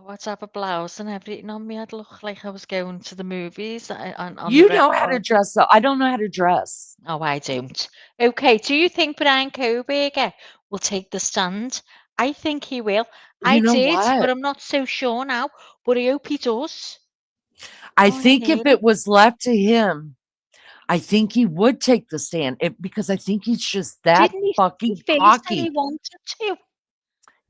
I'd have a blouse and everything on me. I'd look like I was going to the movies.
You know how to dress, though. I don't know how to dress.
Oh, I don't. Okay, do you think Bryan Kohberger will take the stand? I think he will.
You know what?
But I'm not so sure now. But I hope he does.
I think if it was left to him, I think he would take the stand because I think he's just that fucking cocky.
He wanted to.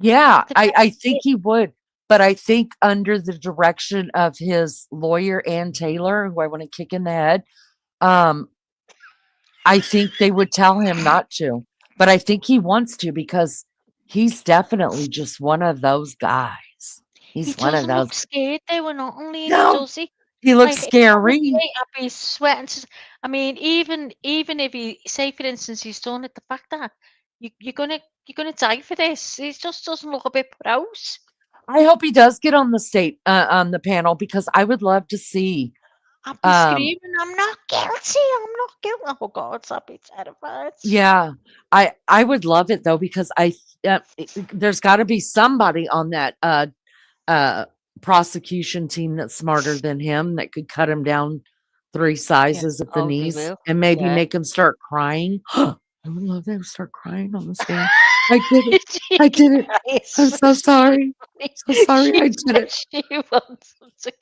Yeah, I think he would. But I think under the direction of his lawyer, Ann Taylor, who I want to kick in the head, I think they would tell him not to. But I think he wants to because he's definitely just one of those guys. He's one of those.
He doesn't look scared though, or not only does he?
He looks scary.
I'd be sweating. I mean, even if he say, for instance, he's done it, the fact that you're gonna die for this. He just doesn't look a bit put out.
I hope he does get on the panel because I would love to see.
I'd be screaming, I'm not guilty. I'm not guilty. Oh God, I'd be terrified.
Yeah, I would love it though because there's got to be somebody on that prosecution team that's smarter than him that could cut him down 3 sizes at the knees and maybe make him start crying. I would love them to start crying on the stand. I did it. I did it. I'm so sorry. So sorry I did it.
She wants him to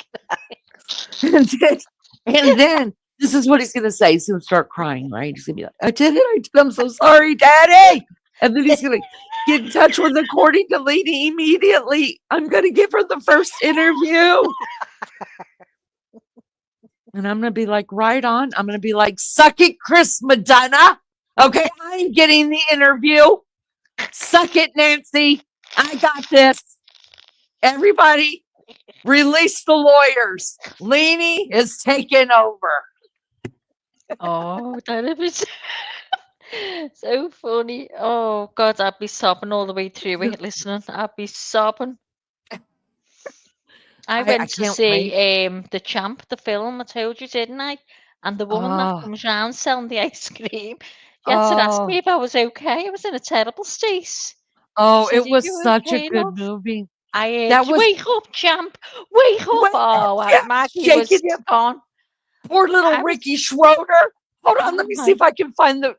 cry.
And then this is what he's going to say. He's going to start crying, right? He's going to be like, I did it. I'm so sorry, Daddy. And then he's going to get in touch with the courting lady immediately. I'm going to give her the first interview. And I'm going to be like, right on. I'm going to be like, suck it, Chris Madonna. Okay, I'm getting the interview. Suck it, Nancy. I got this. Everybody, release the lawyers. Leanie is taking over.
Oh, that'd be so funny. Oh God, I'd be sobbing all the way through it listening. I'd be sobbing. I went to see The Champ, the film, I told you, didn't I? And the woman that comes round selling the ice cream, she had to ask me if I was okay. I was in a terrible state.
Oh, it was such a good movie.
I heard, wake up, Champ. Wake up. Oh, Maggie was gone.
Poor little Ricky Schroeder. Hold on, let me see if I can find the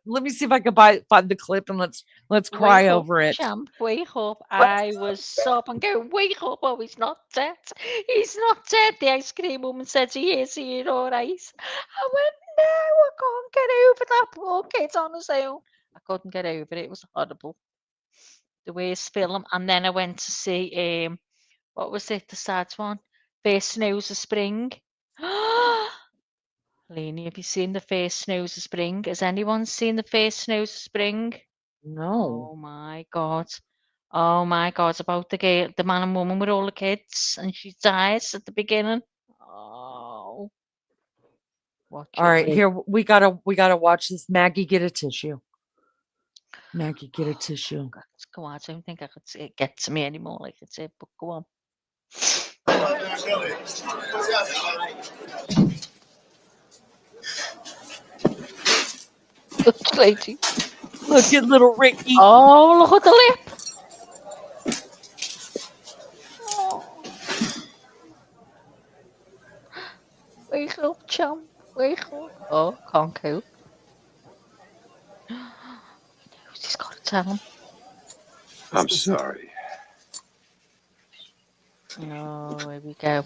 find the clip and let's cry over it.
Champ, wake up. I was sobbing, going, wake up. Oh, he's not dead. He's not dead. The ice cream woman said he is here, all right. I went, no, I can't get over that poor kid on his own. I couldn't get over it. It was horrible. The worst film. And then I went to see what was it, the sad one? First Snows of Spring. Leanie, have you seen the first snows of spring? Has anyone seen the first snows of spring?
No.
Oh my God. Oh my God. It's about the man and woman with all the kids and she dies at the beginning. Oh.
All right, here we gotta watch this. Maggie, get a tissue. Maggie, get a tissue.
Go on, I don't think I could see it get to me anymore like it's it, but go on. Lady.
Look at little Ricky.
Oh, look at the lip. Oh. Wake up, Champ. Wake up. Oh, can't cope. He's got to tell him.
I'm sorry.
Oh, here we go.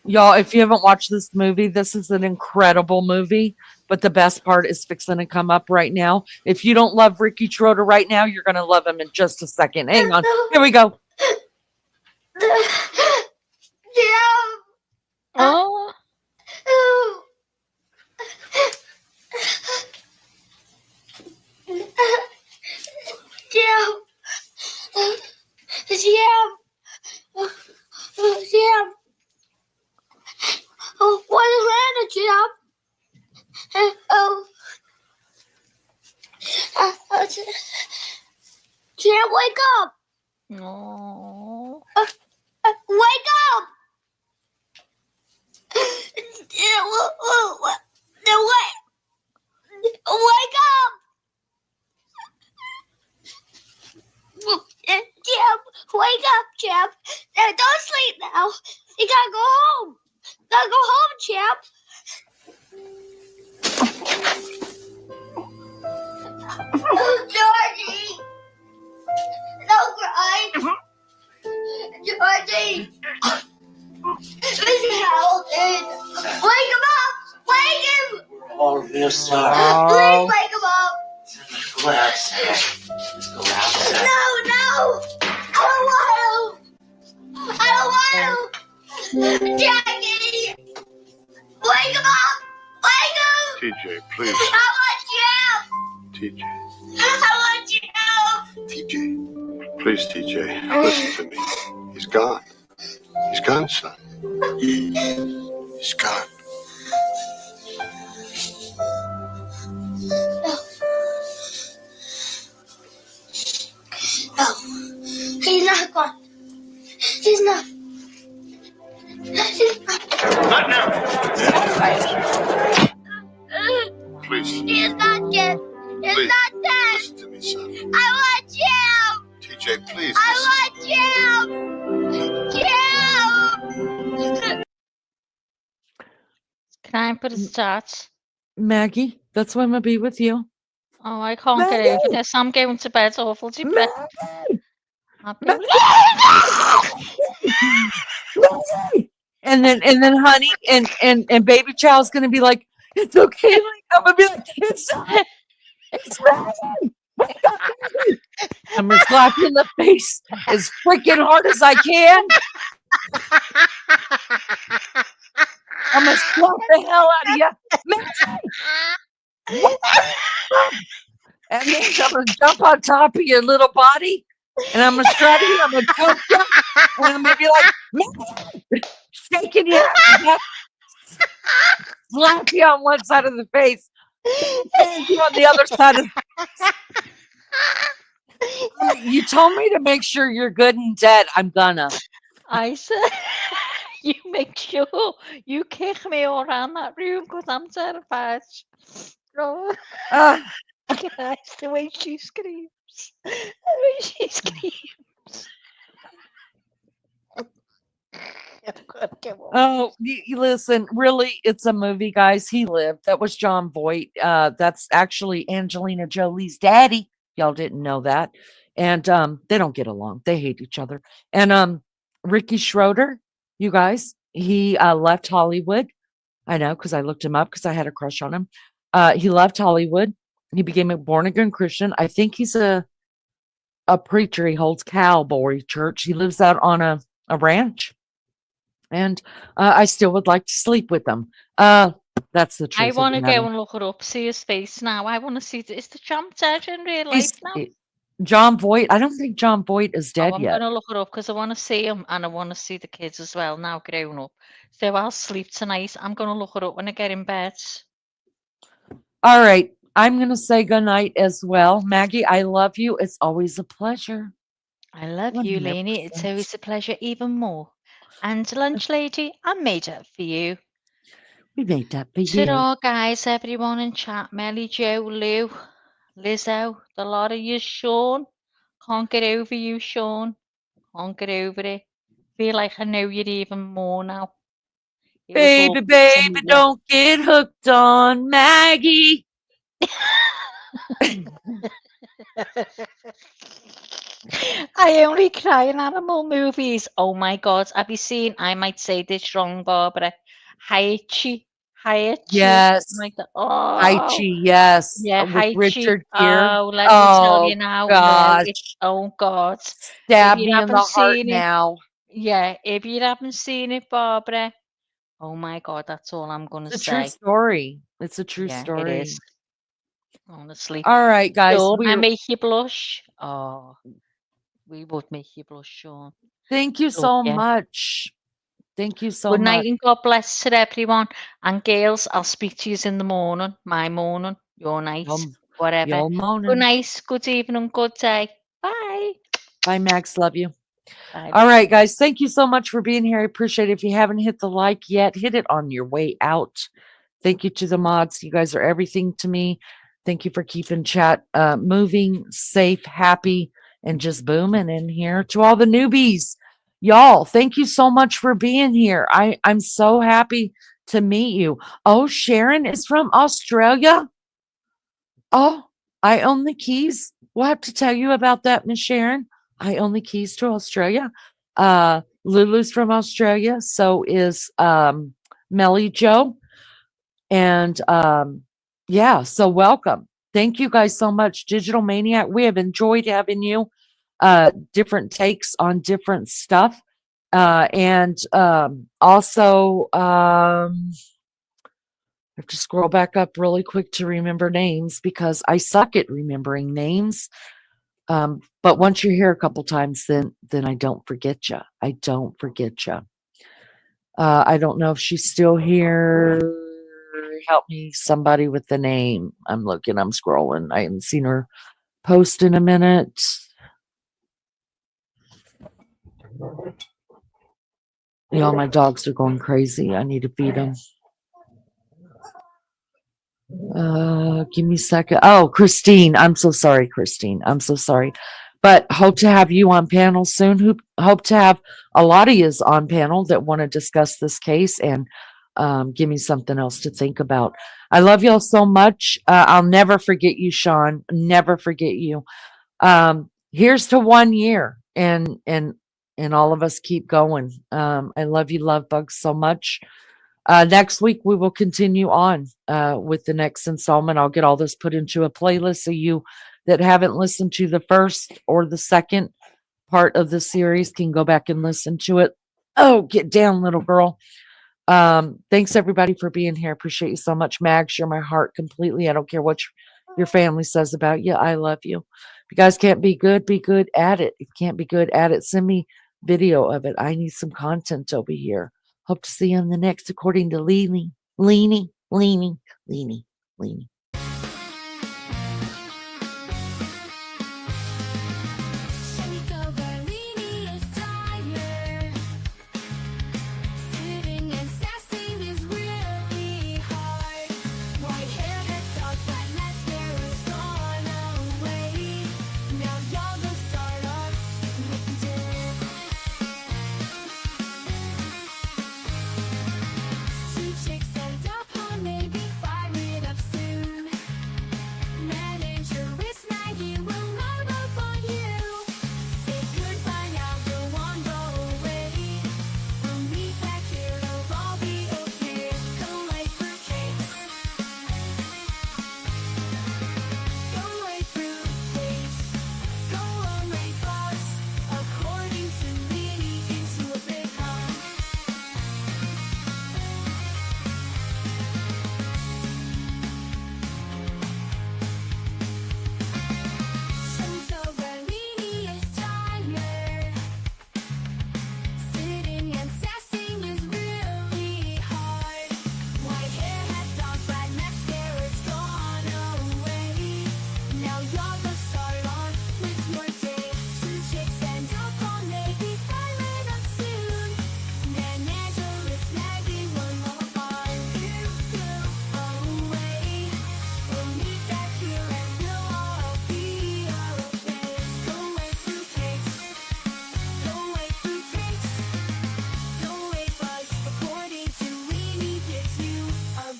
Y'all, if you haven't watched this movie, this is an incredible movie. But the best part is fixing to come up right now. If you don't love Ricky Schroeder right now, you're going to love him in just a second. Hang on. Here we go.
Oh.
Oh, what is wrong, Jim? Jim, wake up!
No.
Wake up! No way! Wake up! Jim, wake up, Jim. Don't sleep now. You gotta go home. Gotta go home, Champ. Georgie! Don't cry! Georgie! Mr. Hamilton! Wake him up! Wake him!
We're all real sorry.
Please wake him up!
Let's go outside. Let's go outside.
No! I don't want to! Jackie! Wake him up! Wake him!
TJ, please.
I want you!
TJ.
I want you!
TJ. Please, TJ. Listen to me. He's gone. He's gone, son. He's gone.
No. He's not gone. He's not. He's not.
Not now. Please.
He is not dead. He's
Please.
not dead.
Listen to me, son.
I want you.
TJ, please.
I want you. You.
Can I put a start?
Maggie, that's why I'm gonna be with you.
Oh, I can't get over this. I'm going to bed. Awful to bed.
And then honey and baby child's gonna be like, it's okay. I'm gonna be like, it's right. I'm gonna slap you in the face as freaking hard as I can. I'm gonna slap the hell out of you. And then I'm gonna jump on top of your little body, and I'm gonna straddle you. I'm gonna choke you, and I'm gonna be like, shaking you, slap you on one side of the face, and you on the other side of. You told me to make sure you're good and dead. I'm gonna.
I said, you make sure you kick me all around that room because I'm terrified. Oh. Guys, the way she screams. The way she screams.
Oh, you listen, really, it's a movie, guys. He lived. That was John Voight. That's actually Angelina Jolie's daddy. Y'all didn't know that. And they don't get along. They hate each other. And Ricky Schroeder, you guys, he left Hollywood. I know, because I looked him up because I had a crush on him. He left Hollywood. He became a born-again Christian. I think he's a preacher. He holds Cowboy Church. He lives out on a ranch. And I still would like to sleep with him. That's the truth.
I want to go and look it up, see his face now. I want to see, is the champ dead in real life now?
John Voight. I don't think John Voight is dead
I'm
yet.
going to look it up because I want to see him and I want to see the kids as well now grown up. So I'll sleep tonight. I'm going to look it up when I get in bed.
All right. I'm going to say goodnight as well. Maggie, I love you. It's always a pleasure.
I love you,
100%.
Lainey. It's always a pleasure, even more. And lunch lady, I made it for you.
We made that for you.
Ta-ra, guys, everyone in chat. Melly, Joe, Lou, Lizzo, the lot of you, Sean. Can't get over you, Sean. Can't get over it. Feel like I know you even more now.
Baby, don't get hooked on Maggie.
I only cry in animal movies. Oh my God. Have you seen, I might say this wrong, Barbara, Haichi?
Yes.
Like that. Oh.
Haichi, yes.
Yeah,
with
Haichi.
Richard Gere.
Oh, let me tell you now.
God.
Oh God.
Stab me in the heart now.
Yeah, if you haven't seen it, Barbara, oh my God, that's all I'm going to say.
It's a true story. It's a true story.
It is. Honestly.
All right, guys.
I make you blush. Oh, we would make you blush, Sean.
Thank you so much. Thank you so much.
Good night and God bless to everyone. And girls, I'll speak to you in the morning. My morning, your night, whatever.
Your morning.
Good night, good evening, good day. Bye.
Bye, Max. Love you.
Bye.
All right, guys. Thank you so much for being here. I appreciate it. If you haven't hit the like yet, hit it on your way out. Thank you to the mods. You guys are everything to me. Thank you for keeping chat moving, safe, happy, and just booming in here. To all the newbies, y'all, thank you so much for being here. I'm so happy to meet you. Oh, Sharon is from Australia. Oh, I own the keys. We'll have to tell you about that, Miss Sharon. I own the keys to Australia. Lulu's from Australia. So is Melly Joe. And yeah, so welcome. Thank you guys so much, Digital Maniac. We have enjoyed having you. Different takes on different stuff. And also, I have to scroll back up really quick to remember names because I suck at remembering names. But once you're here a couple times, then I don't forget you. I don't forget you. I don't know if she's still here. Help me, somebody with the name. I'm looking, I'm scrolling. I haven't seen her post in a minute. My dogs are going crazy. I need to feed them. Give me a second. Oh, Christine. I'm so sorry, Christine. I'm so sorry. But hope to have you on panel soon. Hope to have a lot of yous on panel that want to discuss this case and give me something else to think about. I love y'all so much. I'll never forget you, Sean. Never forget you. Here's to 1 year and all of us keep going. I love you, love bugs, so much. Next week we will continue on with the next installment. I'll get all this put into a playlist so you that haven't listened to the first or the second part of the series can go back and listen to it. Oh, get down, little girl. Thanks everybody for being here. Appreciate you so much, Mags. You're my heart completely. I don't care what your family says about you. I love you. If you guys can't be good at it. If you can't be good at it, send me video of it. I need some content over here. Hope to see you on the next, according to Leanie.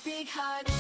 Big heart.